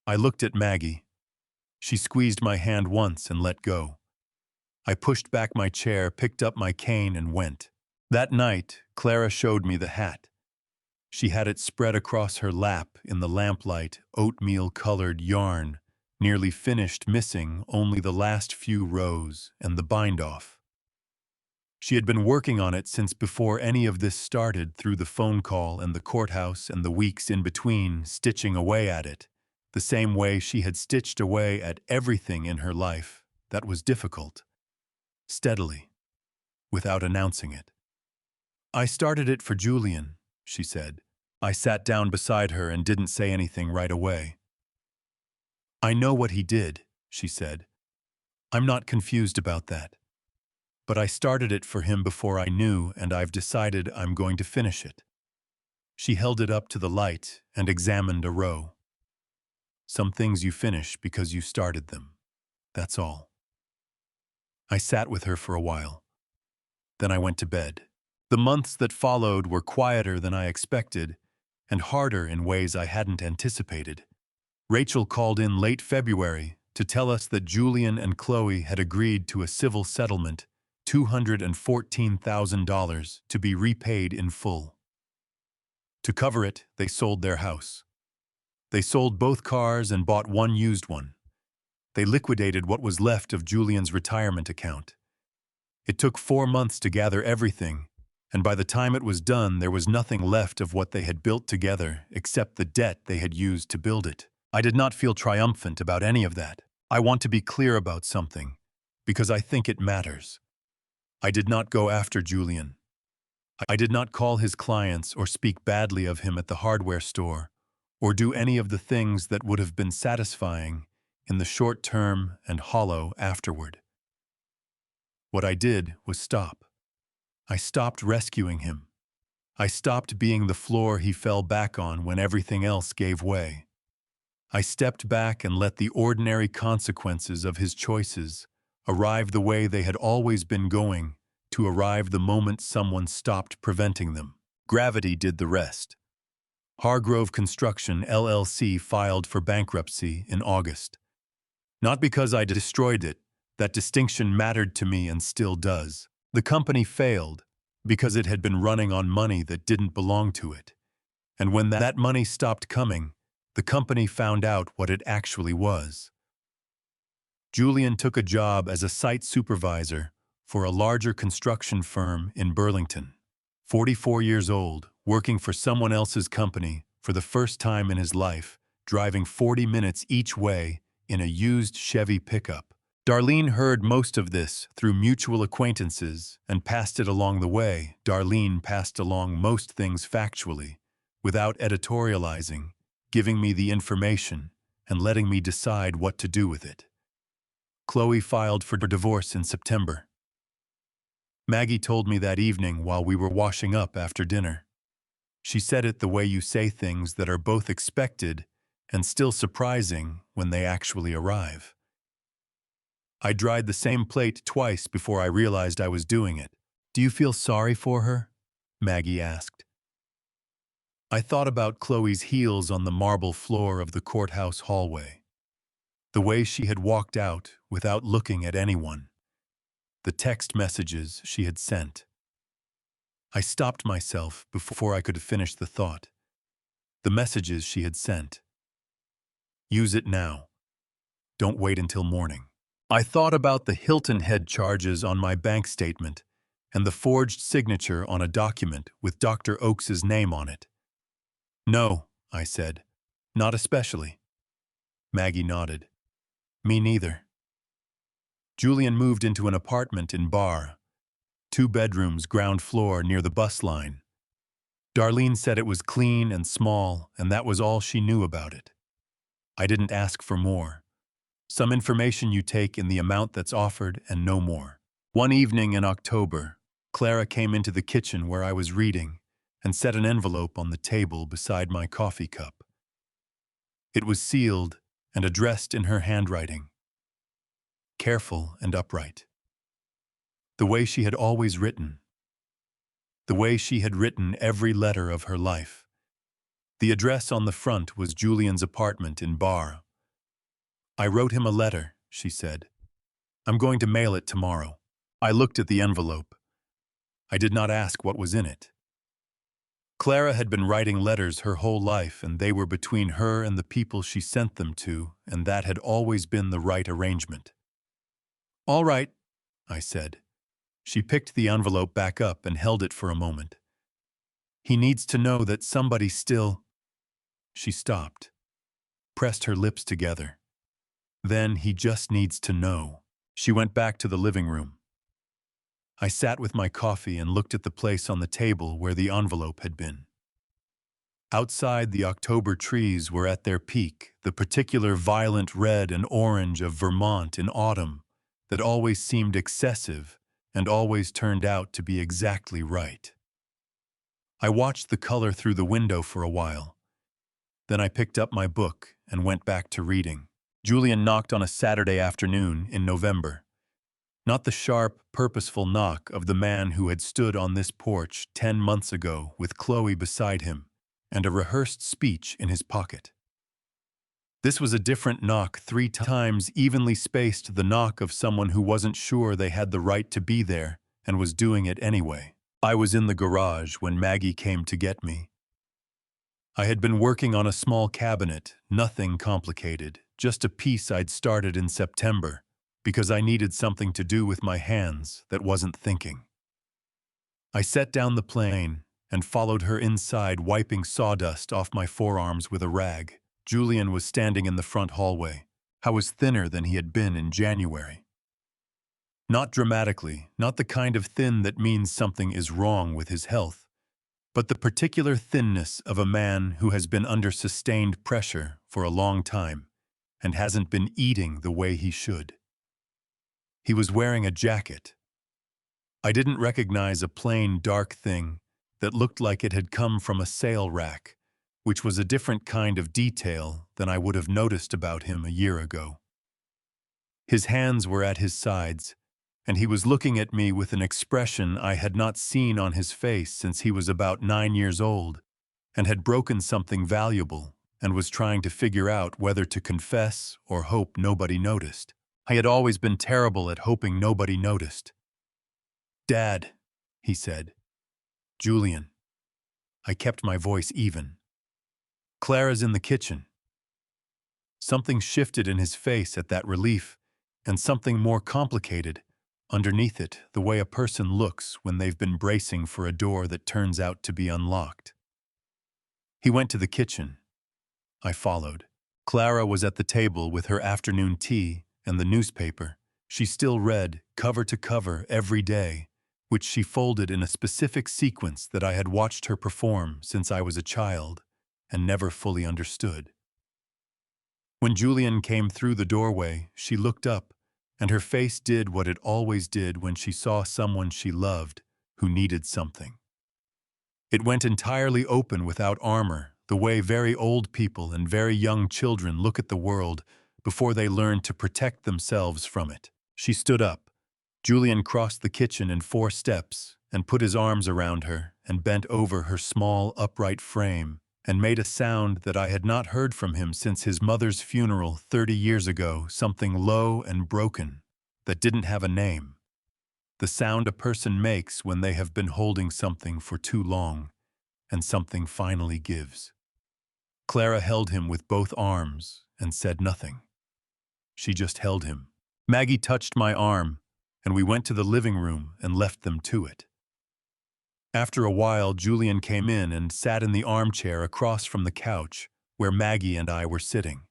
I looked at Maggie. She squeezed my hand once and let go. I pushed back my chair, picked up my cane, and went. That night, Clara showed me the hat. She had it spread across her lap in the lamplight, oatmeal-colored yarn, nearly finished, missing only the last few rows and the bind-off. She had been working on it since before any of this started, through the phone call and the courthouse and the weeks in between, stitching away at it, the same way she had stitched away at everything in her life that was difficult, steadily, without announcing it. "I started it for Julian," she said. I sat down beside her and didn't say anything right away. "I know what he did," she said. "I'm not confused about that. But I started it for him before I knew, and I've decided I'm going to finish it." She held it up to the light and examined a row. "Some things you finish because you started them. That's all." I sat with her for a while. Then I went to bed. The months that followed were quieter than I expected, and harder in ways I hadn't anticipated. Rachel called in late February to tell us that Julian and Chloe had agreed to a civil settlement, $214,000, to be repaid in full. To cover it, they sold their house. They sold both cars and bought one used one. They liquidated what was left of Julian's retirement account. It took 4 months to gather everything, and by the time it was done, there was nothing left of what they had built together except the debt they had used to build it. I did not feel triumphant about any of that. I want to be clear about something, because I think it matters. I did not go after Julian. I did not call his clients or speak badly of him at the hardware store, or do any of the things that would have been satisfying in the short term and hollow afterward. What I did was stop. I stopped rescuing him. I stopped being the floor he fell back on when everything else gave way. I stepped back and let the ordinary consequences of his choices arrive the way they had always been going to arrive the moment someone stopped preventing them. Gravity did the rest. Hargrove Construction, LLC filed for bankruptcy in August. Not because I destroyed it. That distinction mattered to me and still does. The company failed because it had been running on money that didn't belong to it. And when that money stopped coming, the company found out what it actually was. Julian took a job as a site supervisor for a larger construction firm in Burlington. 44 years old, working for someone else's company for the first time in his life, driving 40 minutes each way in a used Chevy pickup. Darlene heard most of this through mutual acquaintances and passed it along the way. Darlene passed along most things factually, without editorializing, giving me the information and letting me decide what to do with it. Chloe filed for divorce in September. Maggie told me that evening while we were washing up after dinner. She said it the way you say things that are both expected and still surprising when they actually arrive. I dried the same plate twice before I realized I was doing it. "Do you feel sorry for her?" Maggie asked. I thought about Chloe's heels on the marble floor of the courthouse hallway. The way she had walked out without looking at anyone. The text messages she had sent. I stopped myself before I could finish the thought. The messages she had sent. "Use it now. Don't wait until morning." I thought about the Hilton Head charges on my bank statement and the forged signature on a document with Dr. Oakes's name on it. "No," I said. "Not especially." Maggie nodded. "Me neither." Julian moved into an apartment in Bar, 2 bedrooms, ground floor near the bus line. Darlene said it was clean and small, and that was all she knew about it. I didn't ask for more. Some information you take in the amount that's offered and no more. One evening in October, Clara came into the kitchen where I was reading and set an envelope on the table beside my coffee cup. It was sealed and addressed in her handwriting. Careful and upright. The way she had always written. The way she had written every letter of her life. The address on the front was Julian's apartment in Bar. "I wrote him a letter," she said. "I'm going to mail it tomorrow." I looked at the envelope. I did not ask what was in it. Clara had been writing letters her whole life, and they were between her and the people she sent them to, and that had always been the right arrangement. "All right," I said. She picked the envelope back up and held it for a moment. "He needs to know that somebody still—" She stopped, pressed her lips together. "Then he just needs to know." She went back to the living room. I sat with my coffee and looked at the place on the table where the envelope had been. Outside, the October trees were at their peak, the particular violent red and orange of Vermont in autumn that always seemed excessive and always turned out to be exactly right. I watched the color through the window for a while. Then I picked up my book and went back to reading. Julian knocked on a Saturday afternoon in November. Not the sharp, purposeful knock of the man who had stood on this porch 10 months ago with Chloe beside him and a rehearsed speech in his pocket. This was a different knock, 3 times evenly spaced, the knock of someone who wasn't sure they had the right to be there and was doing it anyway. I was in the garage when Maggie came to get me. I had been working on a small cabinet, nothing complicated, just a piece I'd started in September, because I needed something to do with my hands that wasn't thinking. I set down the plane and followed her inside, wiping sawdust off my forearms with a rag. Julian was standing in the front hallway. I was thinner than he had been in January. Not dramatically, not the kind of thin that means something is wrong with his health, but the particular thinness of a man who has been under sustained pressure for a long time and hasn't been eating the way he should. He was wearing a jacket. I didn't recognize a plain, dark thing that looked like it had come from a sale rack, which was a different kind of detail than I would have noticed about him a year ago. His hands were at his sides, and he was looking at me with an expression I had not seen on his face since he was about 9 years old and had broken something valuable and was trying to figure out whether to confess or hope nobody noticed. I had always been terrible at hoping nobody noticed. "Dad," he said. "Julian." I kept my voice even. "Clara's in the kitchen." Something shifted in his face at that relief, and something more complicated underneath it, the way a person looks when they've been bracing for a door that turns out to be unlocked. He went to the kitchen. I followed. Clara was at the table with her afternoon tea and the newspaper. She still read, cover to cover, every day, which she folded in a specific sequence that I had watched her perform since I was a child and never fully understood. When Julian came through the doorway, she looked up, and her face did what it always did when she saw someone she loved who needed something. It went entirely open without armor, the way very old people and very young children look at the world before they learn to protect themselves from it. She stood up. Julian crossed the kitchen in 4 steps and put his arms around her and bent over her small, upright frame and made a sound that I had not heard from him since his mother's funeral 30 years ago, something low and broken that didn't have a name. The sound a person makes when they have been holding something for too long and something finally gives. Clara held him with both arms and said nothing. She just held him. Maggie touched my arm, and we went to the living room and left them to it. After a while, Julian came in and sat in the armchair across from the couch where Maggie and I were sitting.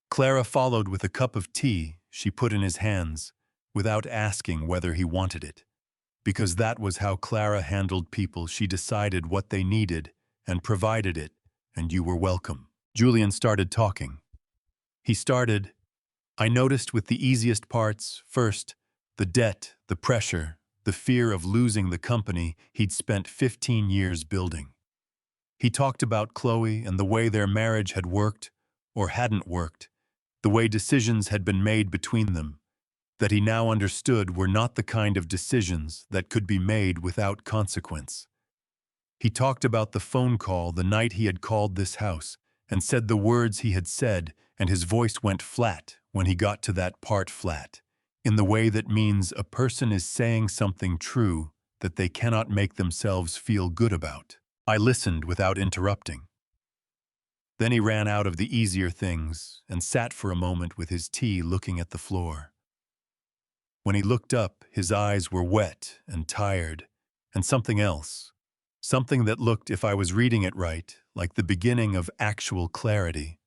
Clara followed with a cup of tea she put in his hands, without asking whether he wanted it. Because that was how Clara handled people. She decided what they needed and provided it, and you were welcome. Julian started talking. He started, I noticed with the easiest parts, first, the debt, the pressure, the fear of losing the company he'd spent 15 years building. He talked about Chloe and the way their marriage had worked, or hadn't worked, the way decisions had been made between them, that he now understood were not the kind of decisions that could be made without consequence. He talked about the phone call the night he had called this house, and said the words he had said, and his voice went flat when he got to that part flat, in the way that means a person is saying something true that they cannot make themselves feel good about. I listened without interrupting. Then he ran out of the easier things and sat for a moment with his tea looking at the floor. When he looked up, his eyes were wet and tired, and something else. Something that looked, if I was reading it right, like the beginning of actual clarity.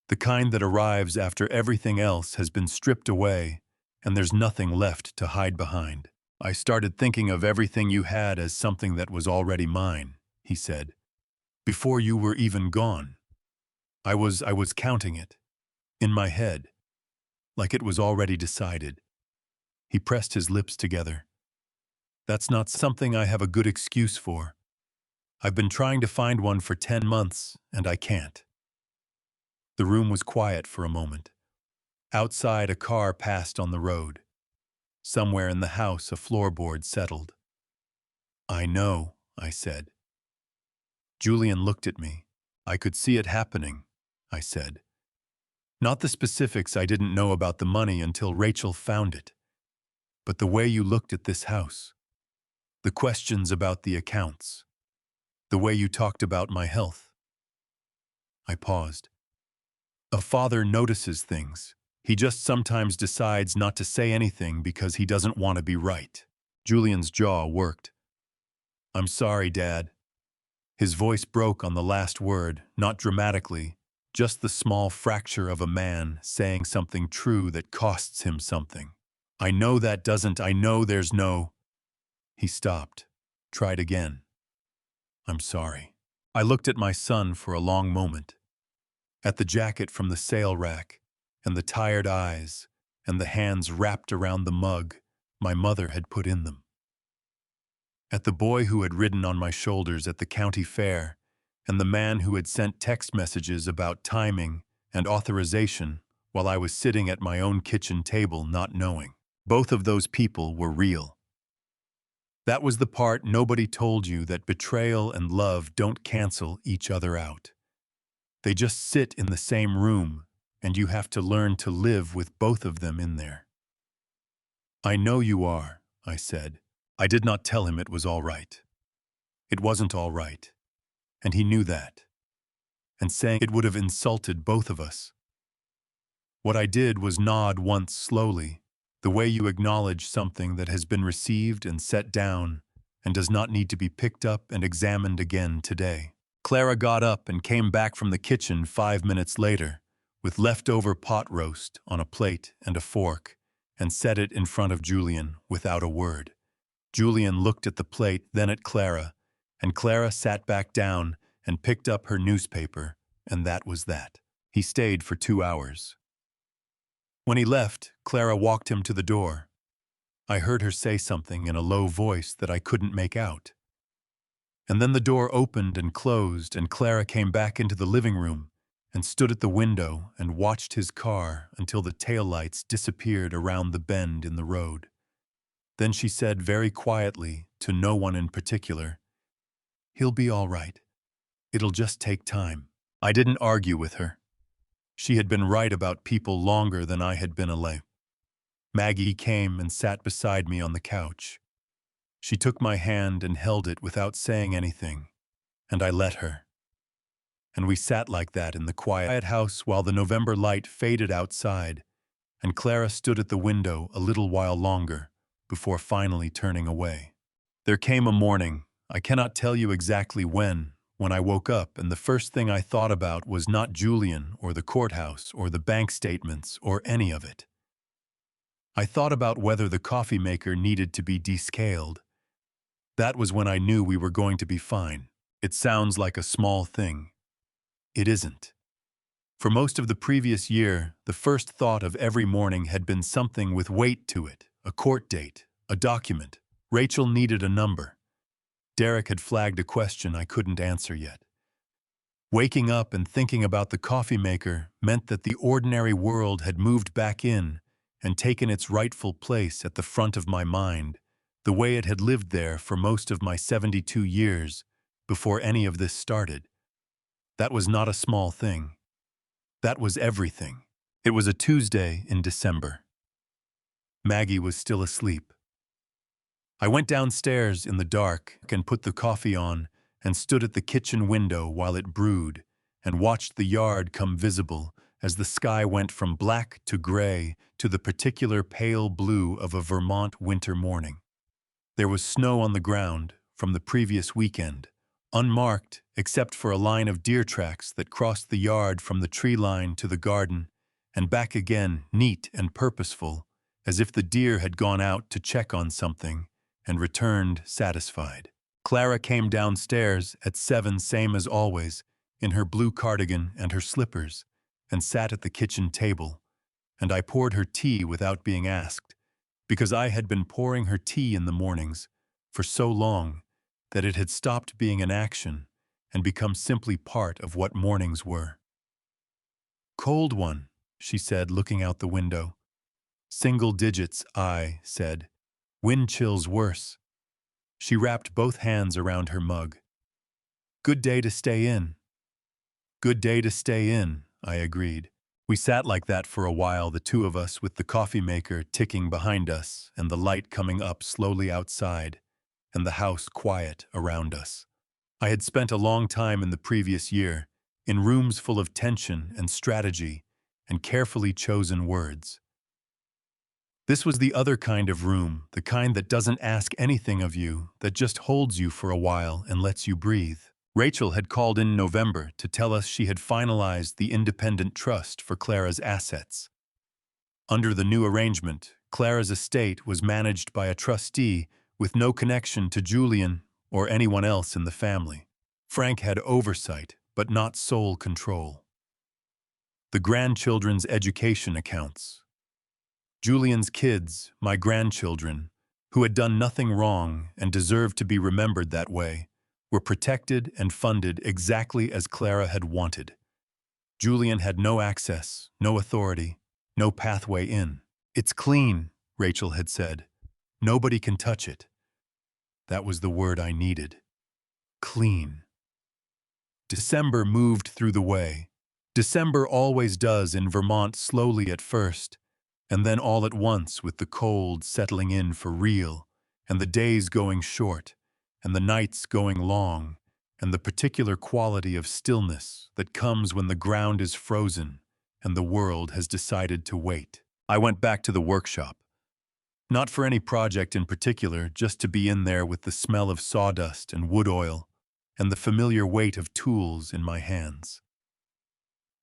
The kind that arrives after everything else has been stripped away and there's nothing left to hide behind. I started thinking of everything you had as something that was already mine, he said. Before you were even gone. I was counting it. In my head. Like it was already decided. He pressed his lips together. That's not something I have a good excuse for. I've been trying to find one for 10 months, and I can't. The room was quiet for a moment. Outside, a car passed on the road. Somewhere in the house, a floorboard settled. I know, I said. Julian looked at me. I could see it happening, I said. Not the specifics. I didn't know about the money until Rachel found it. But the way you looked at this house. The questions about the accounts. The way you talked about my health. I paused. A father notices things. He just sometimes decides not to say anything because he doesn't want to be right. Julian's jaw worked. I'm sorry, Dad. His voice broke on the last word, not dramatically, just the small fracture of a man saying something true that costs him something. I know that doesn't, I know there's no... He stopped, tried again. I'm sorry. I looked at my son for a long moment. At the jacket from the sale rack, and the tired eyes, and the hands wrapped around the mug my mother had put in them. At the boy who had ridden on my shoulders at the county fair, and the man who had sent text messages about timing and authorization while I was sitting at my own kitchen table not knowing. Both of those people were real. That was the part nobody told you, that betrayal and love don't cancel each other out. They just sit in the same room, and you have to learn to live with both of them in there. I know you are, I said. I did not tell him it was all right. It wasn't all right, and he knew that. And saying it would have insulted both of us. What I did was nod once slowly, the way you acknowledge something that has been received and set down and does not need to be picked up and examined again today. Clara got up and came back from the kitchen 5 minutes later, with leftover pot roast on a plate and a fork, and set it in front of Julian without a word. Julian looked at the plate, then at Clara, and Clara sat back down and picked up her newspaper, and that was that. He stayed for 2 hours. When he left, Clara walked him to the door. I heard her say something in a low voice that I couldn't make out. And then the door opened and closed, and Clara came back into the living room and stood at the window and watched his car until the taillights disappeared around the bend in the road. Then she said very quietly, to no one in particular, "He'll be all right. It'll just take time." I didn't argue with her. She had been right about people longer than I had been alive. Maggie came and sat beside me on the couch. She took my hand and held it without saying anything, and I let her. And we sat like that in the quiet house while the November light faded outside, and Clara stood at the window a little while longer before finally turning away. There came a morning, I cannot tell you exactly when I woke up and the first thing I thought about was not Julian or the courthouse or the bank statements or any of it. I thought about whether the coffee maker needed to be descaled. That was when I knew we were going to be fine. It sounds like a small thing. It isn't. For most of the previous year, the first thought of every morning had been something with weight to it, a court date, a document. Rachel needed a number. Derek had flagged a question I couldn't answer yet. Waking up and thinking about the coffee maker meant that the ordinary world had moved back in and taken its rightful place at the front of my mind, the way it had lived there for most of my 72 years before any of this started. That was not a small thing. That was everything. It was a Tuesday in December. Maggie was still asleep. I went downstairs in the dark and put the coffee on and stood at the kitchen window while it brewed and watched the yard come visible as the sky went from black to gray to the particular pale blue of a Vermont winter morning. There was snow on the ground from the previous weekend, unmarked except for a line of deer tracks that crossed the yard from the tree line to the garden and back again, neat and purposeful, as if the deer had gone out to check on something and returned satisfied. Clara came downstairs at 7, same as always, in her blue cardigan and her slippers, and sat at the kitchen table, and I poured her tea without being asked, because I had been pouring her tea in the mornings for so long that it had stopped being an action and become simply part of what mornings were. "Cold one," she said, looking out the window. "Single digits," I said. "Wind chills worse." She wrapped both hands around her mug. "Good day to stay in." "Good day to stay in," I agreed. We sat like that for a while, the two of us, with the coffee maker ticking behind us and the light coming up slowly outside, and the house quiet around us. I had spent a long time in the previous year, in rooms full of tension and strategy and carefully chosen words. This was the other kind of room, the kind that doesn't ask anything of you, that just holds you for a while and lets you breathe. Rachel had called in November to tell us she had finalized the independent trust for Clara's assets. Under the new arrangement, Clara's estate was managed by a trustee with no connection to Julian or anyone else in the family. Frank had oversight, but not sole control. The grandchildren's education accounts. Julian's kids, my grandchildren, who had done nothing wrong and deserved to be remembered that way, were protected and funded exactly as Clara had wanted. Julian had no access, no authority, no pathway in. "It's clean," Rachel had said. "Nobody can touch it." That was the word I needed. Clean. December moved through the way. December always does in Vermont, slowly at first, and then all at once, with the cold settling in for real, and the days going short, and the nights going long, and the particular quality of stillness that comes when the ground is frozen and the world has decided to wait. I went back to the workshop. Not for any project in particular, just to be in there with the smell of sawdust and wood oil, and the familiar weight of tools in my hands.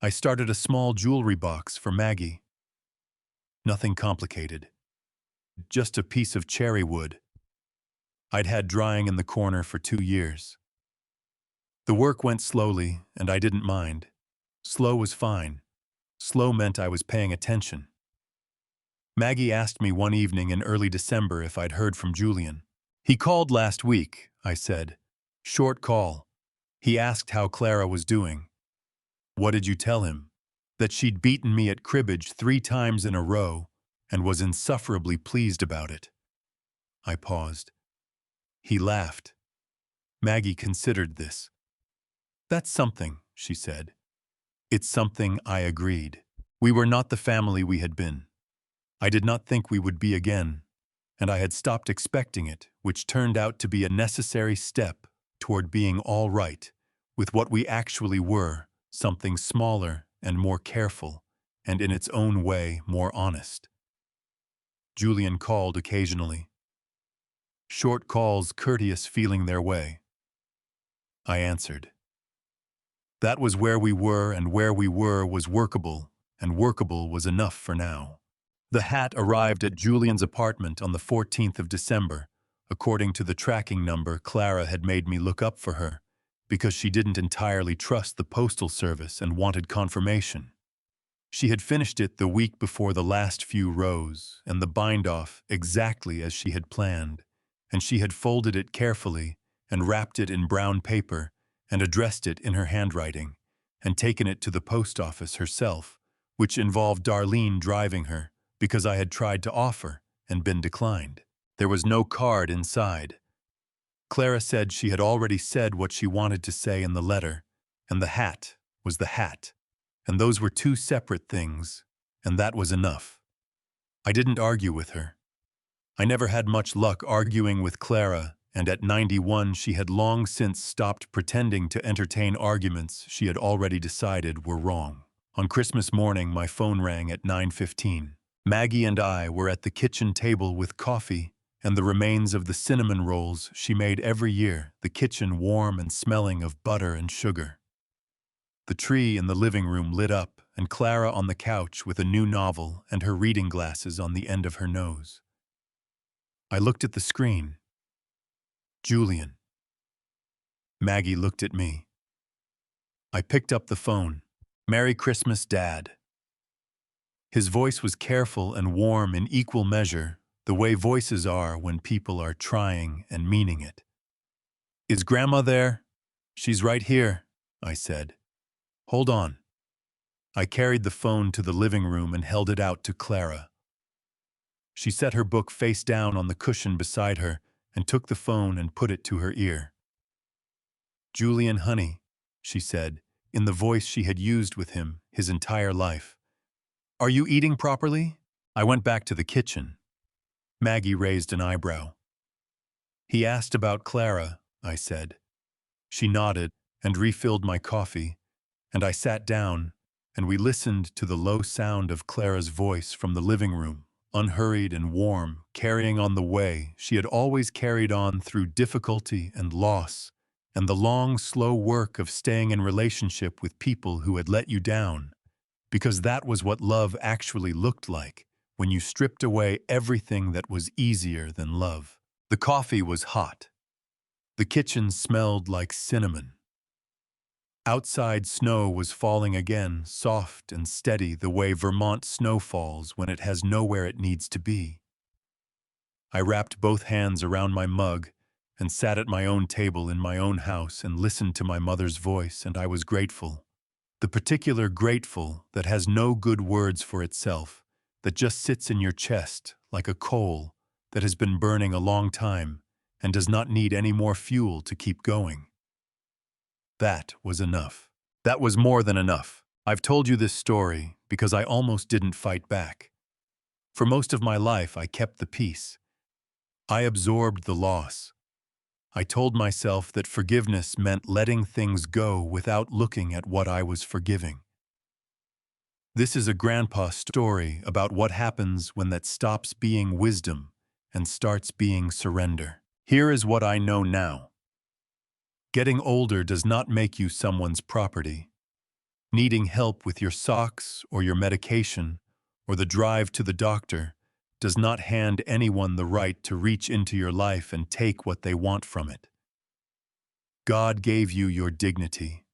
I started a small jewelry box for Maggie. Nothing complicated. Just a piece of cherry wood I'd had drying in the corner for 2 years. The work went slowly, and I didn't mind. Slow was fine. Slow meant I was paying attention. Maggie asked me one evening in early December if I'd heard from Julian. "He called last week," I said. "Short call. He asked how Clara was doing." "What did you tell him?" "That she'd beaten me at cribbage 3 times in a row and was insufferably pleased about it." I paused. He laughed. Maggie considered this. "That's something," she said. "It's something," I agreed. We were not the family we had been. I did not think we would be again, and I had stopped expecting it, which turned out to be a necessary step toward being all right with what we actually were, something smaller and more careful, and in its own way more honest. Julian called occasionally. Short calls, courteous, feeling their way. I answered. That was where we were, and where we were was workable, and workable was enough for now. The hat arrived at Julian's apartment on the 14th of December, according to the tracking number Clara had made me look up for her, because she didn't entirely trust the postal service and wanted confirmation. She had finished it the week before the last few rows, and the bind-off exactly as she had planned, and she had folded it carefully and wrapped it in brown paper and addressed it in her handwriting, and taken it to the post office herself, which involved Darlene driving her, because I had tried to offer and been declined. There was no card inside. Clara said she had already said what she wanted to say in the letter, and the hat was the hat, and those were 2 separate things, and that was enough. I didn't argue with her. I never had much luck arguing with Clara, and at 91 she had long since stopped pretending to entertain arguments she had already decided were wrong. On Christmas morning, my phone rang at 9:15. Maggie and I were at the kitchen table with coffee and the remains of the cinnamon rolls she made every year, the kitchen warm and smelling of butter and sugar. The tree in the living room lit up, and Clara on the couch with a new novel and her reading glasses on the end of her nose. I looked at the screen. Julian. Maggie looked at me. I picked up the phone. "Merry Christmas, Dad." His voice was careful and warm in equal measure, the way voices are when people are trying and meaning it. "Is Grandma there?" "She's right here," I said. "Hold on." I carried the phone to the living room and held it out to Clara. She set her book face down on the cushion beside her and took the phone and put it to her ear. "Julian, honey," she said, in the voice she had used with him his entire life. "Are you eating properly?" I went back to the kitchen. Maggie raised an eyebrow. "He asked about Clara," I said. She nodded and refilled my coffee, and I sat down, and we listened to the low sound of Clara's voice from the living room, unhurried and warm, carrying on the way she had always carried on through difficulty and loss, and the long, slow work of staying in relationship with people who had let you down, because that was what love actually looked like when you stripped away everything that was easier than love. The coffee was hot. The kitchen smelled like cinnamon. Outside snow was falling again, soft and steady the way Vermont snow falls when it has nowhere it needs to be. I wrapped both hands around my mug and sat at my own table in my own house and listened to my mother's voice, and I was grateful. The particular grateful that has no good words for itself, that just sits in your chest like a coal that has been burning a long time and does not need any more fuel to keep going. That was enough. That was more than enough. I've told you this story because I almost didn't fight back. For most of my life, I kept the peace. I absorbed the loss. I told myself that forgiveness meant letting things go without looking at what I was forgiving. This is a grandpa story about what happens when that stops being wisdom and starts being surrender. Here is what I know now. Getting older does not make you someone's property. Needing help with your socks or your medication or the drive to the doctor does not hand anyone the right to reach into your life and take what they want from it. God gave you your dignity.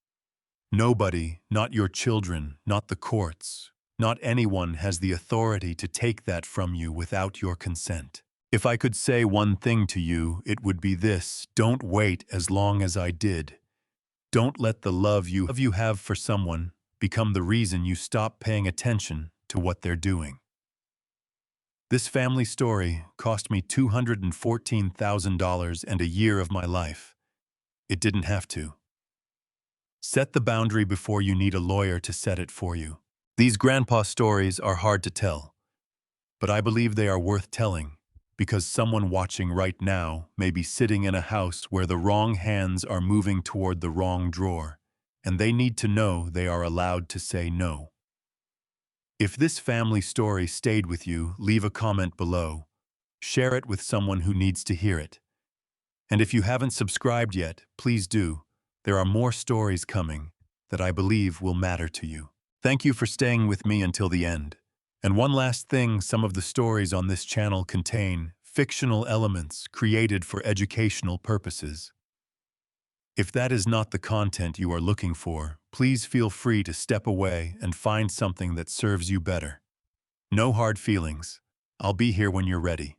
Nobody, not your children, not the courts, not anyone has the authority to take that from you without your consent. If I could say one thing to you, it would be this: don't wait as long as I did. Don't let the love you have for someone become the reason you stop paying attention to what they're doing. This family story cost me $214,000 and a year of my life. It didn't have to. Set the boundary before you need a lawyer to set it for you. These grandpa stories are hard to tell, but I believe they are worth telling because someone watching right now may be sitting in a house where the wrong hands are moving toward the wrong drawer, and they need to know they are allowed to say no. If this family story stayed with you, leave a comment below. Share it with someone who needs to hear it. And if you haven't subscribed yet, please do. There are more stories coming that I believe will matter to you. Thank you for staying with me until the end. And one last thing, some of the stories on this channel contain fictional elements created for educational purposes. If that is not the content you are looking for, please feel free to step away and find something that serves you better. No hard feelings. I'll be here when you're ready.